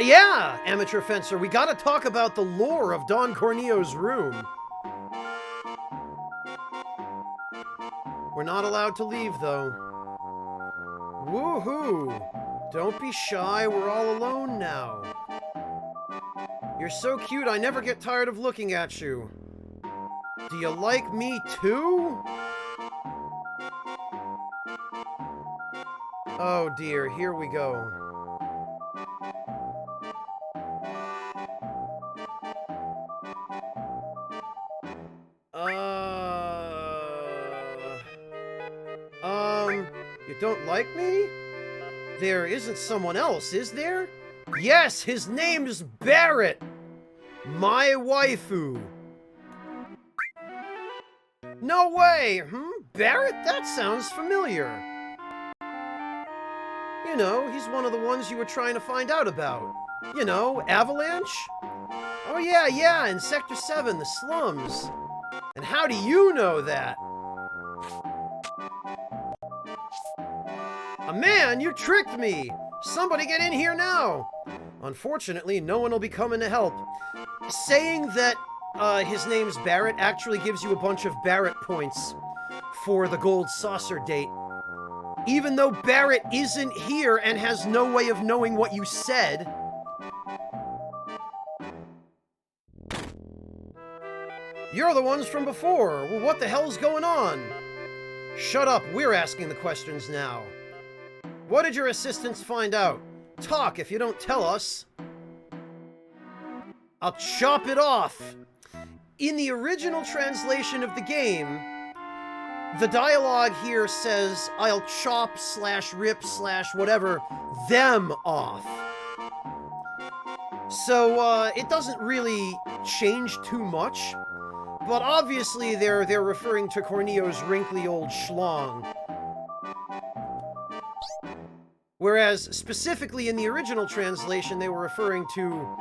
B: Yeah, amateur fencer, we gotta talk about the lore of Don Corneo's room. We're not allowed to leave, though. Woohoo! Don't be shy, we're all alone now. You're so cute, I never get tired of looking at you. Do you like me too? Oh dear, here we go. You don't like me? There isn't someone else, is there? Yes, his name's Barrett! My waifu. No way! Barrett? That sounds familiar. You know, he's one of the ones you were trying to find out about. You know, Avalanche? Oh yeah, in Sector 7, the slums. And how do you know that? Man, you tricked me! Somebody get in here now! Unfortunately, no one will be coming to help. Saying that his name's Barrett actually gives you a bunch of Barrett points for the gold saucer date. Even though Barrett isn't here and has no way of knowing what you said. You're the ones from before. Well, what the hell's going on? Shut up, we're asking the questions now. What did your assistants find out? Talk if you don't tell us. I'll chop it off. In the original translation of the game, the dialogue here says, I'll chop / rip / whatever them off. So, it doesn't really change too much. But obviously they're referring to Corneo's wrinkly old schlong. Whereas, specifically in the original translation, they were referring to,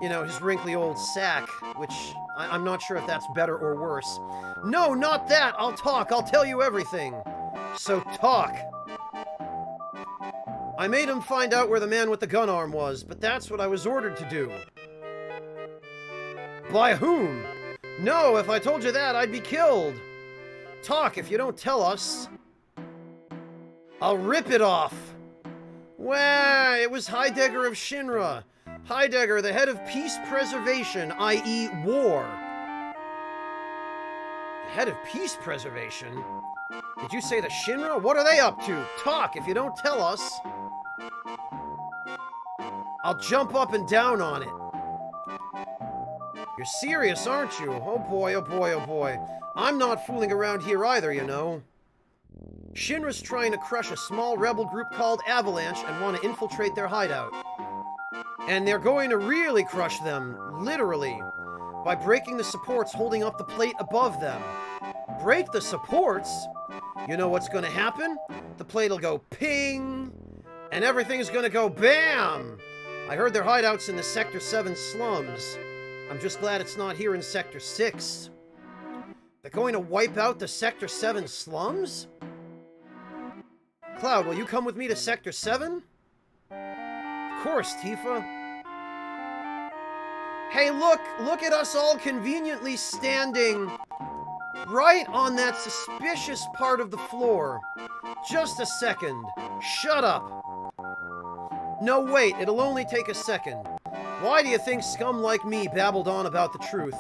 B: you know, his wrinkly old sack, which I'm not sure if that's better or worse. No, not that! I'll talk, I'll tell you everything. So talk. I made him find out where the man with the gun arm was, but that's what I was ordered to do. By whom? No, if I told you that, I'd be killed. Talk if you don't tell us. I'll rip it off. Wah, it was Heidegger of Shinra. Heidegger, the head of peace preservation, i.e. war. The head of peace preservation? Did you say the Shinra? What are they up to? Talk if you don't tell us. I'll jump up and down on it. You're serious, aren't you? Oh boy, oh boy, oh boy. I'm not fooling around here either, you know. Shinra's trying to crush a small rebel group called Avalanche and want to infiltrate their hideout. And they're going to really crush them, literally, by breaking the supports holding up the plate above them. Break the supports? You know what's going to happen? The plate'll go ping, and everything's going to go bam! I heard their hideout's in the Sector 7 slums. I'm just glad it's not here in Sector 6. They're going to wipe out the Sector 7 slums? Cloud, will you come with me to Sector 7? Of course, Tifa. Hey, look at us all conveniently standing right on that suspicious part of the floor. Just a second. Shut up. No, wait, it'll only take a second. Why do you think scum like me babbled on about the truth?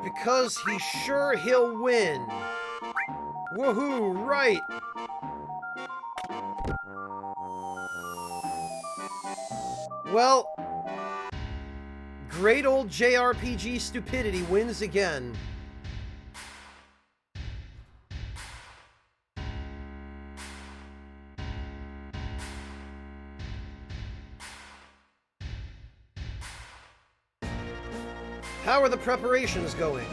B: Because he's sure he'll win. Woohoo, right. Well, great old JRPG stupidity wins again. How are the preparations going?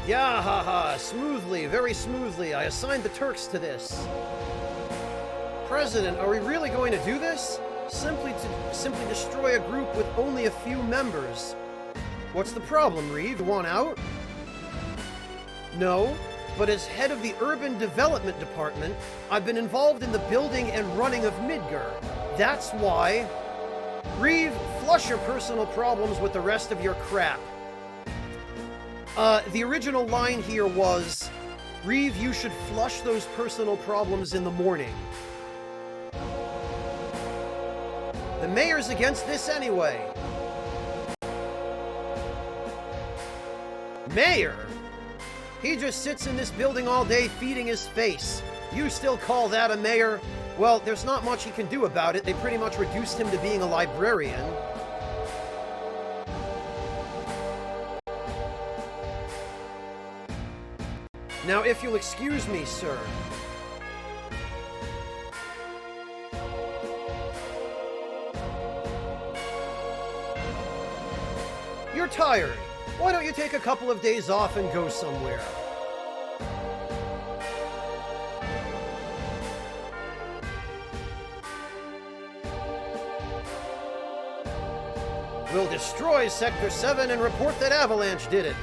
B: Yeah, haha, smoothly, very smoothly. I assigned the Turks to this. President, are we really going to do this? Simply destroy a group with only a few members. What's the problem, Reeve? You want out? No, but as head of the Urban Development Department, I've been involved in the building and running of Midgar. That's why... Reeve, flush your personal problems with the rest of your crap. The original line here was, Reeve, you should flush those personal problems in the morning. The mayor's against this anyway. Mayor? He just sits in this building all day feeding his face. You still call that a mayor? Well, there's not much he can do about it. They pretty much reduced him to being a librarian. Now, if you'll excuse me, sir. You're tired. Why don't you take a couple of days off and go somewhere? We'll destroy Sector 7 and report that Avalanche did it.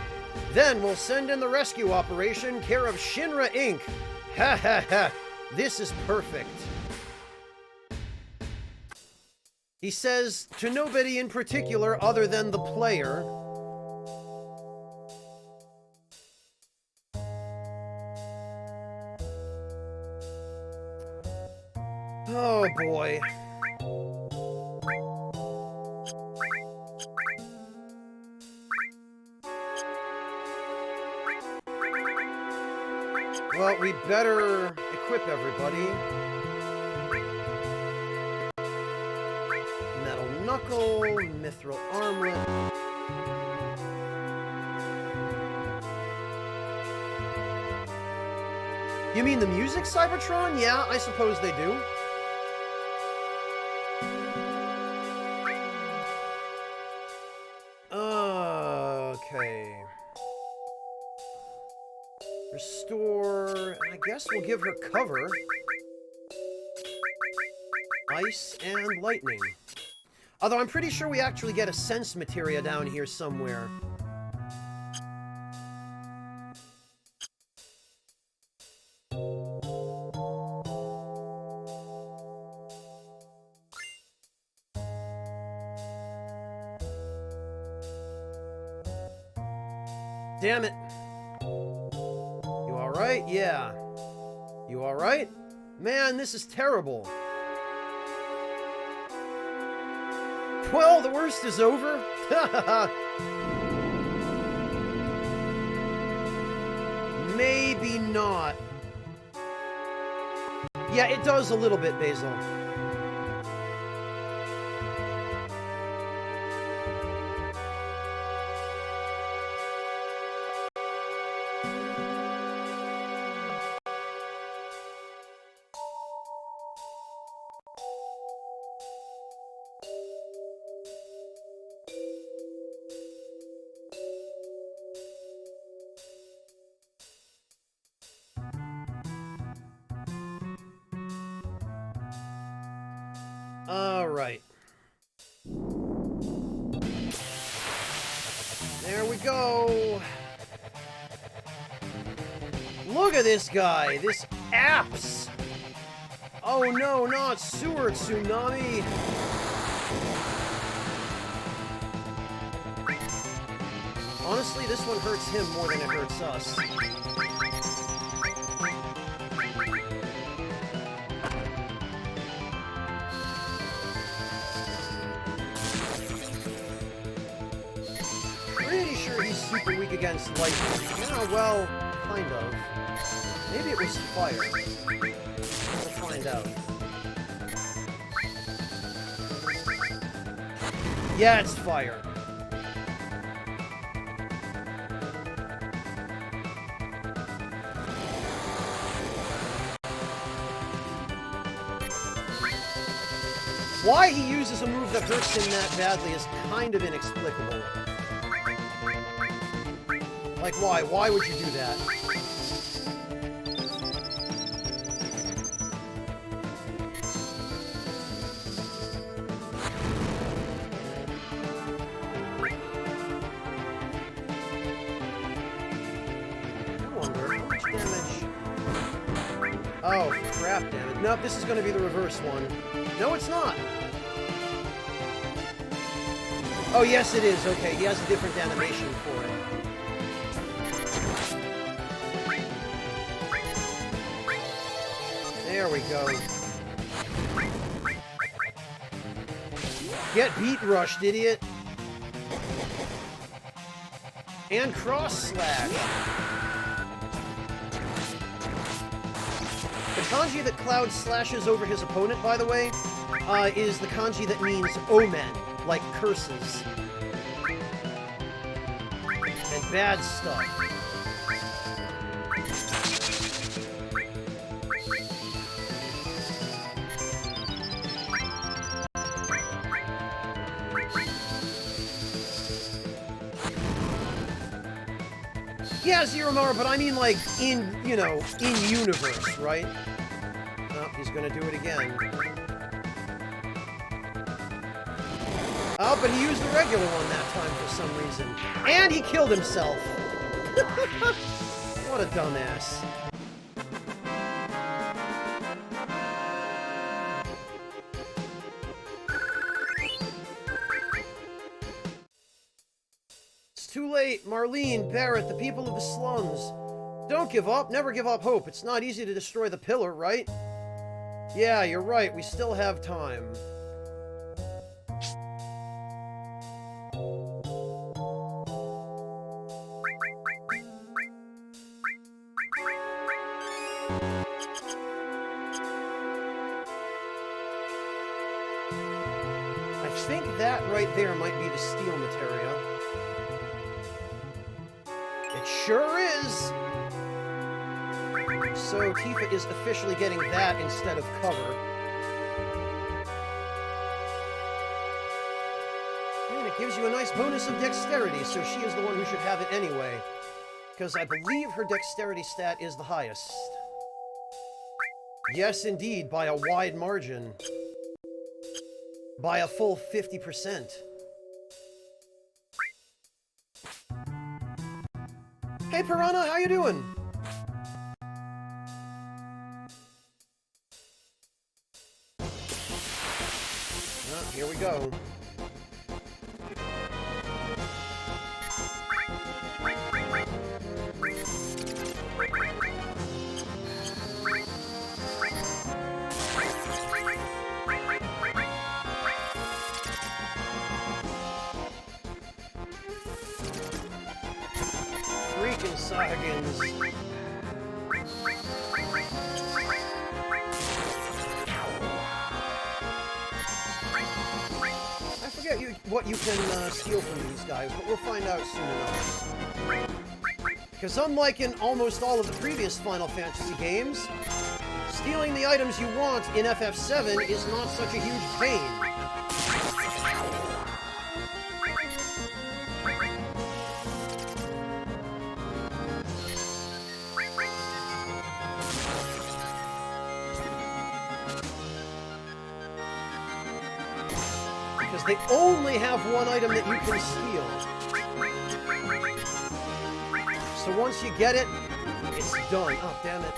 B: Then we'll send in the rescue operation care of Shinra Inc. Ha ha ha. This is perfect. He says to nobody in particular other than the player. Oh boy. Well, we better equip everybody. Metal Knuckle, Mithril Armlet. You mean the music, Cybertron? Yeah, I suppose they do. Okay. Restore, and I guess we'll give her cover. Ice and lightning. Although I'm pretty sure we actually get a sense materia down here somewhere. damn it. You alright? Yeah. You alright? Man, this is terrible. Well, the worst is over. Maybe not. Yeah, it does a little bit, Basil. All right. There we go. Look at this guy. This apps. Oh no, not sewer tsunami. Honestly, this one hurts him more than it hurts us. Pretty sure he's super weak against lightning. Yeah, well, kind of. Maybe it was fire. We'll find out. Yeah, it's fire. Why he uses a move that hurts him that badly is kind of inexplicable. Like, why? Why would you do that? I wonder, how much damage? Oh, crap damage. Nope, this is going to be the reverse one. No, it's not. Oh, yes, it is. Okay, he has a different animation for it. There we go. Get beat rushed, idiot. And cross slash. The kanji that Cloud slashes over his opponent, by the way, is the kanji that means omen, like curses. And bad stuff. Yeah, Zeromara, but I mean like in, you know, in universe, right? Oh, he's gonna do it again. Oh, but he used the regular one that time for some reason. And he killed himself! What a dumbass. It's too late. Marlene, Barrett, the people of the slums. Don't give up. Never give up hope. It's not easy to destroy the pillar, right? Yeah, you're right. We still have time. I think that right there might be the steel materia. It sure is! So Tifa is officially getting that instead of cover. And it gives you a nice bonus of dexterity, so she is the one who should have it anyway. Because I believe her dexterity stat is the highest. Yes, indeed, by a wide margin. By a full 50%. Hey, Piranha, how you doing? Oh, here we go. Dragons. I forget what you can steal from these guys, but we'll find out soon enough. Because unlike in almost all of the previous Final Fantasy games, stealing the items you want in FF7 is not such a huge pain. Because they only have one item that you can steal. So once you get it, it's done. Oh, damn it.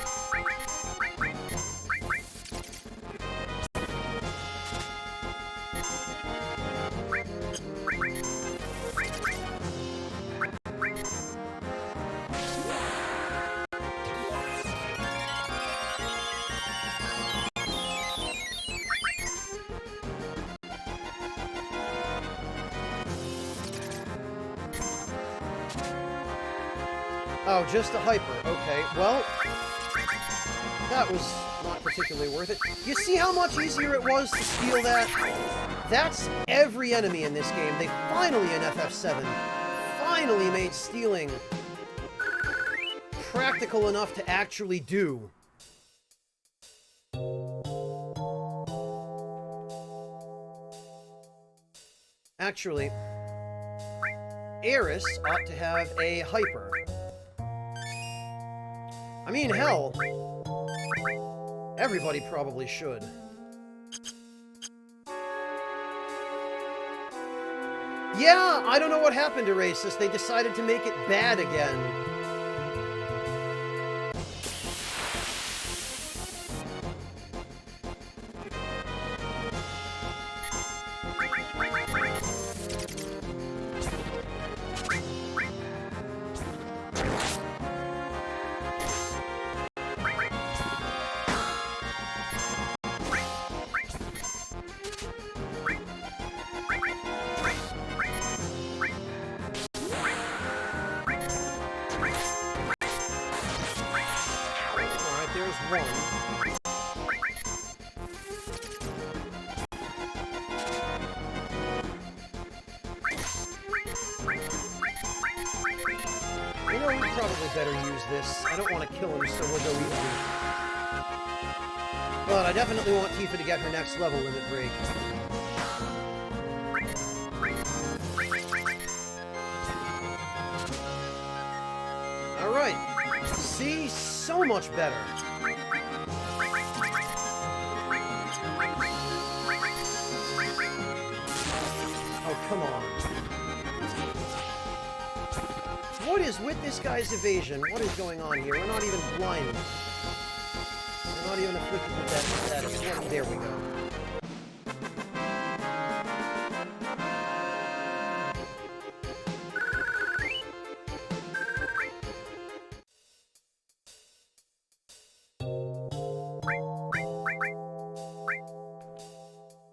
B: Oh, just a hyper. Okay, well, that was not particularly worth it. You see how much easier it was to steal that? That's every enemy in this game. They finally, in FF7, finally made stealing practical enough to actually do. Actually, Aeris ought to have a hyper. I mean, hell, everybody probably should. Yeah, I don't know what happened to Racist. They decided to make it bad again. You know, we probably better use this. I don't want to kill him, so we'll go easy. But I definitely want Tifa to get her next level limit break. Alright. See? So much better. Oh, come on. What is with this guy's evasion? What is going on here? We're not even blind. We're not even afflicted with that status. What? There we go.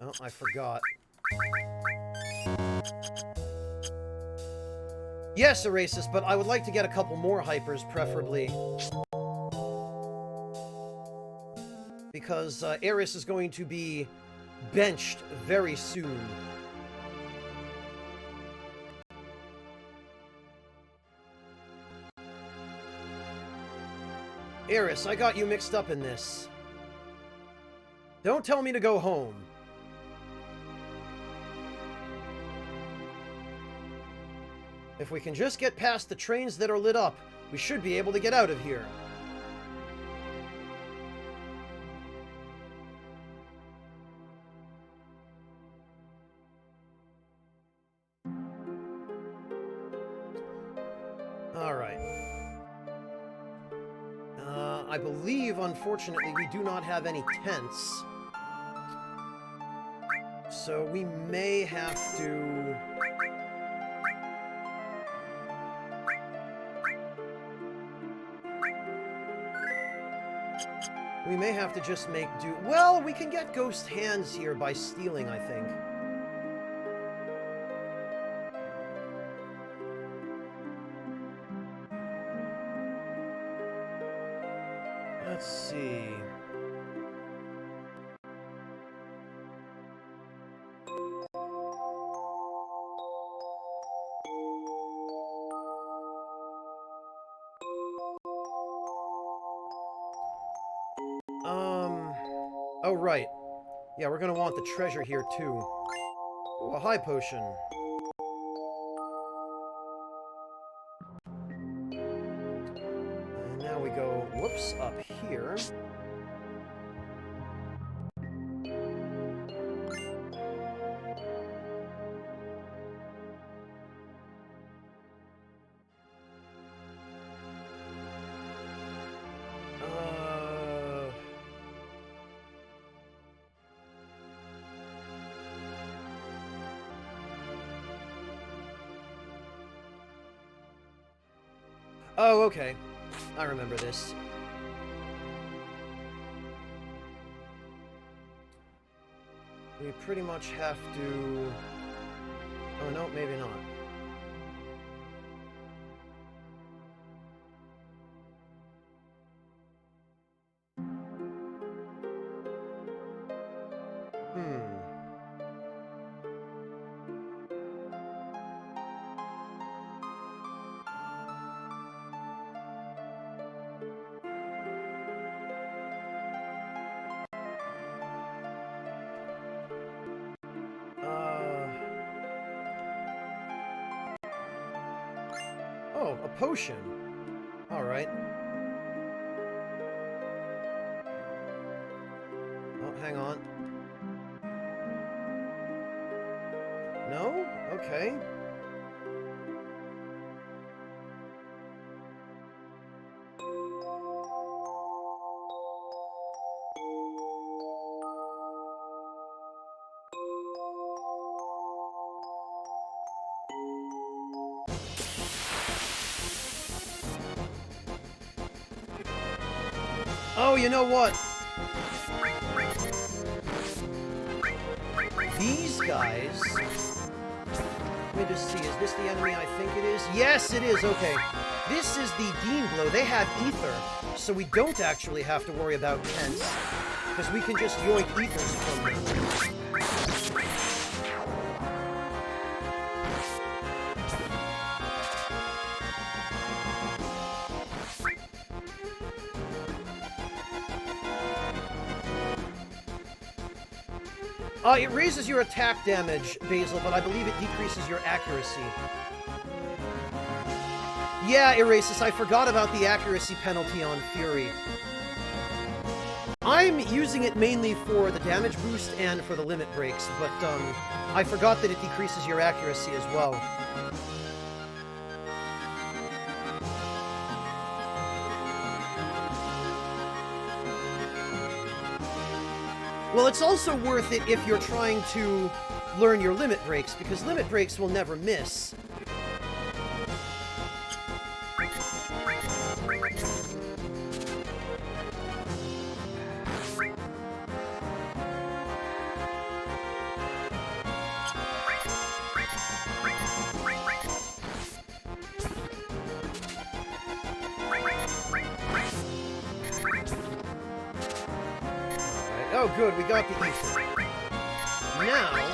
B: Oh, I forgot. Yes, Erasus, but I would like to get a couple more hypers, preferably. Because Aeris is going to be benched very soon. Aeris, I got you mixed up in this. Don't tell me to go home. If we can just get past the trains that are lit up, we should be able to get out of here. Alright. I believe, unfortunately, we do not have any tents. So we may have to... We may have to just make do... Well, we can get ghost hands here by stealing, I think. see. Oh, right. Yeah, we're gonna want the treasure here, too. Ooh, a high potion. And now we go, whoops, up here. Oh, okay. I remember this. We pretty much have to... Oh, no, maybe not. Oh, a potion. Alright. Oh, hang on. No? Okay. Oh, you know what? These guys... Let me just see, is this the enemy I think it is? Yes, it is, okay. This is the Dean Glow. They have ether, so we don't actually have to worry about pence, because we can just yoink ethers from them. It raises your attack damage, Basil, but I believe it decreases your accuracy. Yeah, Erasus, I forgot about the accuracy penalty on Fury. I'm using it mainly for the damage boost and for the limit breaks, but I forgot that it decreases your accuracy as well. Well, it's also worth it if you're trying to learn your limit breaks, because limit breaks will never miss. Oh, good, we got the ether. Now...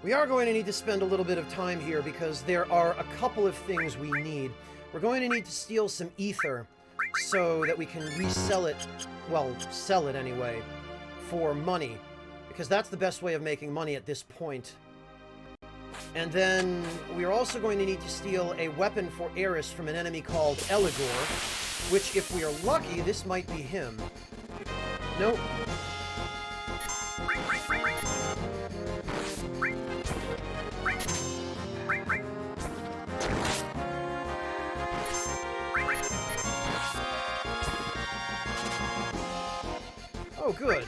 B: We are going to need to spend a little bit of time here because there are a couple of things we need. We're going to need to steal some ether so that we can resell it, well, sell it anyway, for money. Because that's the best way of making money at this point. And then we're also going to need to steal a weapon for Eris from an enemy called Eligor, which, if we are lucky, this might be him. Nope. Oh, good.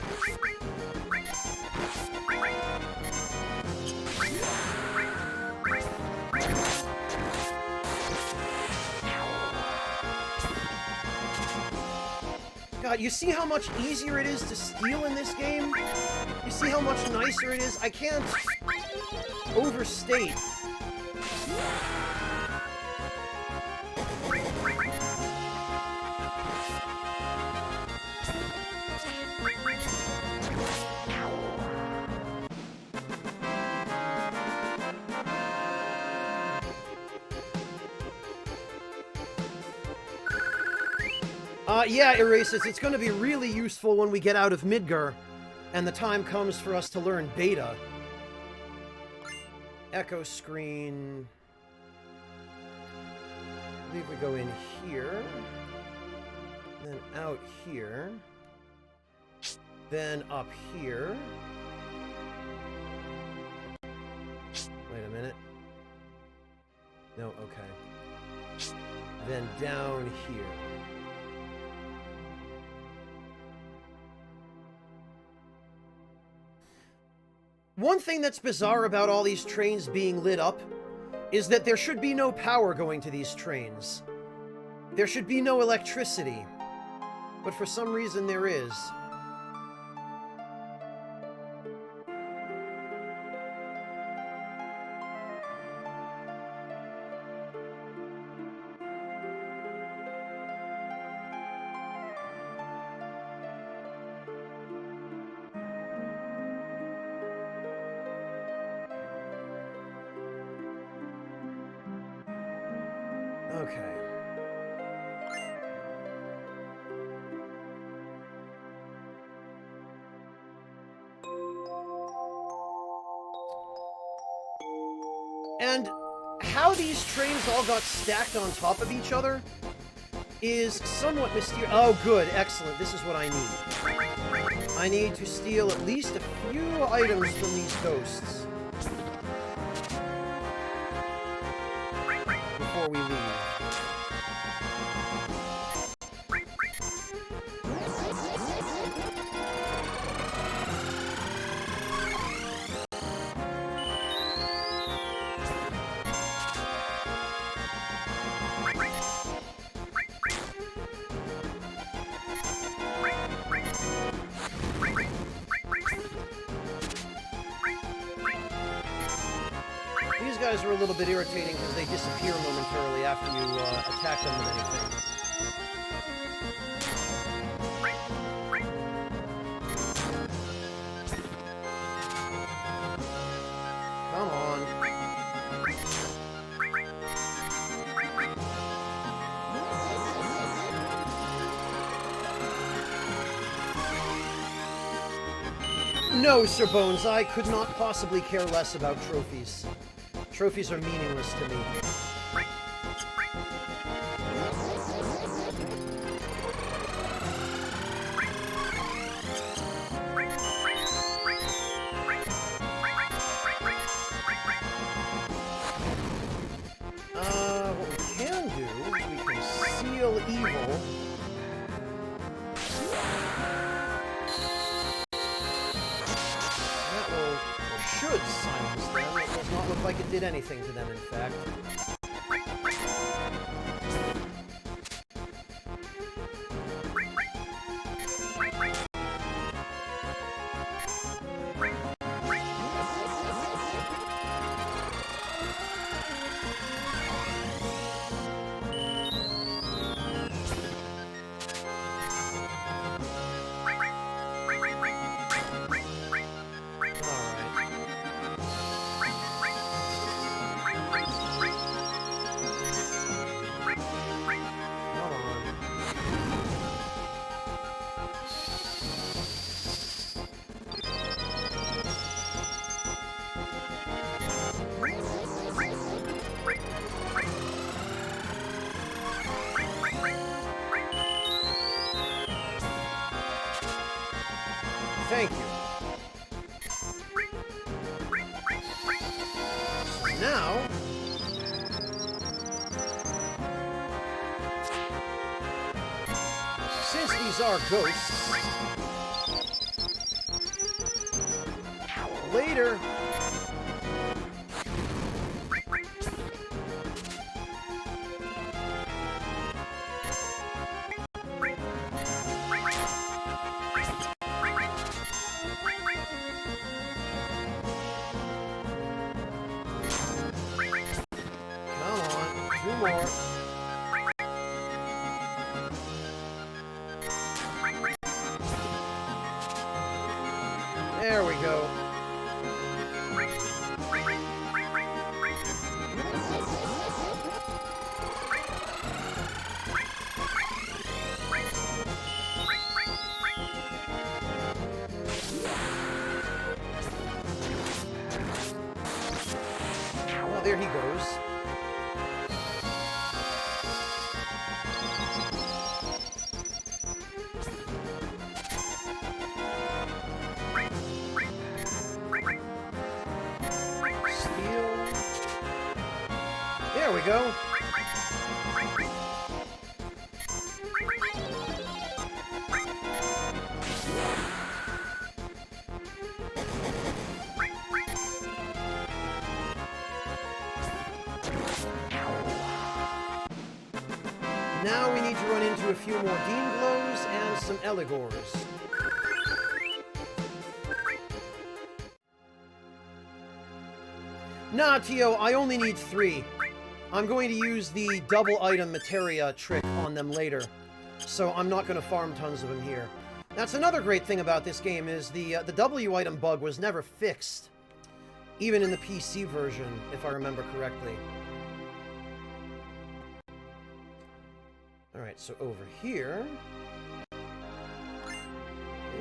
B: God, you see how much easier it is to steal in this game? You see how much nicer it is? I can't overstate. Yeah, Erasus, it's going to be really useful when we get out of Midgar, and the time comes for us to learn Beta. Echo screen. I believe we go in here, then out here, then up here. Wait a minute. No, okay. Then down here. One thing that's bizarre about all these trains being lit up is that there should be no power going to these trains. There should be no electricity. But for some reason there is. Okay. And how these trains all got stacked on top of each other is somewhat mysterious. Oh, good. Excellent. This is what I need. I need to steal at least a few items from these ghosts before we leave. These guys are a little bit irritating because they disappear momentarily after you attack them with anything. Come on. No, Sir Bones, I could not possibly care less about trophies. Trophies are meaningless to me. What we can do is we can seal evil. That will, or should silence them. It does not look like it did anything to them, in fact. Thank you. Now, since these are ghosts, later, Two more. There we go. Well, there he goes. There we go. Now we need to run into a few more Dean Glows and some Eligors. Nah, Tio, I only need 3. I'm going to use the double item materia trick on them later, so I'm not going to farm tons of them here. That's another great thing about this game is the W item bug was never fixed, even in the PC version, if I remember correctly. Alright, so over here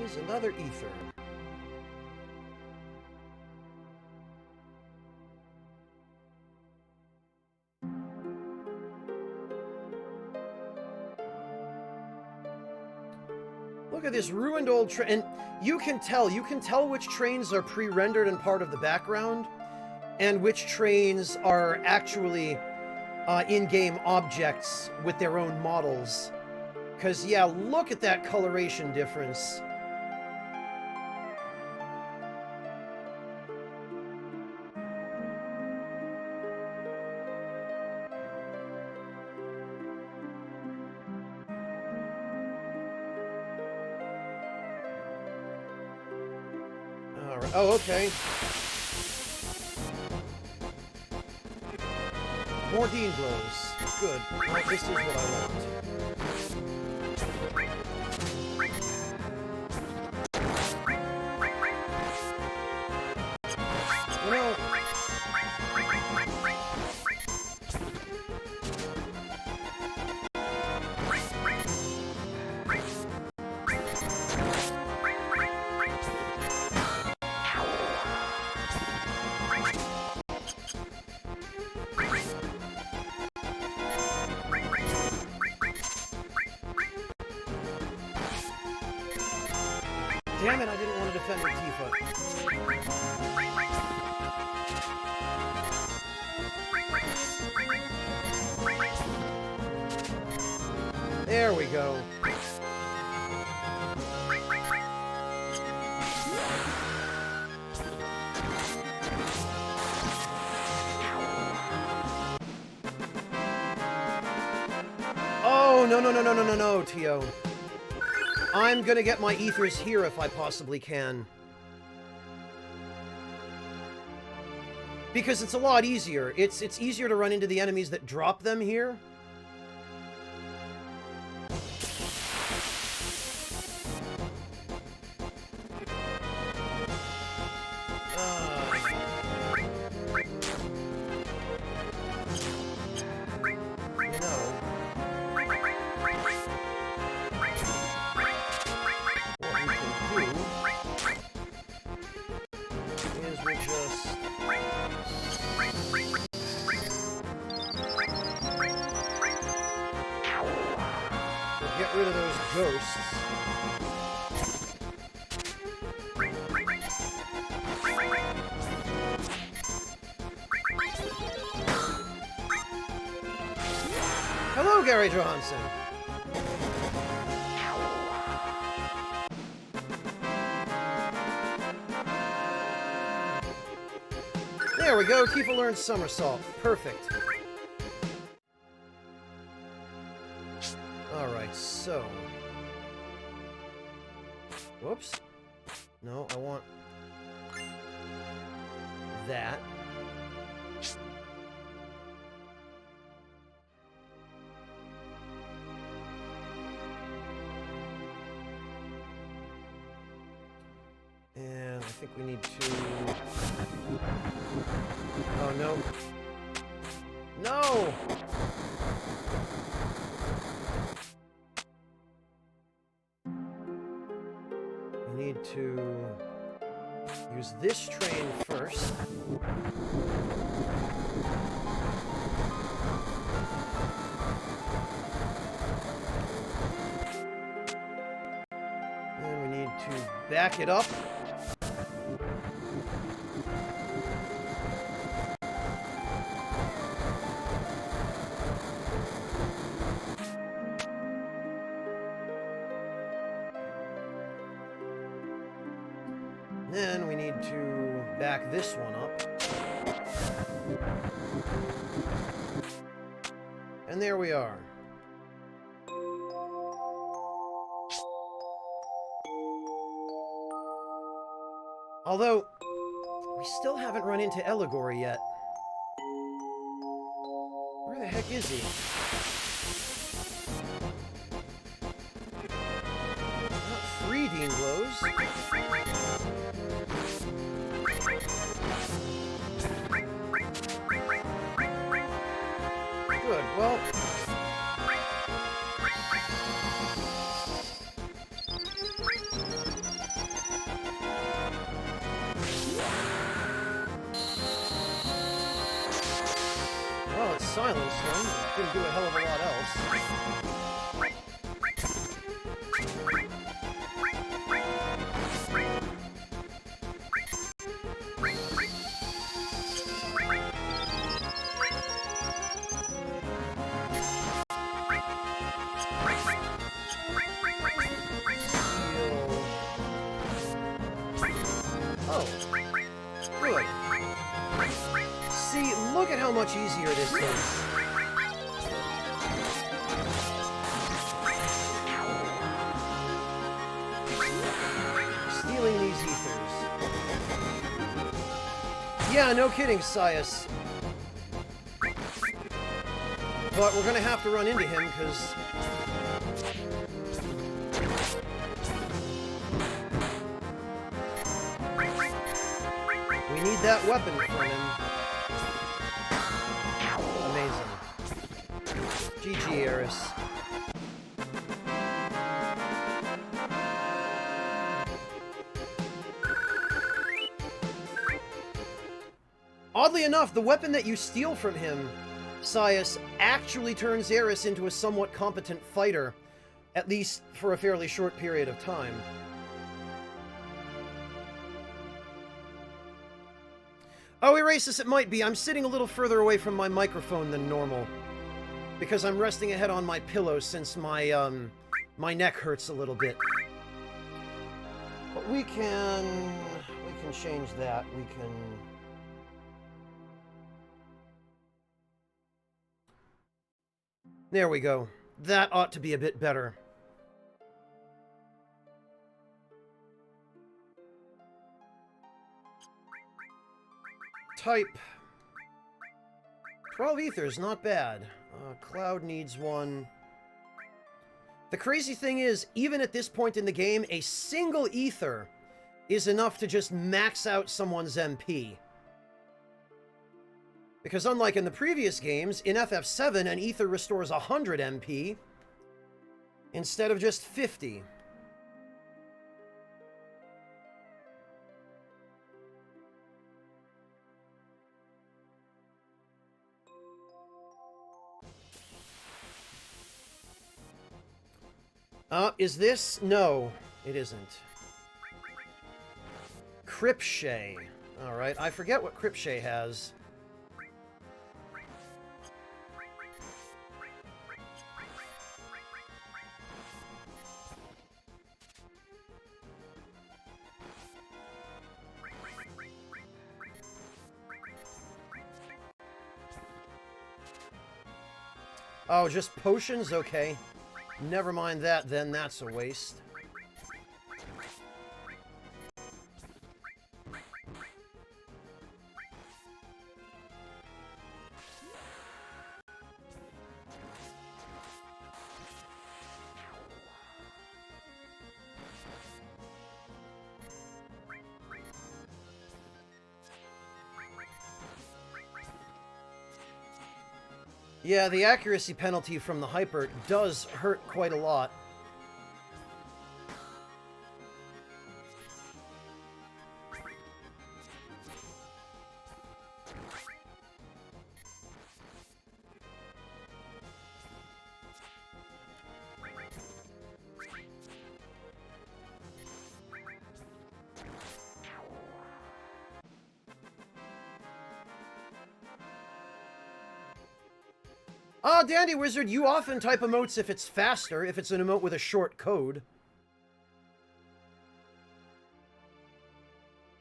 B: is another ether. Look at this ruined old train, and you can tell which trains are pre-rendered and part of the background, and which trains are actually in-game objects with their own models. Because, yeah, look at that coloration difference. Alright, oh, okay. More Dean Glows. Good. Well, this is what I want. You know... Damn it, I didn't want to defend with Tifa. There we go. Oh, no, Tio. I'm gonna get my ethers here if I possibly can. Because it's a lot easier. It's easier to run into the enemies that drop them here. Get rid of those ghosts. Hello, Gary Johansson. There we go. Tifa learned somersault. Perfect. Alright, so... Whoops. No, I want... that. think we need to... Oh, no. No! We need to use this train first. Then we need to back it up. Then we need to back this one up. And there we are. Although, we still haven't run into Eligor yet. Where the heck is he? Not 3 Dean Blows. Good, well... Well, it's silenced him. Didn't do a hell of a lot else. Oh, good. See, look at how much easier this is. Stealing these ethers. Yeah, no kidding, Sias. But we're gonna have to run into him, because... we need that weapon from him. Amazing. GG, Eris. Oddly enough, the weapon that you steal from him, Sias, actually turns Eris into a somewhat competent fighter, at least for a fairly short period of time. Oh, Erasus, it might be. I'm sitting a little further away from my microphone than normal, because I'm resting a head on my pillow since my, my neck hurts a little bit. But we can change that. We can... There we go. That ought to be a bit better. Type. 12 ethers, not bad. Cloud needs one. The crazy thing is, even at this point in the game, a single ether is enough to just max out someone's MP. Because unlike in the previous games, in FF7, an ether restores 100 MP instead of just 50. Is this? No, it isn't. Cripshay. Alright, I forget what Cripshay has. Oh, just potions? Okay. Never mind that, then. That's a waste. Yeah, the accuracy penalty from the hyper does hurt quite a lot. Ah, Dandy Wizard, you often type emotes if it's faster, if it's an emote with a short code.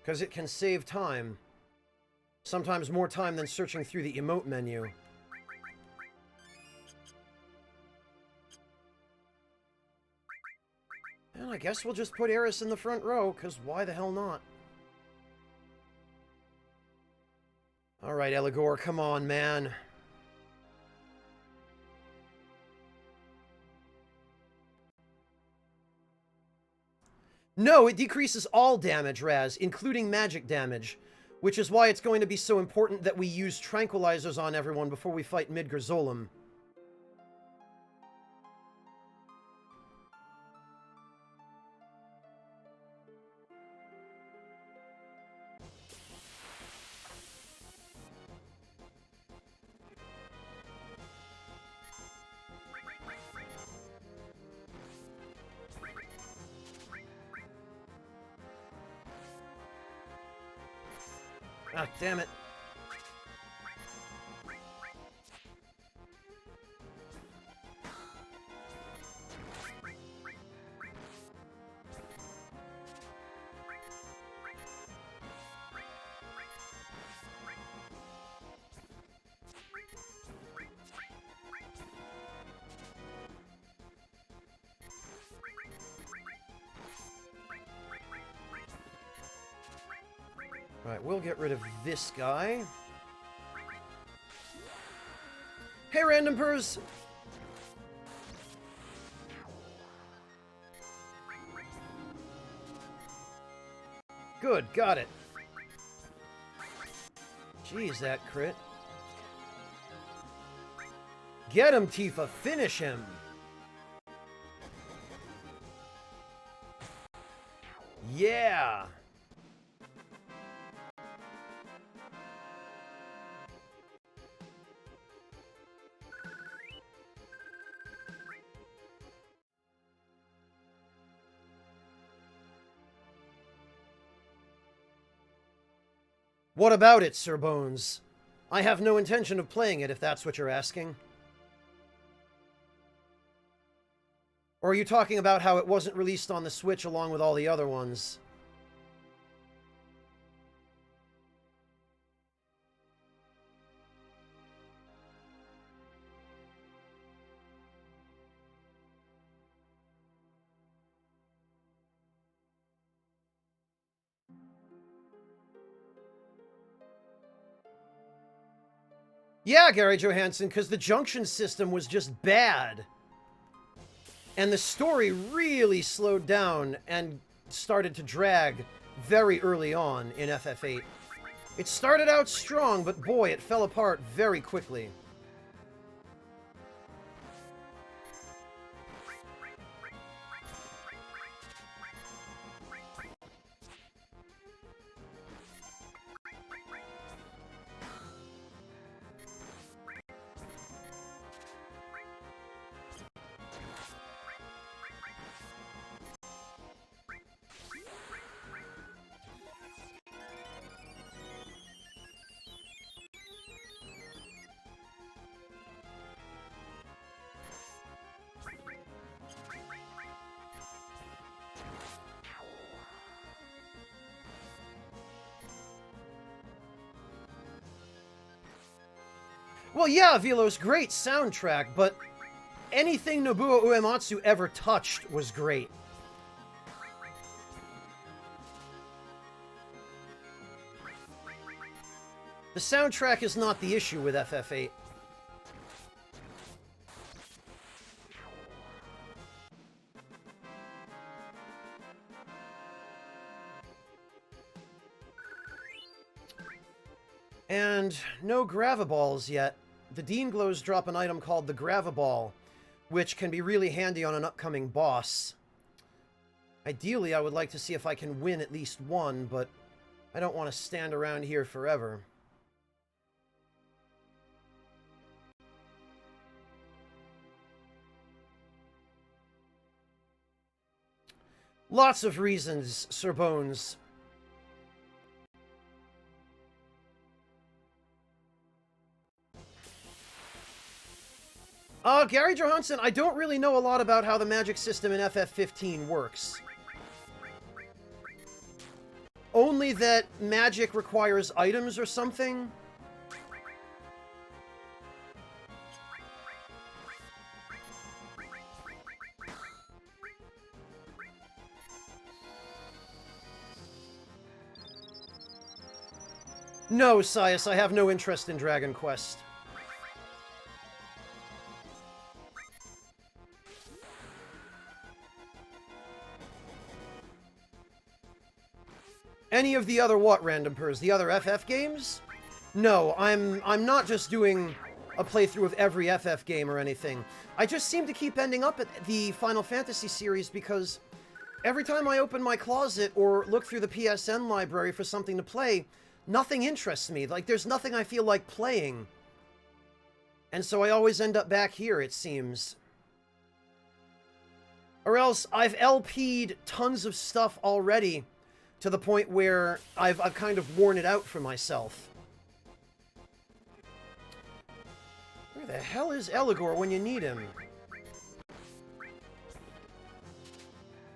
B: Because it can save time. Sometimes more time than searching through the emote menu. And I guess we'll just put Eris in the front row, because why the hell not? Alright, Eligor, come on, man. No, it decreases all damage, Raz, including magic damage, which is why it's going to be so important that we use tranquilizers on everyone before we fight Midgar Zolom. Ah, damn it. Alright, we'll get rid of this guy. Hey, Random Purrs! Good, got it. Jeez, that crit. Get him, Tifa! Finish him! Yeah! What about it, Sir Bones? I have no intention of playing it, if that's what you're asking. Or are you talking about how it wasn't released on the Switch along with all the other ones? Yeah, Gary Johansson, because the junction system was just bad. And the story really slowed down and started to drag very early on in FF8. It started out strong, but boy, it fell apart very quickly. Well, yeah, Velos, great soundtrack, but anything Nobuo Uematsu ever touched was great. The soundtrack is not the issue with FF8. And no Gravaballs yet. the Dean Glows drop an item called the Graviball, which can be really handy on an upcoming boss. Ideally, I would like to see if I can win at least one, but I don't want to stand around here forever. Lots of reasons, Sir Bones. Gary Johansson, I don't really know a lot about how the magic system in FF15 works. Only that magic requires items or something? No, Sias, I have no interest in Dragon Quest. Any of the other what, Random Pers? The other FF games? No, I'm not just doing a playthrough of every FF game or anything. I just seem to keep ending up at the Final Fantasy series because every time I open my closet or look through the PSN library for something to play, nothing interests me. Like, there's nothing I feel like playing. And so I always end up back here, it seems. Or else I've LP'd tons of stuff already to the point where I've kind of worn it out for myself. Where the hell is Eligor when you need him?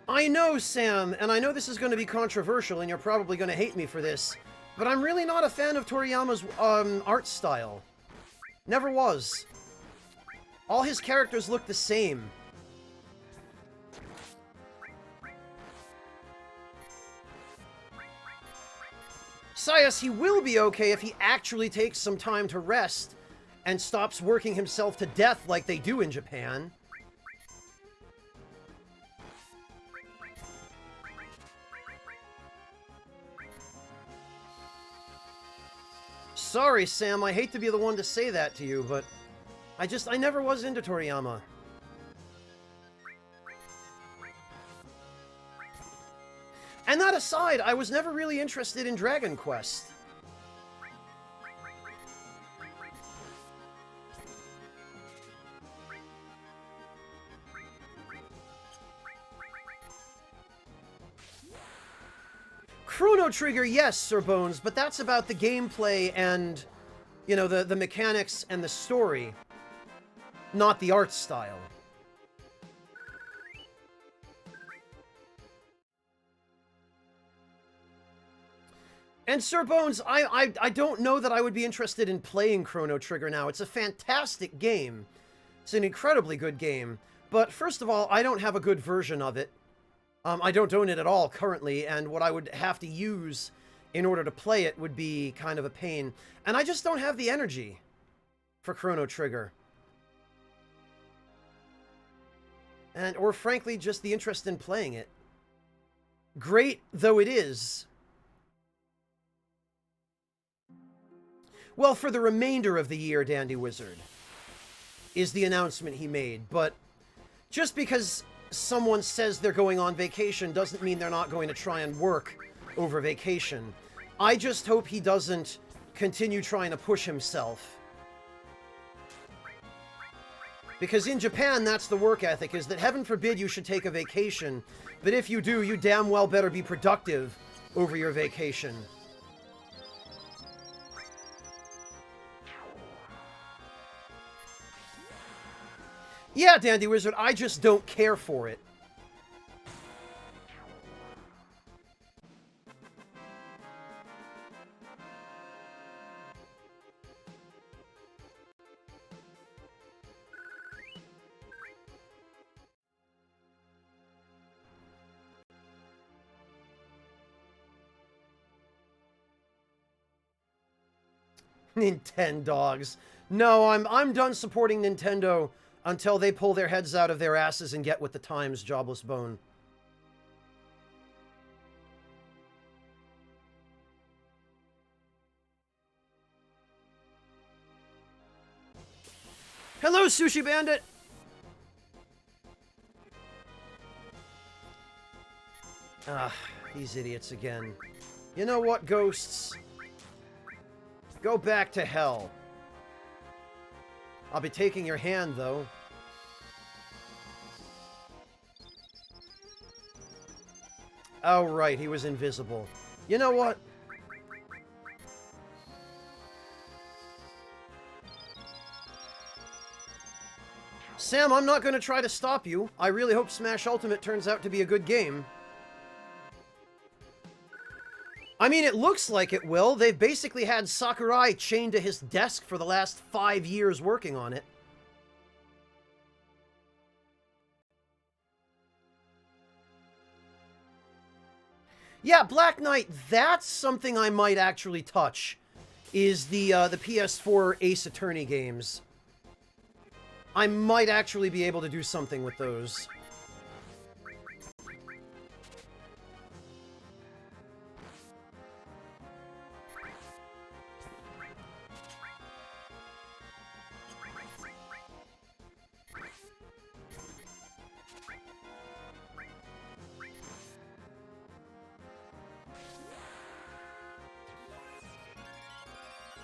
B: I know, Sam, and I know this is going to be controversial and you're probably going to hate me for this, but I'm really not a fan of Toriyama's art style. Never was. All his characters look the same. Sias, he will be okay if he actually takes some time to rest and stops working himself to death like they do in Japan. Sorry, Sam, I hate to be the one to say that to you, but I never was into Toriyama. And that aside, I was never really interested in Dragon Quest. Chrono Trigger, yes, Sir Bones, but that's about the gameplay and, you know, the mechanics and the story, not the art style. And Sir Bones, I don't know that I would be interested in playing Chrono Trigger now. It's a fantastic game. It's an incredibly good game. But first of all, I don't have a good version of it. I don't own it at all currently, and what I would have to use in order to play it would be kind of a pain. And I just don't have the energy for Chrono Trigger. Or frankly, just the interest in playing it. Great though it is. Well, for the remainder of the year, Dandy Wizard, is the announcement he made. But just because someone says they're going on vacation doesn't mean they're not going to try and work over vacation. I just hope he doesn't continue trying to push himself. Because in Japan, that's the work ethic, is that heaven forbid you should take a vacation, but if you do, you damn well better be productive over your vacation. Yeah, Dandy Wizard, I just don't care for it. Nintendogs. No, I'm done supporting Nintendo until they pull their heads out of their asses and get with the times, Jobless Bone. Hello, Sushi Bandit! Ah, these idiots again. You know what, ghosts? Go back to hell. I'll be taking your hand, though. Oh, right, he was invisible. You know what? Sam, I'm not going to try to stop you. I really hope Smash Ultimate turns out to be a good game. I mean, it looks like it will. They've basically had Sakurai chained to his desk for the last 5 years working on it. Yeah, Black Knight, that's something I might actually touch, is the PS4 Ace Attorney games. I might actually be able to do something with those.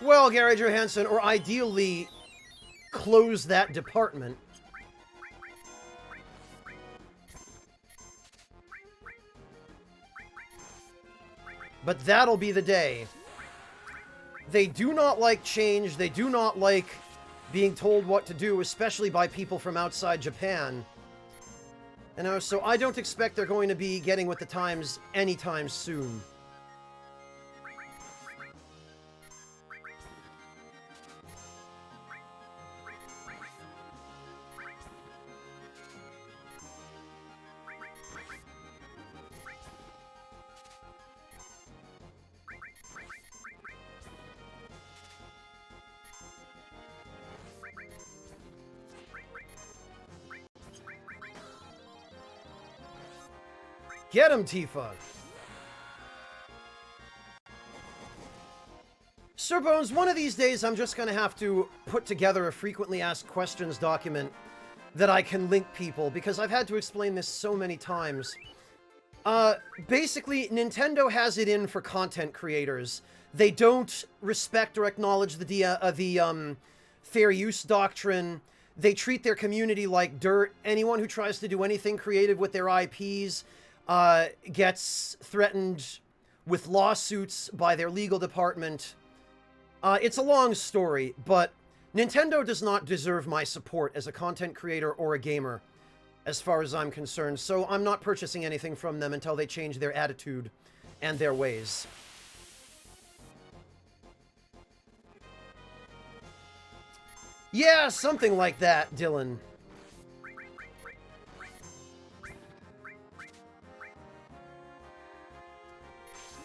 B: Well, Gary Johansson, or ideally, close that department. But that'll be the day. They do not like change. They do not like being told what to do, especially by people from outside Japan. And so I don't expect they're going to be getting with the times anytime soon. Get him, Tifa! Sir Bones, one of these days I'm just going to have to put together a frequently asked questions document that I can link people, because I've had to explain this so many times. Basically, Nintendo has it in for content creators. They don't respect or acknowledge the fair use doctrine. They treat their community like dirt. Anyone who tries to do anything creative with their IPs gets threatened with lawsuits by their legal department. It's a long story, but Nintendo does not deserve my support as a content creator or a gamer, as far as I'm concerned, so I'm not purchasing anything from them until they change their attitude and their ways. Yeah, something like that, Dylan.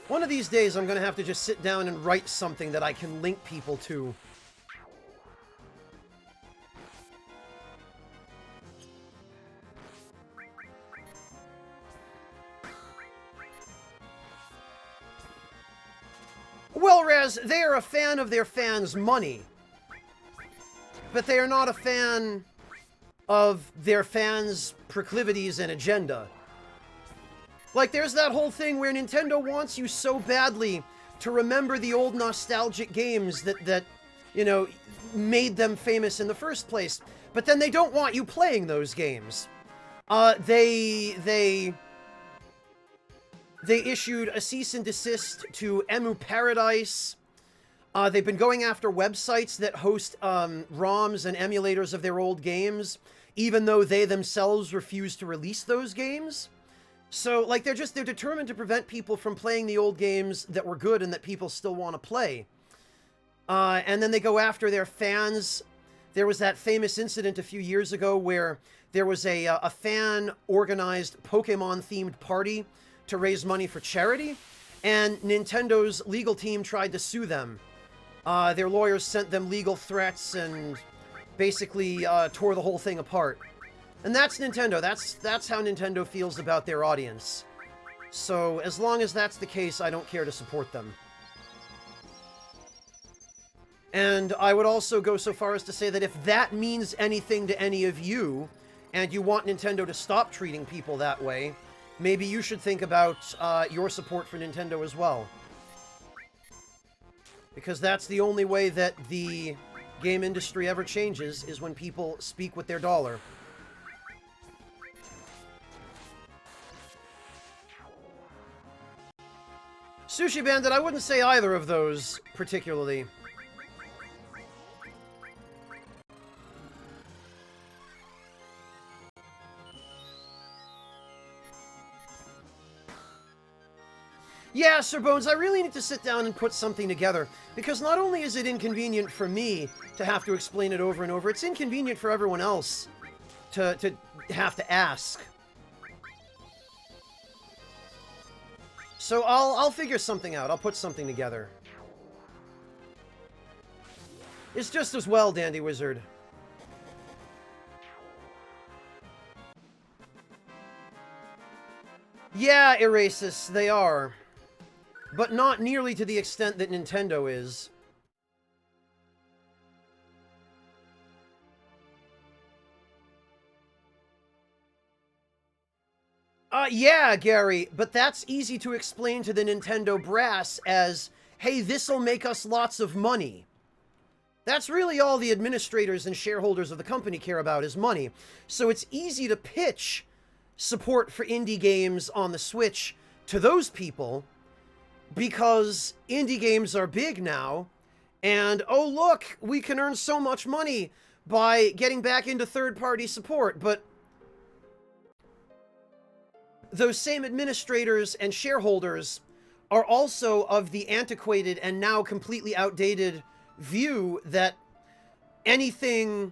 B: One of these days, I'm going to have to just sit down and write something that I can link people to. Well, Raz, they are a fan of their fans' money. But they are not a fan of their fans' proclivities and agenda. Like, there's that whole thing where Nintendo wants you so badly to remember the old nostalgic games that you know, made them famous in the first place. But then they don't want you playing those games. They issued a cease and desist to Emu Paradise. They've been going after websites that host ROMs and emulators of their old games, even though they themselves refuse to release those games. So, like, they're determined to prevent people from playing the old games that were good and that people still want to play. And then they go after their fans. There was that famous incident a few years ago where there was a fan-organized Pokemon-themed party to raise money for charity, and Nintendo's legal team tried to sue them. Their lawyers sent them legal threats and basically tore the whole thing apart. And that's Nintendo. That's how Nintendo feels about their audience. So, as long as that's the case, I don't care to support them. And I would also go so far as to say that if that means anything to any of you, and you want Nintendo to stop treating people that way, maybe you should think about your support for Nintendo as well. Because that's the only way that the game industry ever changes, is when people speak with their dollar. Sushi Bandit, I wouldn't say either of those particularly. Yeah, Sir Bones, I really need to sit down and put something together, because not only is it inconvenient for me to have to explain it over and over, it's inconvenient for everyone else to have to ask. So I'll figure something out. I'll put something together. It's just as well, Dandy Wizard. Yeah, Erasus, they are. But not nearly to the extent that Nintendo is. Yeah, Gary, but that's easy to explain to the Nintendo brass as, hey, this'll make us lots of money. That's really all the administrators and shareholders of the company care about, is money. So it's easy to pitch support for indie games on the Switch to those people, because indie games are big now, and oh look, we can earn so much money by getting back into third-party support. But those same administrators and shareholders are also of the antiquated and now completely outdated view that anything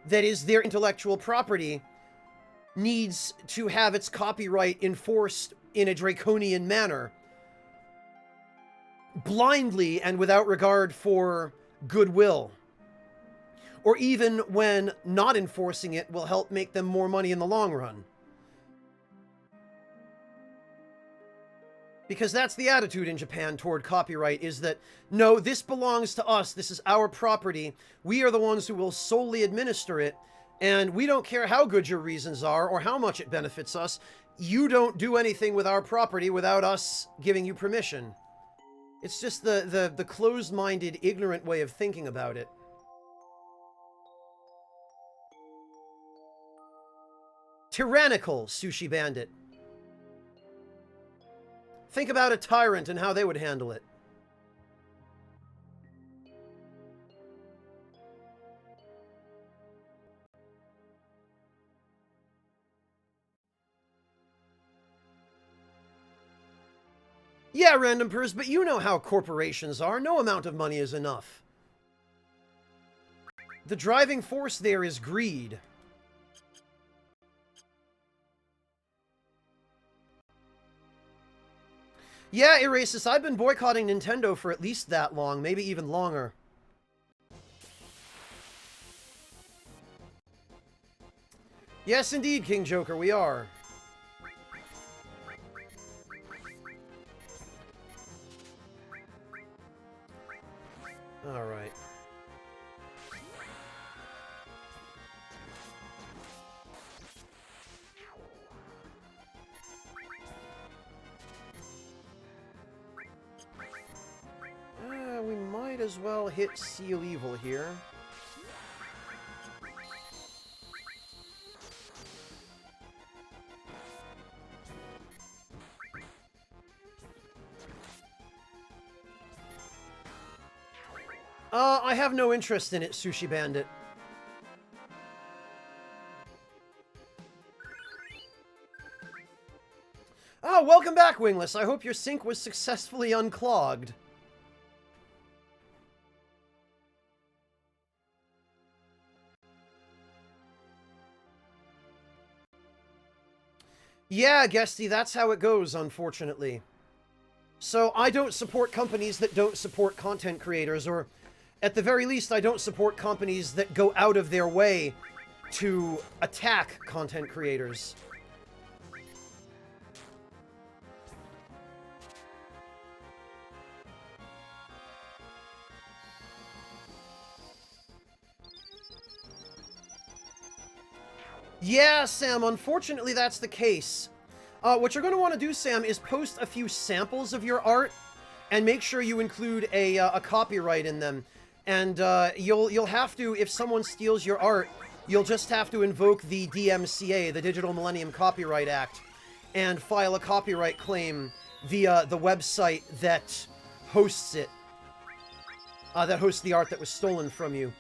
B: that is their intellectual property needs to have its copyright enforced in a draconian manner, blindly and without regard for goodwill, or even when not enforcing it will help make them more money in the long run. Because that's the attitude in Japan toward copyright, is that, no, this belongs to us, this is our property, we are the ones who will solely administer it, and we don't care how good your reasons are or how much it benefits us, you don't do anything with our property without us giving you permission. It's just the closed-minded, ignorant way of thinking about it. Tyrannical, Sushi Bandit. Think about a tyrant and how they would handle it. Yeah, Random Purse, but you know how corporations are. No amount of money is enough. The driving force there is greed. Yeah, Erasus, I've been boycotting Nintendo for at least that long, maybe even longer. Yes, indeed, King Joker, we are. All right. We might as well hit Seal Evil here. I have no interest in it, Sushi Bandit. Oh, welcome back, Wingless. I hope your sink was successfully unclogged. Yeah, Guesty, that's how it goes, unfortunately. So I don't support companies that don't support content creators, or at the very least, I don't support companies that go out of their way to attack content creators. Yeah, Sam, unfortunately that's the case. What you're going to want to do, Sam, is post a few samples of your art and make sure you include a copyright in them. And you'll have to, if someone steals your art, you'll just have to invoke the DMCA, the Digital Millennium Copyright Act, and file a copyright claim via the website that hosts it, that hosts the art that was stolen from you.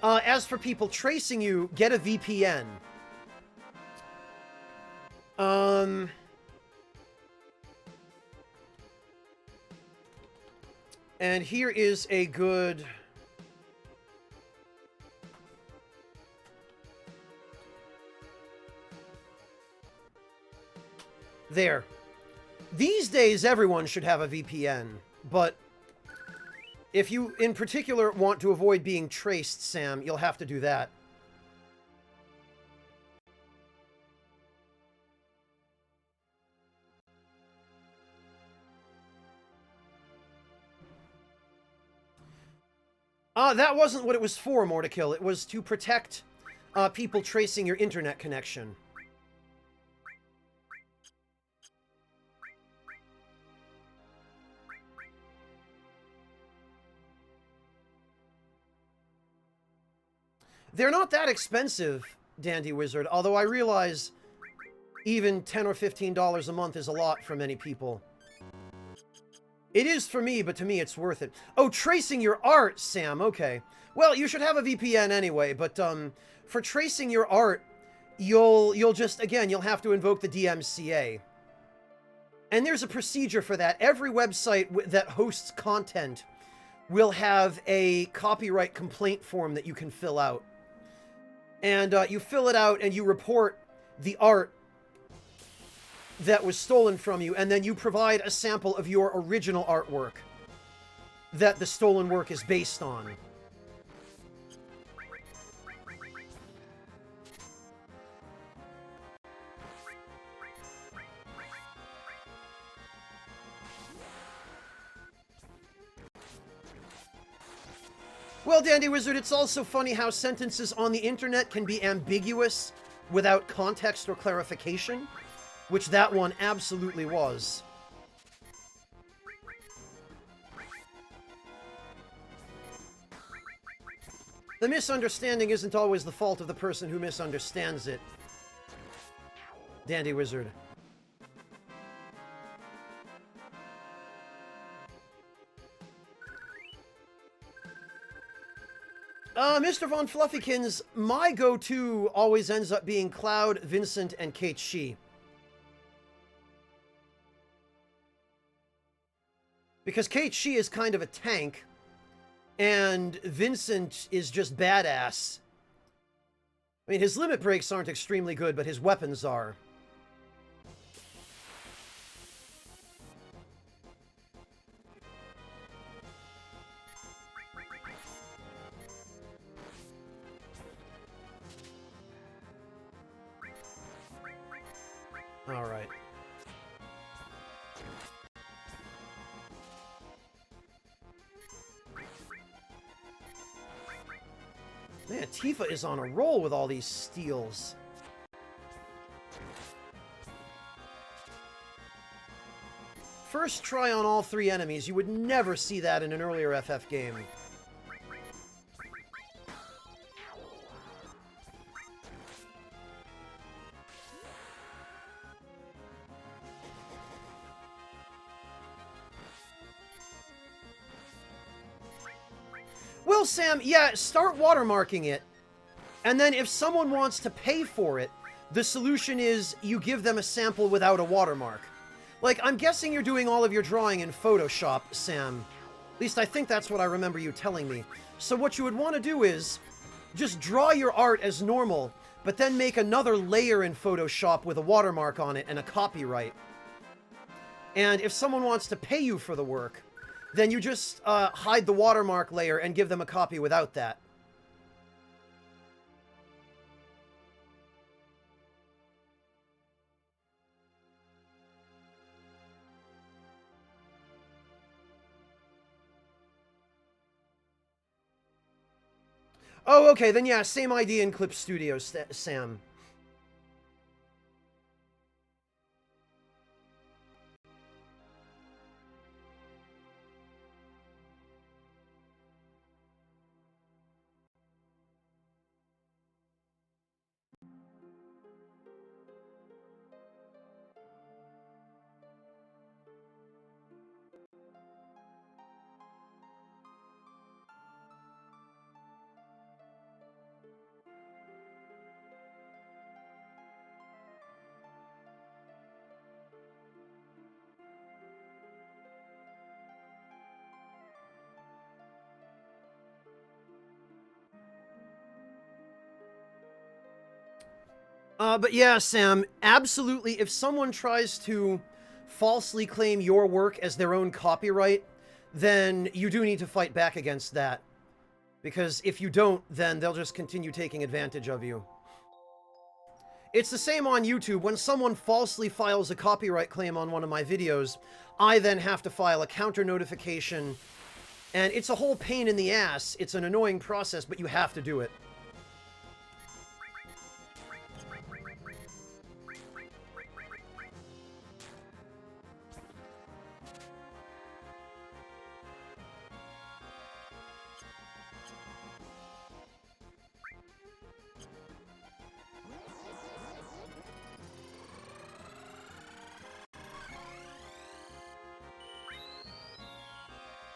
B: As for people tracing you, get a VPN. And here is a good... There. These days, everyone should have a VPN, but if you, in particular, want to avoid being traced, Sam, you'll have to do that. That wasn't what it was for, Mortikill. It was to protect people tracing your internet connection. They're not that expensive, Dandy Wizard, although I realize even $10 or $15 a month is a lot for many people. It is for me, but to me it's worth it. Oh, tracing your art, Sam, okay. Well, you should have a VPN anyway, but for tracing your art, you'll just, again, you'll have to invoke the DMCA. And there's a procedure for that. Every website that hosts content will have a copyright complaint form that you can fill out. And you fill it out and you report the art that was stolen from you, and then you provide a sample of your original artwork that the stolen work is based on. Well, Dandy Wizard, it's also funny how sentences on the internet can be ambiguous without context or clarification, which that one absolutely was. The misunderstanding isn't always the fault of the person who misunderstands it, Dandy Wizard. Mr. Von Fluffykins, my go-to always ends up being Cloud, Vincent, and Kate Shee. Because Kate Shee is kind of a tank, and Vincent is just badass. I mean, his limit breaks aren't extremely good, but his weapons are. All right. Man, Tifa is on a roll with all these steals. First try on all three enemies. You would never see that in an earlier FF game. Well, Sam, yeah, start watermarking it. And then if someone wants to pay for it, the solution is you give them a sample without a watermark. Like, I'm guessing you're doing all of your drawing in Photoshop, Sam. At least I think that's what I remember you telling me. So what you would want to do is just draw your art as normal, but then make another layer in Photoshop with a watermark on it and a copyright. And if someone wants to pay you for the work, then you just hide the watermark layer and give them a copy without that. Oh, okay, then yeah, same idea in Clip Studio, Sam. But yeah, Sam, absolutely, if someone tries to falsely claim your work as their own copyright, then you do need to fight back against that. Because if you don't, then they'll just continue taking advantage of you. It's the same on YouTube. When someone falsely files a copyright claim on one of my videos, I then have to file a counter notification, and it's a whole pain in the ass. It's an annoying process, but you have to do it.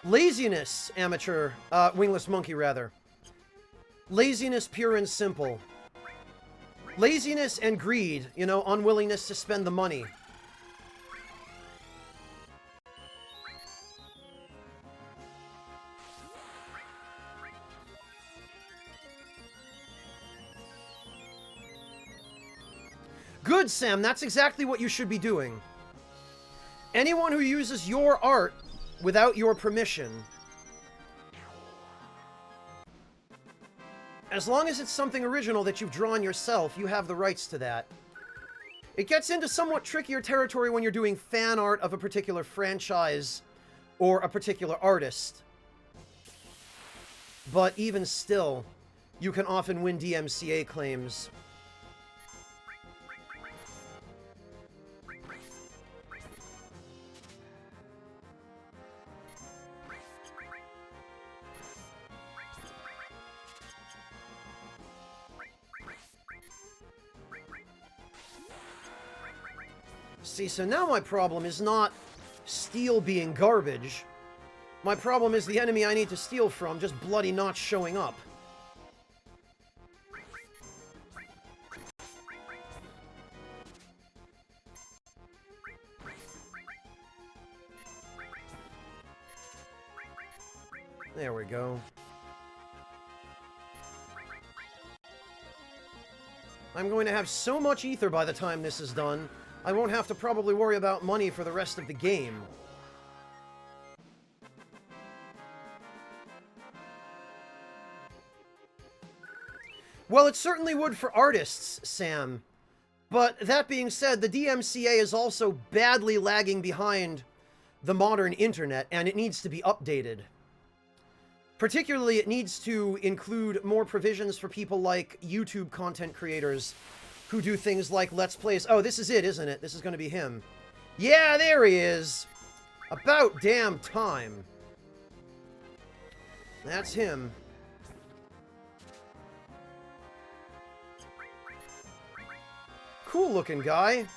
B: Laziness, amateur, wingless monkey, rather. Laziness, pure and simple. Laziness and greed, you know, unwillingness to spend the money. Good, Sam, that's exactly what you should be doing. Anyone who uses your art without your permission, as long as it's something original that you've drawn yourself, you have the rights to that. It gets into somewhat trickier territory when you're doing fan art of a particular franchise or a particular artist. But even still, you can often win DMCA claims. See, so now my problem is not steel being garbage. My problem is the enemy I need to steal from just bloody not showing up. There we go. I'm going to have so much ether by the time this is done, I won't have to probably worry about money for the rest of the game. Well, it certainly would for artists, Sam. But that being said, the DMCA is also badly lagging behind the modern internet, and it needs to be updated. Particularly, it needs to include more provisions for people like YouTube content creators who do things like Let's Plays. Oh, this is it, isn't it? This is going to be him. Yeah, there he is! About damn time. That's him. Cool looking guy.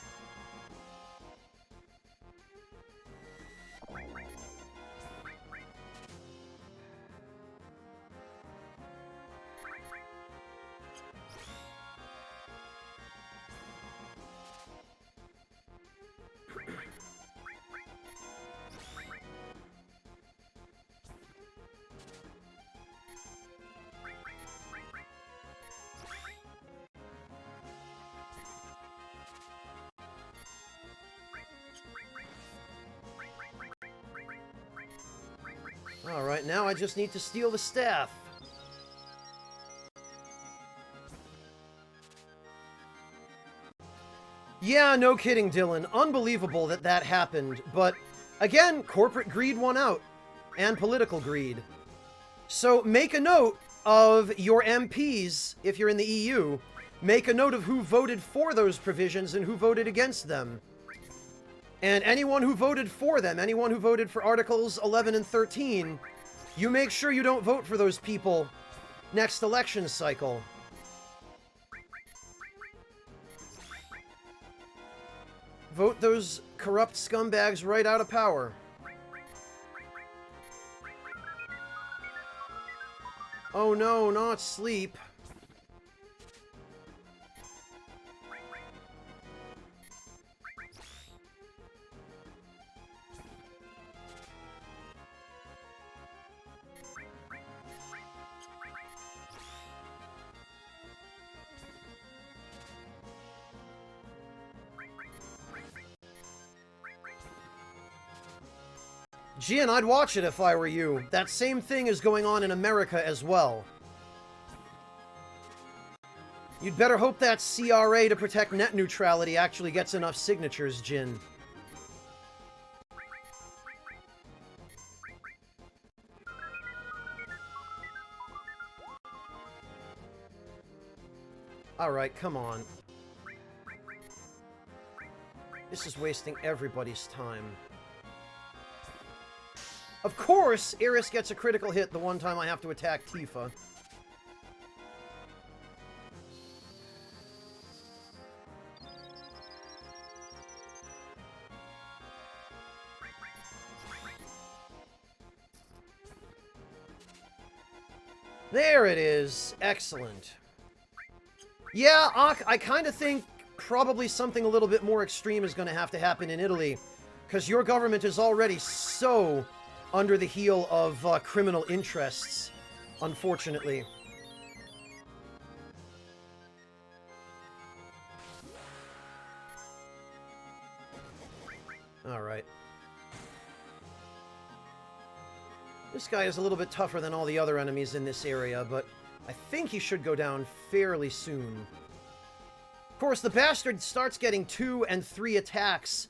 B: Alright, now I just need to steal the staff. Yeah, no kidding, Dylan. Unbelievable that that happened. But, again, corporate greed won out. And political greed. So, make a note of your MPs, if you're in the EU. Make a note of who voted for those provisions and who voted against them. And anyone who voted for them, anyone who voted for Articles 11 and 13, you make sure you don't vote for those people next election cycle. Vote those corrupt scumbags right out of power. Oh no, not sleep. Jin, I'd watch it if I were you. That same thing is going on in America as well. You'd better hope that CRA to protect net neutrality actually gets enough signatures, Jin. Alright, come on. This is wasting everybody's time. Of course, Eris gets a critical hit the one time I have to attack Tifa. There it is. Excellent. Yeah, I kind of think probably something a little bit more extreme is going to have to happen in Italy, because your government is already so under the heel of criminal interests, unfortunately. Alright. This guy is a little bit tougher than all the other enemies in this area, but I think he should go down fairly soon. Of course, the bastard starts getting 2 and 3 attacks,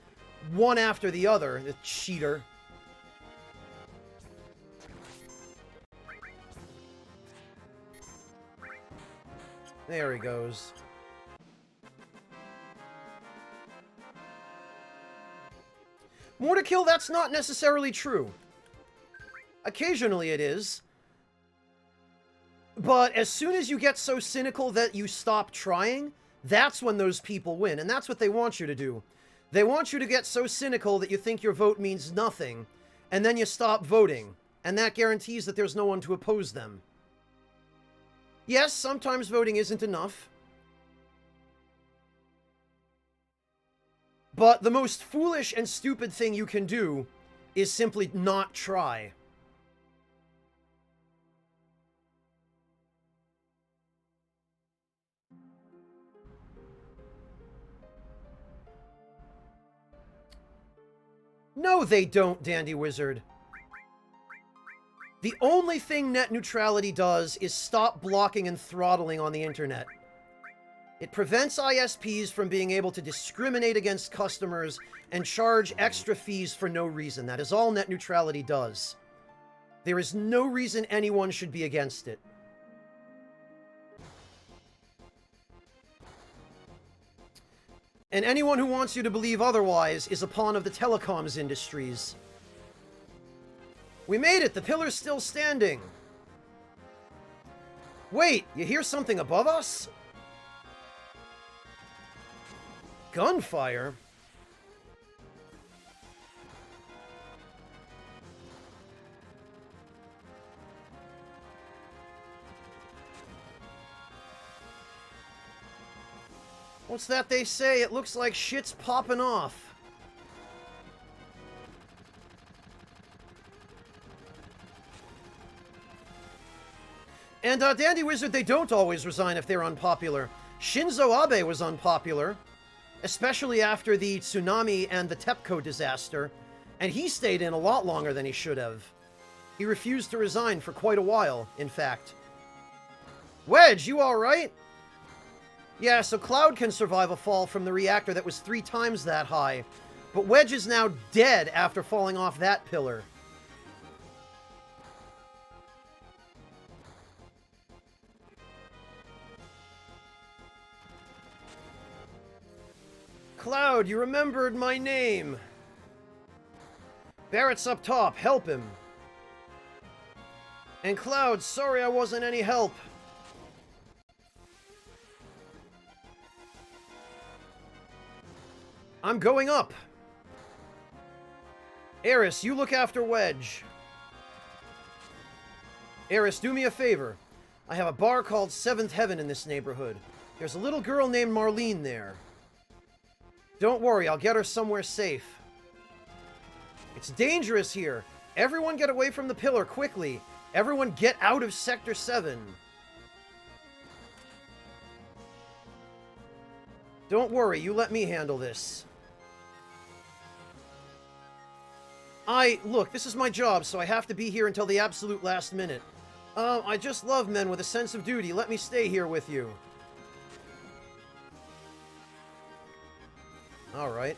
B: one after the other, the cheater. There he goes. More to kill, that's not necessarily true. Occasionally it is. But as soon as you get so cynical that you stop trying, that's when those people win. And that's what they want you to do. They want you to get so cynical that you think your vote means nothing, and then you stop voting. And that guarantees that there's no one to oppose them. Yes, sometimes voting isn't enough. But the most foolish and stupid thing you can do is simply not try. No, they don't, Dandy Wizard. The only thing net neutrality does is stop blocking and throttling on the internet. It prevents ISPs from being able to discriminate against customers and charge extra fees for no reason. That is all net neutrality does. There is no reason anyone should be against it. And anyone who wants you to believe otherwise is a pawn of the telecoms industries. We made it! The pillar's still standing! Wait, you hear something above us? Gunfire? What's that they say? It looks like shit's popping off. And, Dandy Wizard, they don't always resign if they're unpopular. Shinzo Abe was unpopular, especially after the tsunami and the TEPCO disaster, and he stayed in a lot longer than he should have. He refused to resign for quite a while, in fact. Wedge, you alright? Yeah, so Cloud can survive a fall from the reactor that was 3 times that high, but Wedge is now dead after falling off that pillar. Cloud, you remembered my name. Barrett's up top, help him. And Cloud, sorry I wasn't any help. I'm going up. Eris, you look after Wedge. Eris, do me a favor. I have a bar called 7th Heaven in this neighborhood. There's a little girl named Marlene there. Don't worry, I'll get her somewhere safe. It's dangerous here. Everyone get away from the pillar, quickly. Everyone get out of Sector 7. Don't worry, you let me handle this. Look, this is my job, so I have to be here until the absolute last minute. I just love men with a sense of duty. Let me stay here with you. Alright.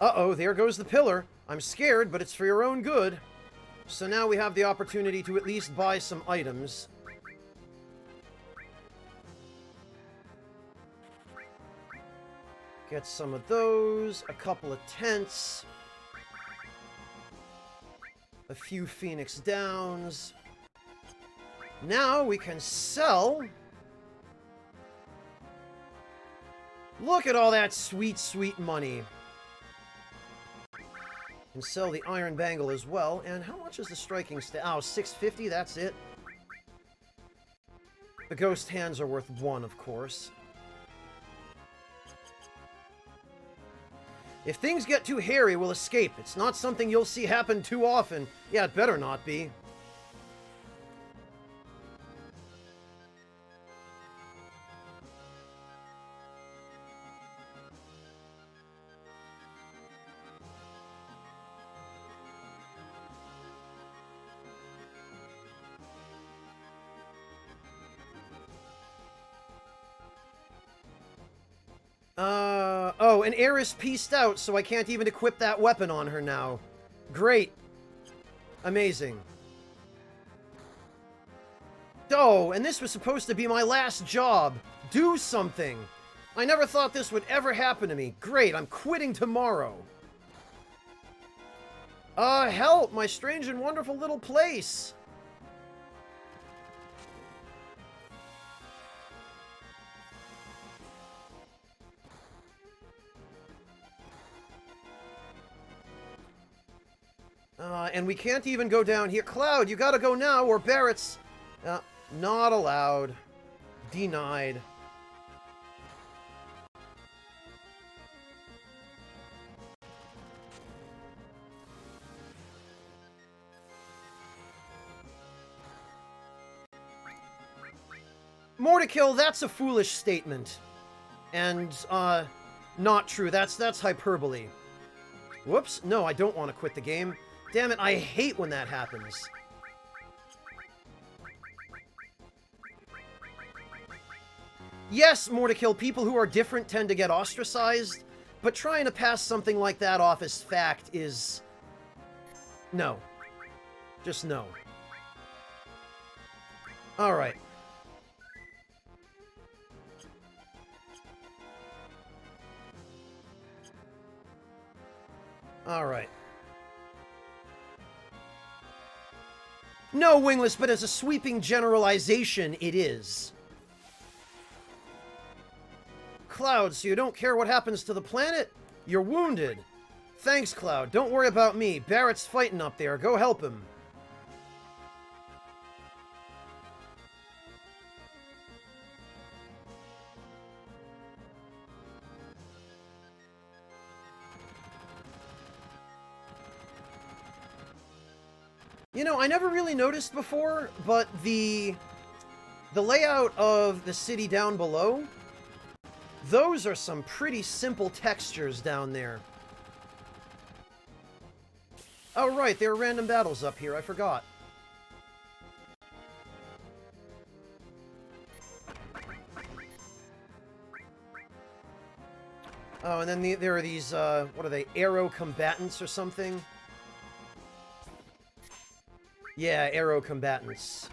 B: Uh-oh, there goes the pillar. I'm scared, but it's for your own good. So now we have the opportunity to at least buy some items. Get some of those, a couple of tents, a few Phoenix Downs. Now we can sell. Look at all that sweet, sweet money. Can sell the Iron Bangle as well. And how much is the striking staff? Oh, 650, that's it. The Ghost Hands are worth 1, of course. If things get too hairy, we'll escape. It's not something you'll see happen too often. Yeah, it better not be. Oh, and Eris pieced out, so I can't even equip that weapon on her now. Great. Amazing. Oh, and this was supposed to be my last job. Do something. I never thought this would ever happen to me. Great, I'm quitting tomorrow. Help, my strange and wonderful little place. And we can't even go down here. Cloud, you gotta go now, or Barrett's... not allowed. Denied. More to kill, that's a foolish statement. And, not true. That's hyperbole. Whoops. No, I don't want to quit the game. Damn it, I hate when that happens. Yes, more to kill, people who are different tend to get ostracized, but trying to pass something like that off as fact is... no. Just no. Alright. Alright. No, Wingless, but as a sweeping generalization, it is. Cloud, so you don't care what happens to the planet? You're wounded. Thanks, Cloud. Don't worry about me. Barrett's fighting up there. Go help him. You know, I never really noticed before, but the layout of the city down below, those are some pretty simple textures down there. Oh, right, there are random battles up here. I forgot. Oh, and then there are these, what are they, arrow combatants or something? Yeah, arrow combatants.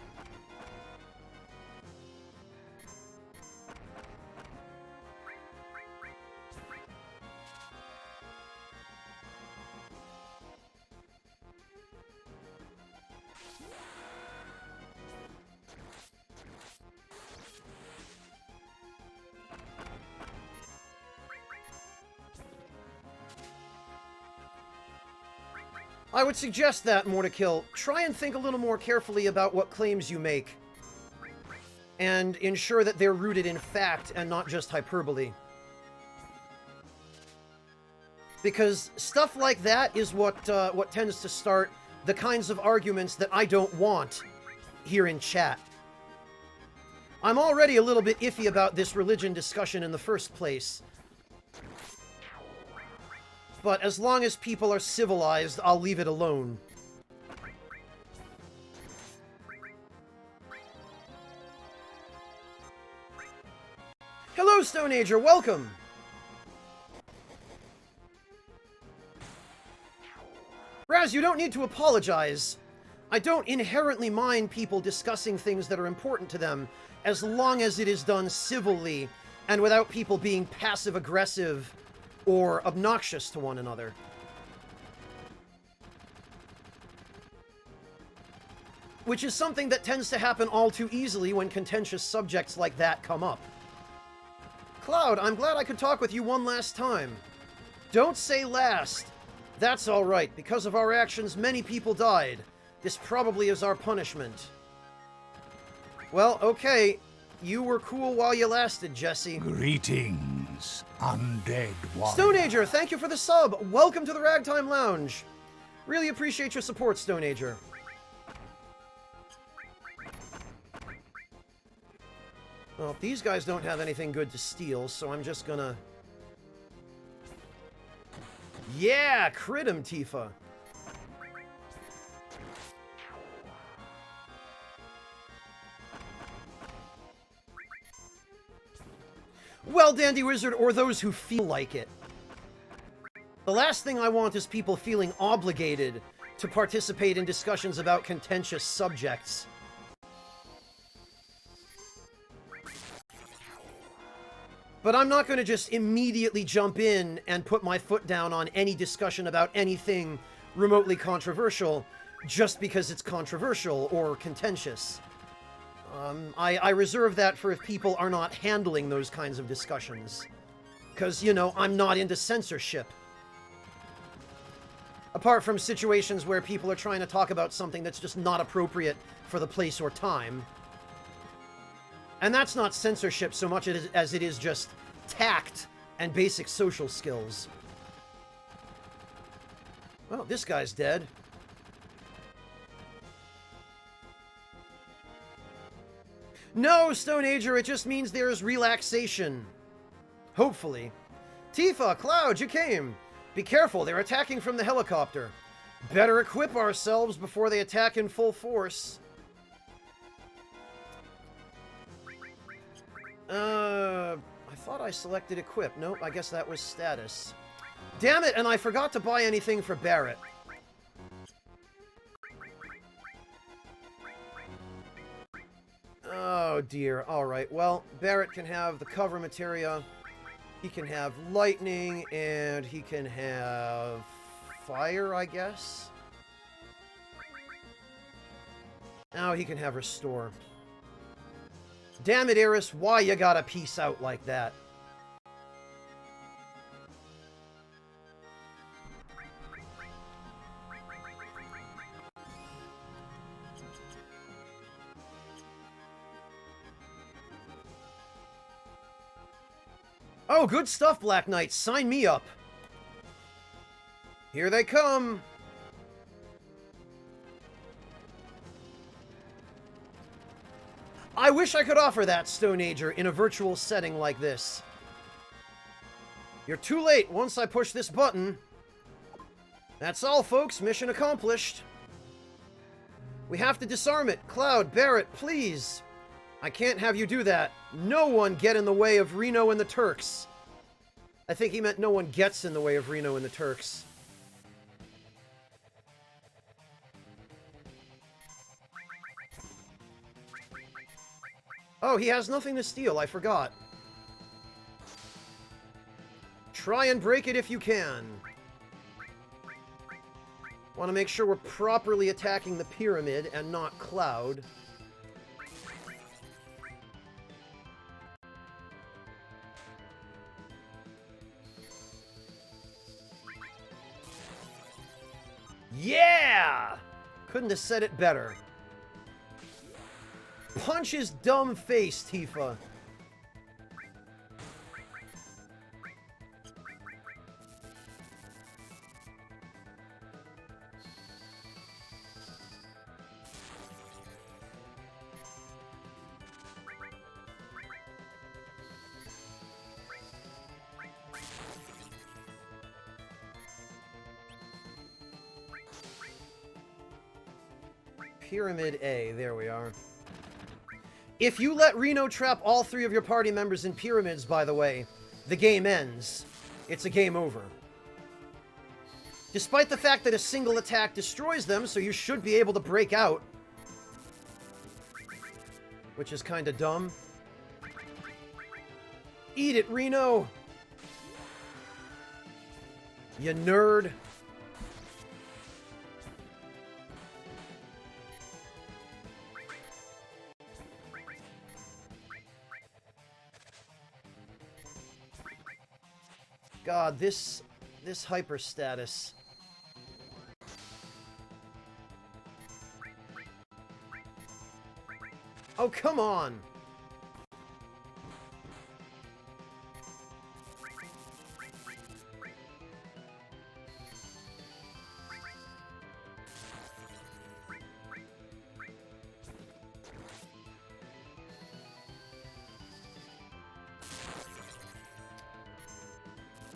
B: I would suggest that, Mortakill. Try and think a little more carefully about what claims you make. And ensure that they're rooted in fact and not just hyperbole. Because stuff like that is what tends to start the kinds of arguments that I don't want here in chat. I'm already a little bit iffy about this religion discussion in the first place. But as long as people are civilized, I'll leave it alone. Hello, Stone Ager, welcome! Raz, you don't need to apologize. I don't inherently mind people discussing things that are important to them, as long as it is done civilly, and without people being passive-aggressive or obnoxious to one another. Which is something that tends to happen all too easily when contentious subjects like that come up. Cloud, I'm glad I could talk with you one last time. Don't say last. That's all right. Because of our actions, many people died. This probably is our punishment. Well, okay. You were cool while you lasted, Jesse.
C: Greetings, undead warrior.
B: Stone Ager, thank you for the sub. Welcome to the Ragtime Lounge. Really appreciate your support, Stone Ager. Well, these guys don't have anything good to steal, so I'm just gonna... Yeah! Crit him, Tifa! Well, Dandy Wizard, or those who feel like it. The last thing I want is people feeling obligated to participate in discussions about contentious subjects. But I'm not going to just immediately jump in and put my foot down on any discussion about anything remotely controversial just because it's controversial or contentious. I reserve that for if people are not handling those kinds of discussions. Because, you know, I'm not into censorship. Apart from situations where people are trying to talk about something that's just not appropriate for the place or time. And that's not censorship so much as it is just tact and basic social skills. Well, this guy's dead. No, Stone Ager, it just means there's relaxation. Hopefully. Tifa, Cloud, you came. Be careful, they're attacking from the helicopter. Better equip ourselves before they attack in full force. I thought I selected equip. Nope, I guess that was status. Damn it, and I forgot to buy anything for Barret. Oh dear, alright, well, Barret can have the cover materia, he can have lightning, and he can have fire, I guess? Now he can have restore. Damn it, Eris, why you gotta peace out like that? Oh, good stuff, Black Knight. Sign me up. Here they come. I wish I could offer that, Stone Ager, in a virtual setting like this. You're too late once I push this button. That's all, folks. Mission accomplished. We have to disarm it. Cloud, Barret, please. I can't have you do that. No one get in the way of Reno and the Turks. I think he meant no one gets in the way of Reno and the Turks. Oh, he has nothing to steal. I forgot. Try and break it if you can. Want to make sure we're properly attacking the pyramid and not Cloud. Yeah! Couldn't have said it better. Punch his dumb face, Tifa. Pyramid A. There we are. If you let Reno trap all 3 of your party members in pyramids, by the way, the game ends. It's a game over. Despite the fact that a single attack destroys them, so you should be able to break out. Which is kind of dumb. Eat it, Reno! You nerd. God, this hyper status. Oh, come on!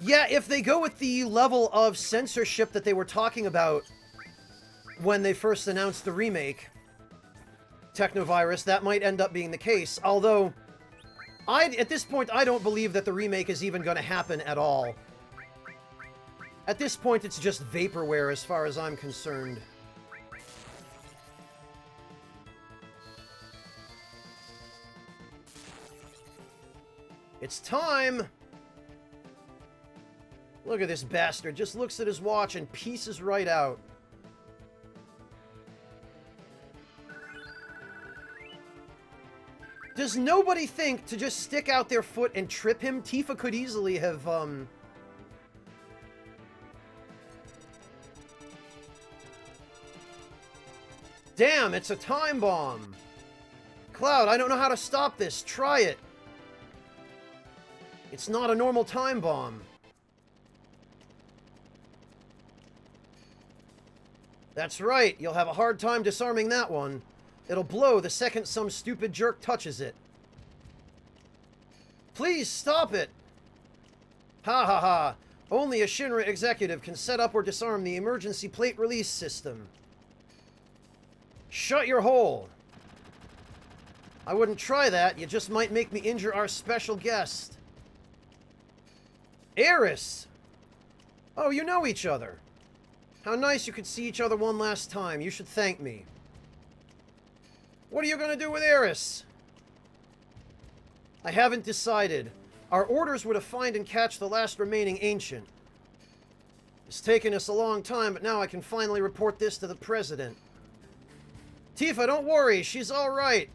B: Yeah, if they go with the level of censorship that they were talking about when they first announced the remake, Technovirus, that might end up being the case. Although, at this point, I don't believe that the remake is even going to happen at all. At this point, it's just vaporware as far as I'm concerned. It's time! Look at this bastard. Just looks at his watch and pieces right out. Does nobody think to just stick out their foot and trip him? Tifa could easily have, Damn, it's a time bomb! Cloud, I don't know how to stop this. Try it. It's not a normal time bomb. That's right, you'll have a hard time disarming that one. It'll blow the second some stupid jerk touches it. Please stop it! Ha ha ha! Only a Shinra executive can set up or disarm the emergency plate release system. Shut your hole! I wouldn't try that, you just might make me injure our special guest. Eris! Oh, you know each other. How nice you could see each other one last time. You should thank me. What are you going to do with Eris? I haven't decided. Our orders were to find and catch the last remaining ancient. It's taken us a long time, but now I can finally report this to the president. Tifa, don't worry. She's all right.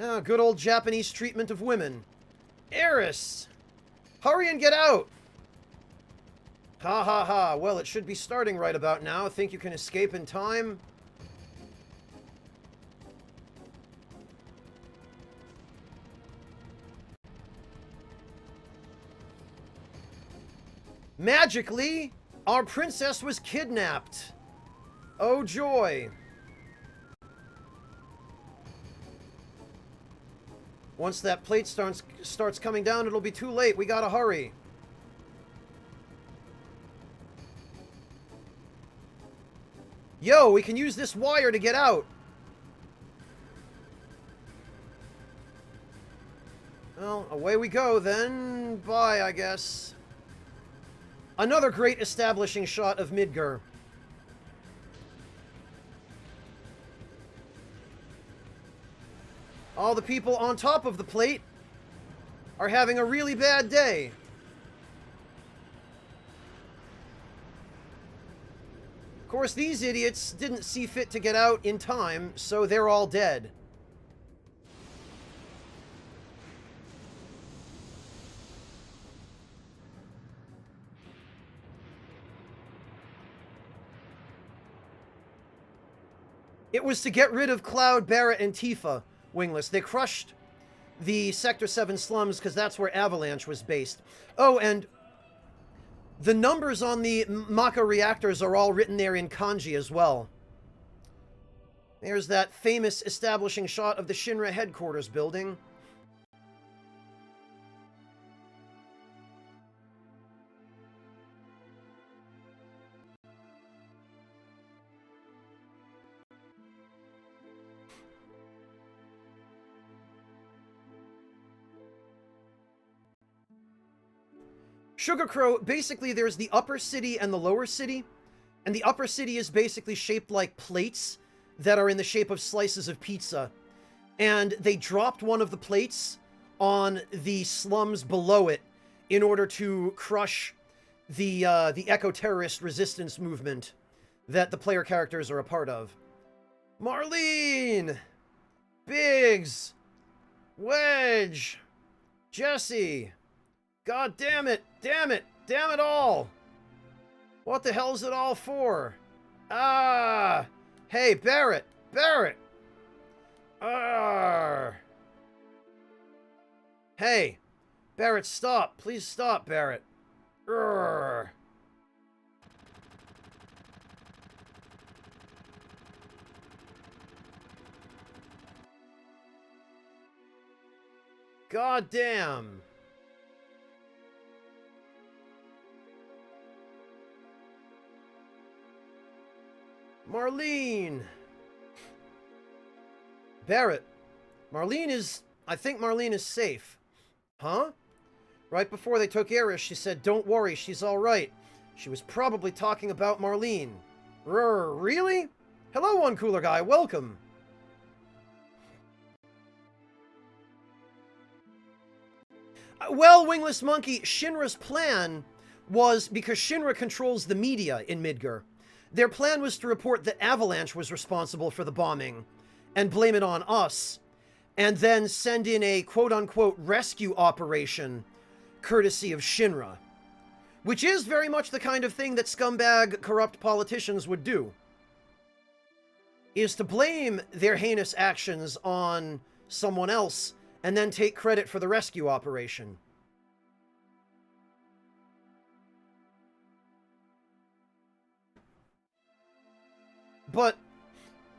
B: Ah, good old Japanese treatment of women. Eris! Hurry and get out! Ha ha ha. Well, it should be starting right about now. Think you can escape in time? Magically, our princess was kidnapped. Oh joy. Once that plate starts coming down, it'll be too late. We gotta hurry. Yo, we can use this wire to get out. Well, away we go then. Bye, I guess. Another great establishing shot of Midgar. All the people on top of the plate are having a really bad day. Of course, these idiots didn't see fit to get out in time, so they're all dead. It was to get rid of Cloud, Barret, and Tifa, Wingless. They crushed the Sector 7 slums because that's where Avalanche was based. Oh, and the numbers on the Maka reactors are all written there in kanji as well. There's that famous establishing shot of the Shinra headquarters building. Sugar Crow, basically there's the upper city and the lower city, and the upper city is basically shaped like plates that are in the shape of slices of pizza. And they dropped one of the plates on the slums below it in order to crush the eco-terrorist resistance movement that the player characters are a part of. Marlene! Biggs! Wedge! Jesse! God damn it! Damn it! Damn it all! What the hell's it all for? Ah! Hey, Barrett! Barrett! Arrgh! Hey! Barrett, stop! Please stop, Barrett! Arrgh! God damn! Marlene! Barrett, I think Marlene is safe. Huh? Right before they took Eris, she said, "Don't worry, she's alright." She was probably talking about Marlene. Really? Hello, One Cooler Guy, welcome. Well, Wingless Monkey, Shinra's plan was, because Shinra controls the media in Midgar, their plan was to report that Avalanche was responsible for the bombing and blame it on us, and then send in a quote-unquote rescue operation courtesy of Shinra, which is very much the kind of thing that scumbag, corrupt politicians would do, is to blame their heinous actions on someone else and then take credit for the rescue operation. But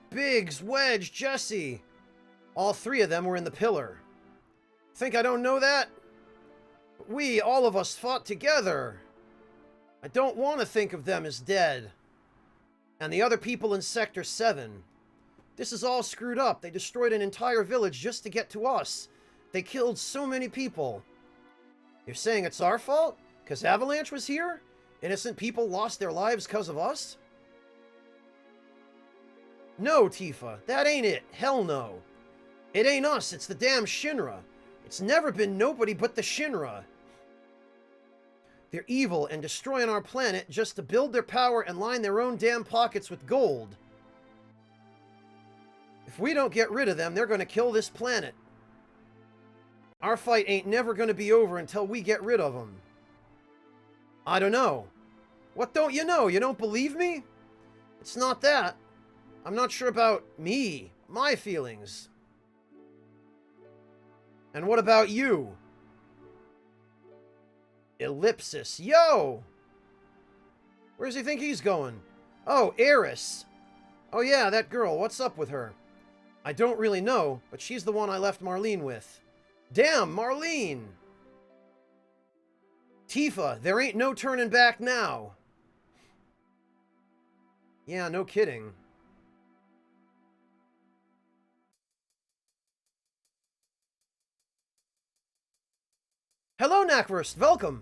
B: Biggs, Wedge, Jesse, all three of them were in the pillar. Think I don't know that? We, all of us, fought together. I don't want to think of them as dead. And the other people in Sector 7. This is all screwed up. They destroyed an entire village just to get to us. They killed so many people. You're saying it's our fault? Because Avalanche was here? Innocent people lost their lives because of us? No, Tifa, that ain't it. Hell no. It ain't us, it's the damn Shinra. It's never been nobody but the Shinra. They're evil and destroying our planet just to build their power and line their own damn pockets with gold. If we don't get rid of them, they're gonna kill this planet. Our fight ain't never gonna be over until we get rid of them. I don't know. What don't you know? You don't believe me? It's not that. I'm not sure about me, my feelings. And what about you? Ellipsis. Yo! Where does he think he's going? Oh, Eris. Oh yeah, that girl. What's up with her? I don't really know, but she's the one I left Marlene with. Damn, Marlene! Tifa, there ain't no turning back now. Yeah, no kidding. Hello, Knackwurst. Welcome.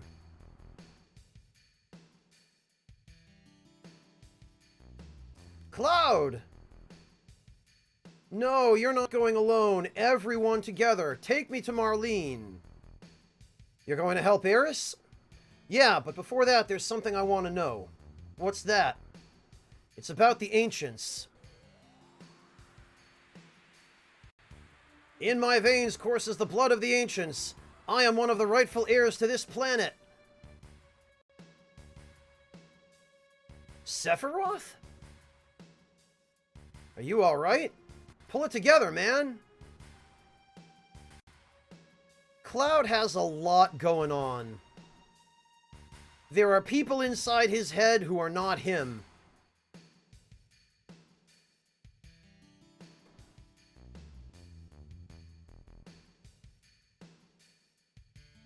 B: Cloud! No, you're not going alone. Everyone together. Take me to Marlene. You're going to help Eris? Yeah, but before that, there's something I want to know. What's that? It's about the Ancients. In my veins courses the blood of the Ancients. I am one of the rightful heirs to this planet. Sephiroth? Are you alright? Pull it together, man. Cloud has a lot going on. There are people inside his head who are not him.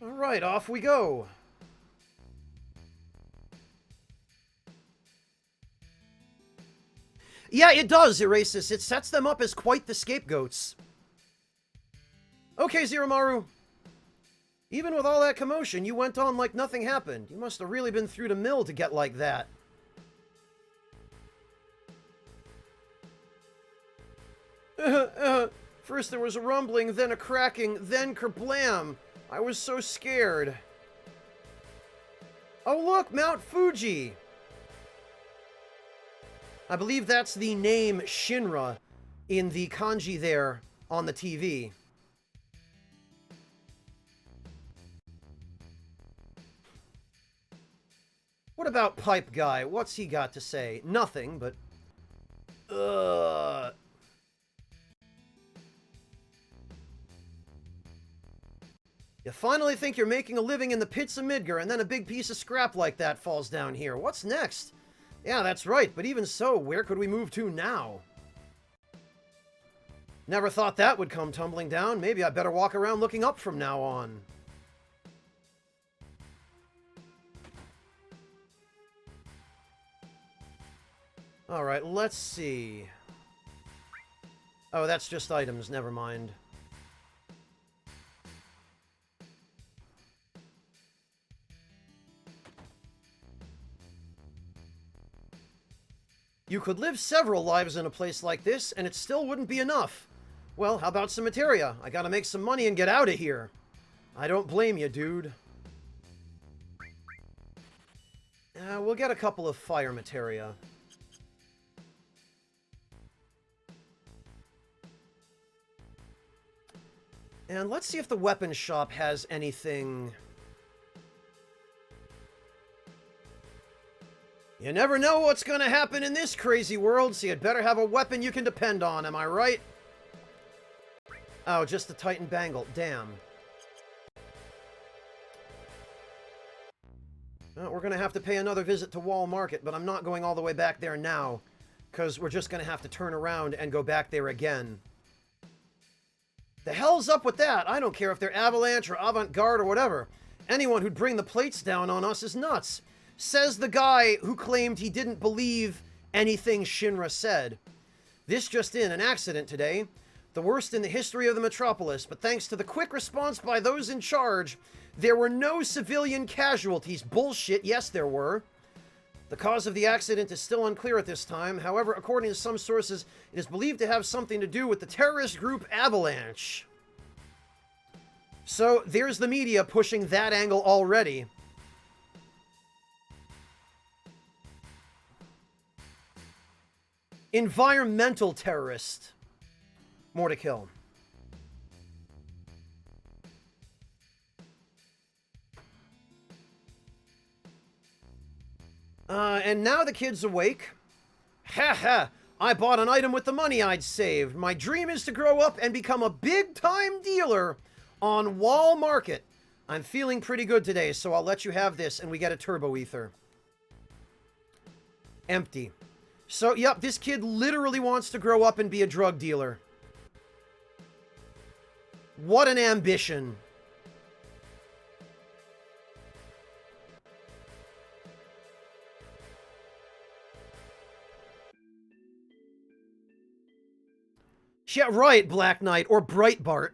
B: Alright, off we go. Yeah, it does, Erasis. It sets them up as quite the scapegoats. Okay, Zeromaru. Even with all that commotion, you went on like nothing happened. You must have really been through the mill to get like that. First there was a rumbling, then a cracking, then kerblam. I was so scared. Oh look, Mount Fuji! I believe that's the name Shinra in the kanji there on the TV. What about Pipe Guy? What's he got to say? Nothing, but... You finally think you're making a living in the pits of Midgar, and then a big piece of scrap like that falls down here. What's next? Yeah, that's right, but even so, where could we move to now? Never thought that would come tumbling down. Maybe I better walk around looking up from now on. Alright, let's see. Oh, that's just items, never mind. You could live several lives in a place like this, and it still wouldn't be enough. Well, how about some materia? I gotta make some money and get out of here. I don't blame you, dude. We'll get a couple of fire materia. And let's see if the weapon shop has anything... You never know what's gonna happen in this crazy world, so you'd better have a weapon you can depend on, am I right? Oh, just the Titan Bangle. Damn. Well, we're gonna have to pay another visit to Wall Market, but I'm not going all the way back there now, because we're just gonna have to turn around and go back there again. The hell's up with that? I don't care if they're Avalanche or Avant-Garde or whatever. Anyone who'd bring the plates down on us is nuts. Says the guy who claimed he didn't believe anything Shinra said. This just in, an accident today. The worst in the history of the metropolis, but thanks to the quick response by those in charge, there were no civilian casualties. Bullshit, yes there were. The cause of the accident is still unclear at this time. However, according to some sources, it is believed to have something to do with the terrorist group Avalanche. So, there's the media pushing that angle already. Environmental terrorist. More to kill. And now the kid's awake. Ha ha! I bought an item with the money I'd saved. My dream is to grow up and become a big-time dealer on Wall Market. I'm feeling pretty good today, so I'll let you have this, and we get a turbo ether. Empty. So, yep, this kid literally wants to grow up and be a drug dealer. What an ambition. Yeah, right, Black Knight, or Breitbart.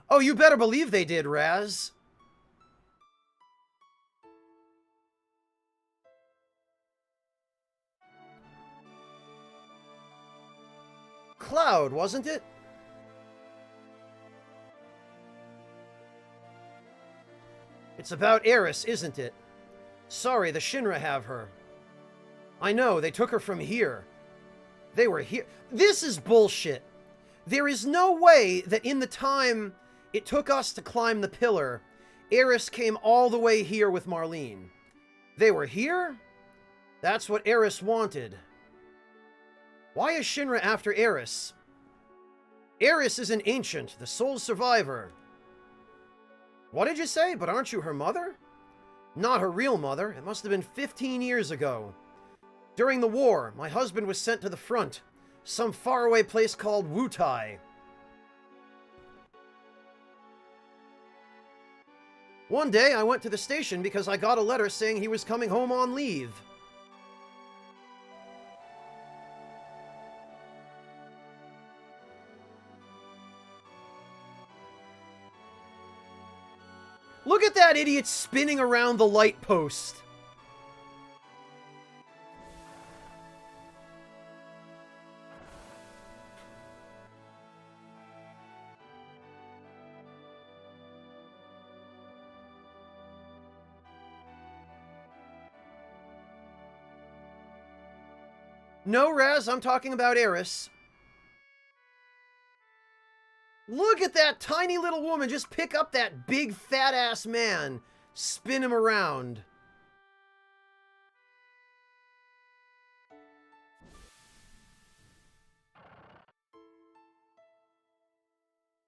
B: Oh, you better believe they did, Raz. Cloud, wasn't it? It's about Eris, isn't it? Sorry, the Shinra have her. I know, they took her from here. They were here. This is bullshit. There is no way that in the time it took us to climb the pillar, Eris came all the way here with Marlene. They were here? That's what Eris wanted. Why is Shinra after Eris? Eris is an ancient, the sole survivor. What did you say? But aren't you her mother? Not her real mother. It must have been 15 years ago. During the war, my husband was sent to the front. Some faraway place called Wutai. One day, I went to the station because I got a letter saying he was coming home on leave. Look at that idiot spinning around the light post. No, Raz, I'm talking about Eris. Look at that tiny little woman just pick up that big fat-ass man, spin him around.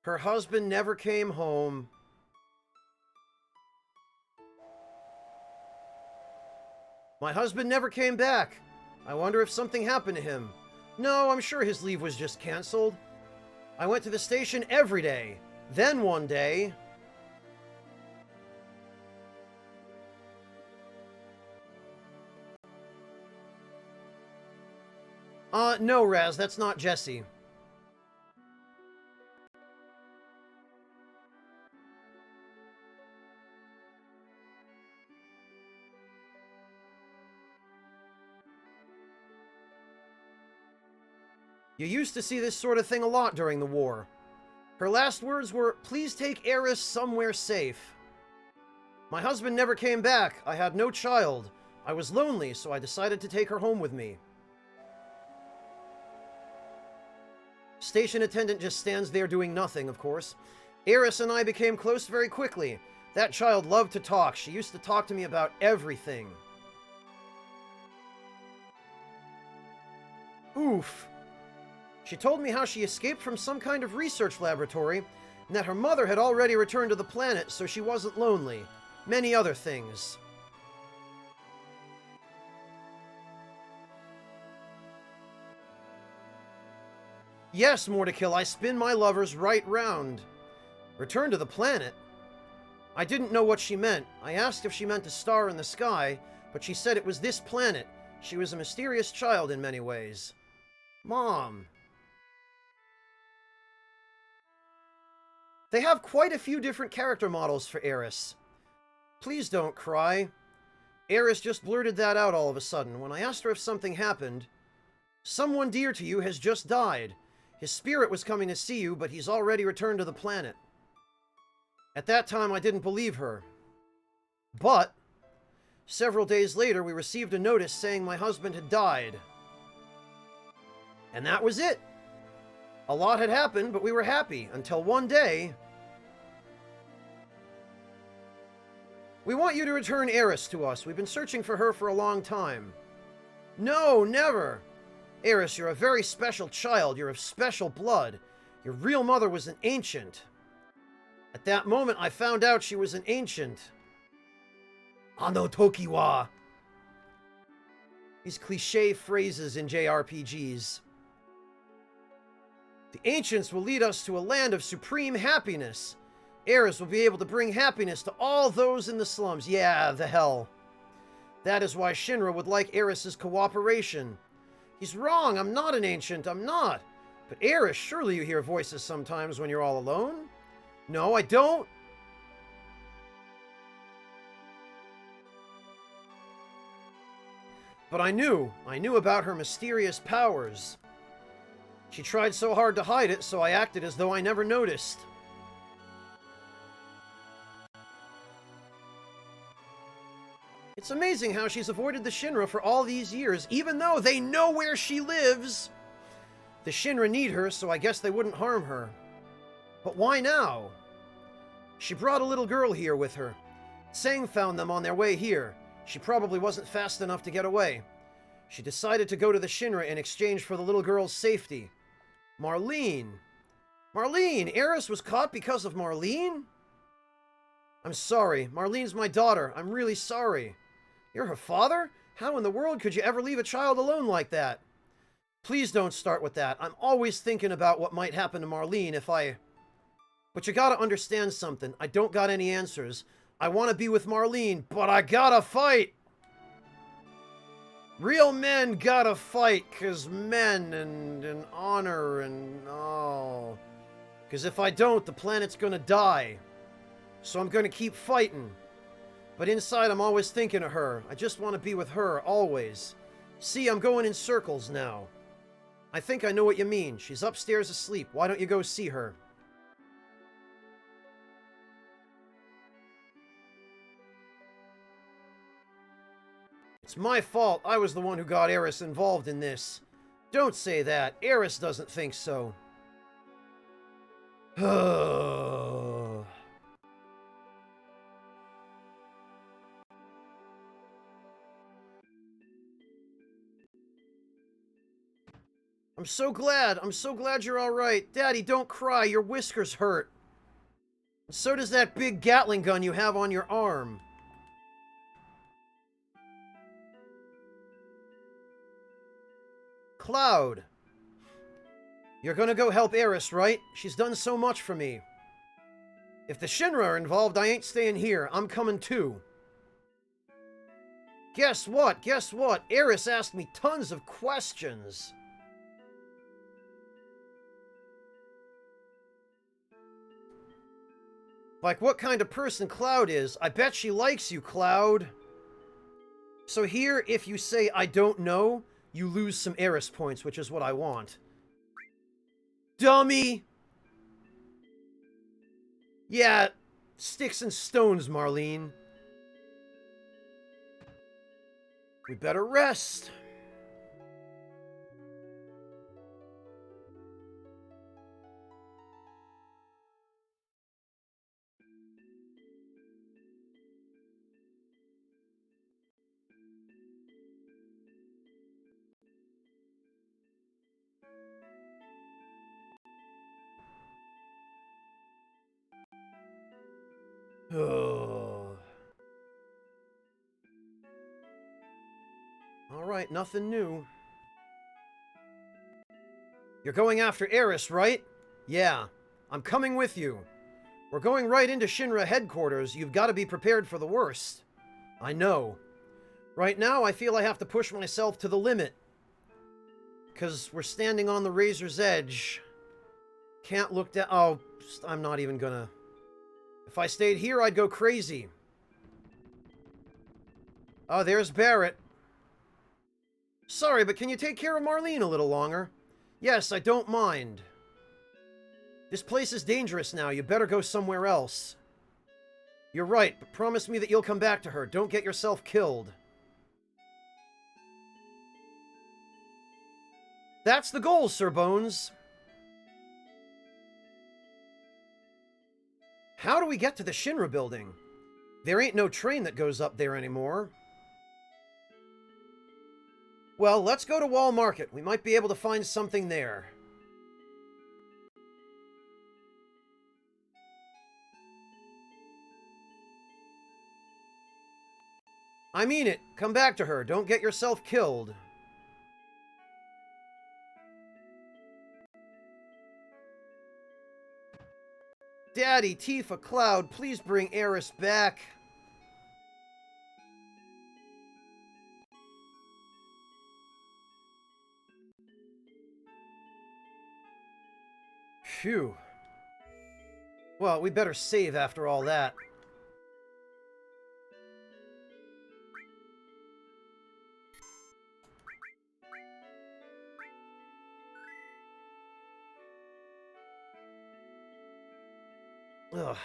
B: Her husband never came home. My husband never came back. I wonder if something happened to him. No, I'm sure his leave was just canceled. I went to the station every day. Then one day... No, Raz, that's not Jesse. You used to see this sort of thing a lot during the war. Her last words were, "Please take Eris somewhere safe." My husband never came back. I had no child. I was lonely, so I decided to take her home with me. Station attendant just stands there doing nothing, of course. Eris and I became close very quickly. That child loved to talk. She used to talk to me about everything. Oof. She told me how she escaped from some kind of research laboratory, and that her mother had already returned to the planet, so she wasn't lonely. Many other things. Yes, Mortikill, I spin my lovers right round. Return to the planet? I didn't know what she meant. I asked if she meant a star in the sky, but she said it was this planet. She was a mysterious child in many ways. Mom. They have quite a few different character models for Eris. Please don't cry. Eris just blurted that out all of a sudden. When I asked her if something happened, "Someone dear to you has just died. His spirit was coming to see you, but he's already returned to the planet." At that time, I didn't believe her. But several days later, we received a notice saying my husband had died. And that was it. A lot had happened, but we were happy until one day... We want you to return Eris to us. We've been searching for her for a long time. No, never. Eris, you're a very special child. You're of special blood. Your real mother was an ancient. At that moment, I found out she was an ancient. Ano Tokiwa. These cliche phrases in JRPGs. The ancients will lead us to a land of supreme happiness. Eris will be able to bring happiness to all those in the slums. Yeah, the hell. That is why Shinra would like Eris's cooperation. He's wrong. I'm not an ancient. I'm not. But Eris, surely you hear voices sometimes when you're all alone? No, I don't. But I knew about her mysterious powers. She tried so hard to hide it, so I acted as though I never noticed. It's amazing how she's avoided the Shinra for all these years, even though they know where she lives. The Shinra need her, so I guess they wouldn't harm her. But why now? She brought a little girl here with her. Tseng found them on their way here. She probably wasn't fast enough to get away. She decided to go to the Shinra in exchange for the little girl's safety. Marlene. Marlene! Eris was caught because of Marlene? I'm sorry. Marlene's my daughter. I'm really sorry. You're her father? How in the world could you ever leave a child alone like that? Please don't start with that. I'm always thinking about what might happen to Marlene if I... But you gotta understand something. I don't got any answers. I want to be with Marlene, but I gotta fight! Real men gotta fight, 'cause men and honor and... oh... 'Cause if I don't, the planet's gonna die. So I'm gonna keep fighting. But inside, I'm always thinking of her. I just want to be with her, always. See, I'm going in circles now. I think I know what you mean. She's upstairs asleep. Why don't you go see her? It's my fault. I was the one who got Eris involved in this. Don't say that. Eris doesn't think so. I'm so glad. I'm so glad you're all right. Daddy, don't cry. Your whiskers hurt. And so does that big Gatling gun you have on your arm. Cloud. You're gonna go help Eris, right? She's done so much for me. If the Shinra are involved, I ain't staying here. I'm coming too. Guess what? Guess what? Eris asked me tons of questions. Like what kind of person Cloud is. I bet she likes you, Cloud. So here, if you say, I don't know, you lose some Eris points, which is what I want. Dummy! Yeah, sticks and stones, Marlene. We better rest. Oh. Alright, nothing new. You're going after Eris, right? Yeah, I'm coming with you. We're going right into Shinra headquarters. You've got to be prepared for the worst. I know. Right now, I feel I have to push myself to the limit. Because we're standing on the razor's edge. Can't look down. Oh, I'm not even gonna. If I stayed here, I'd go crazy. Oh, there's Barrett. Sorry, but can you take care of Marlene a little longer? Yes, I don't mind. This place is dangerous now. You better go somewhere else. You're right, but promise me that you'll come back to her. Don't get yourself killed. That's the goal, Sir Bones. How do we get to the Shinra building? There ain't no train that goes up there anymore. Well, let's go to Wall Market. We might be able to find something there. I mean it. Come back to her. Don't get yourself killed. Daddy, Tifa, Cloud, please bring Eris back. Phew. Well, we better save after all that. Ugh.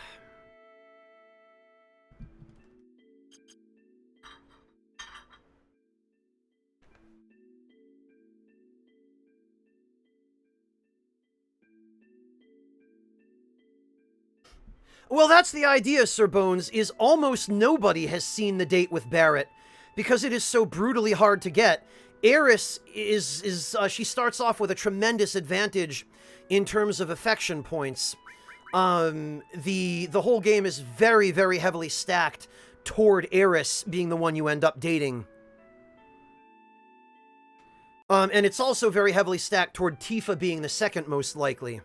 B: Well, that's the idea, Sir Bones, is almost nobody has seen the date with Barrett, because it is so brutally hard to get. Eris she starts off with a tremendous advantage in terms of affection points. The whole game is very, very heavily stacked toward Eris being the one you end up dating. And it's also very heavily stacked toward Tifa being the second most likely.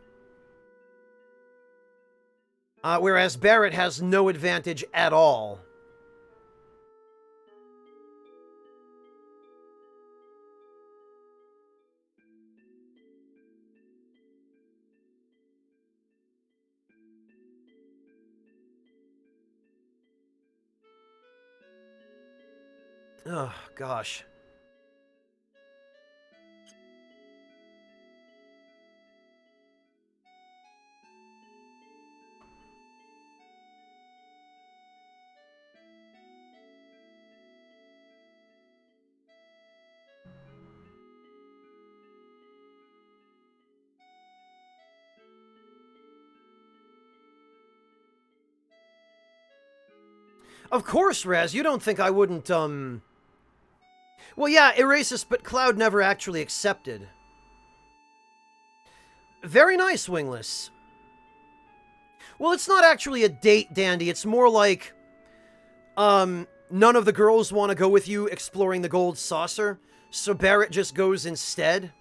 B: Whereas Barrett has no advantage at all. Oh, gosh. Of course, Raz, you don't think I wouldn't, Well, yeah, Erasus, but Cloud never actually accepted. Very nice, Wingless. Well, it's not actually a date, Dandy. It's more like, none of the girls want to go with you exploring the gold saucer, so Barrett just goes instead.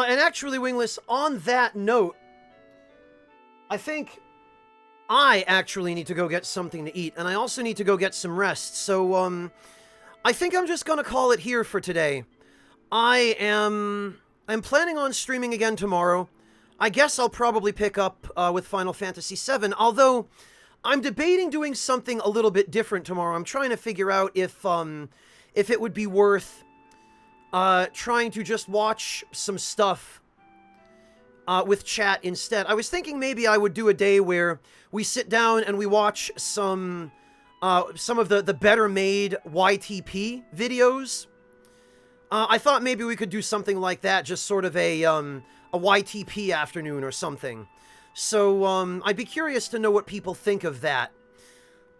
B: And actually, Wingless, on that note, I think I actually need to go get something to eat, and I also need to go get some rest, so, I think I'm just gonna call it here for today. I'm planning on streaming again tomorrow. I guess I'll probably pick up, with Final Fantasy VII, although I'm debating doing something a little bit different tomorrow. I'm trying to figure out if it would be worth trying to just watch some stuff with chat instead. I was thinking maybe I would do a day where we sit down and we watch some of the better made YTP videos. I thought maybe we could do something like that, just sort of a YTP afternoon or something. So I'd be curious to know what people think of that.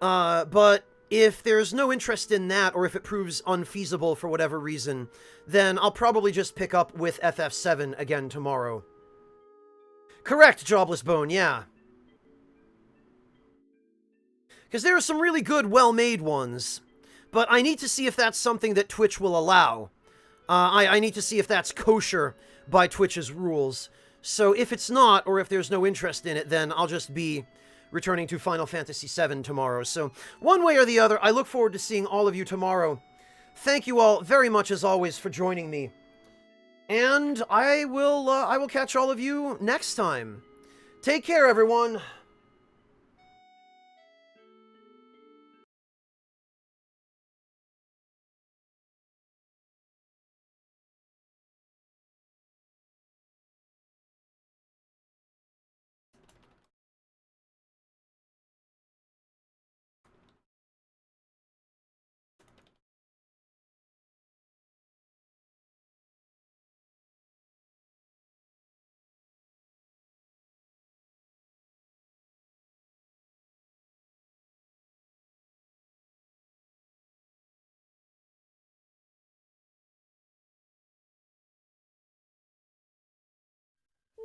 B: But if there's no interest in that, or if it proves unfeasible for whatever reason, then I'll probably just pick up with FF7 again tomorrow. Correct, Jobless Bone, yeah. Because there are some really good, well-made ones. But I need to see if that's something that Twitch will allow. I need to see if that's kosher by Twitch's rules. So if it's not, or if there's no interest in it, then I'll just be returning to Final Fantasy VII tomorrow. So one way or the other, I look forward to seeing all of you tomorrow. Thank you all very much, as always, for joining me. And I will catch all of you next time. Take care, everyone.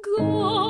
A: Go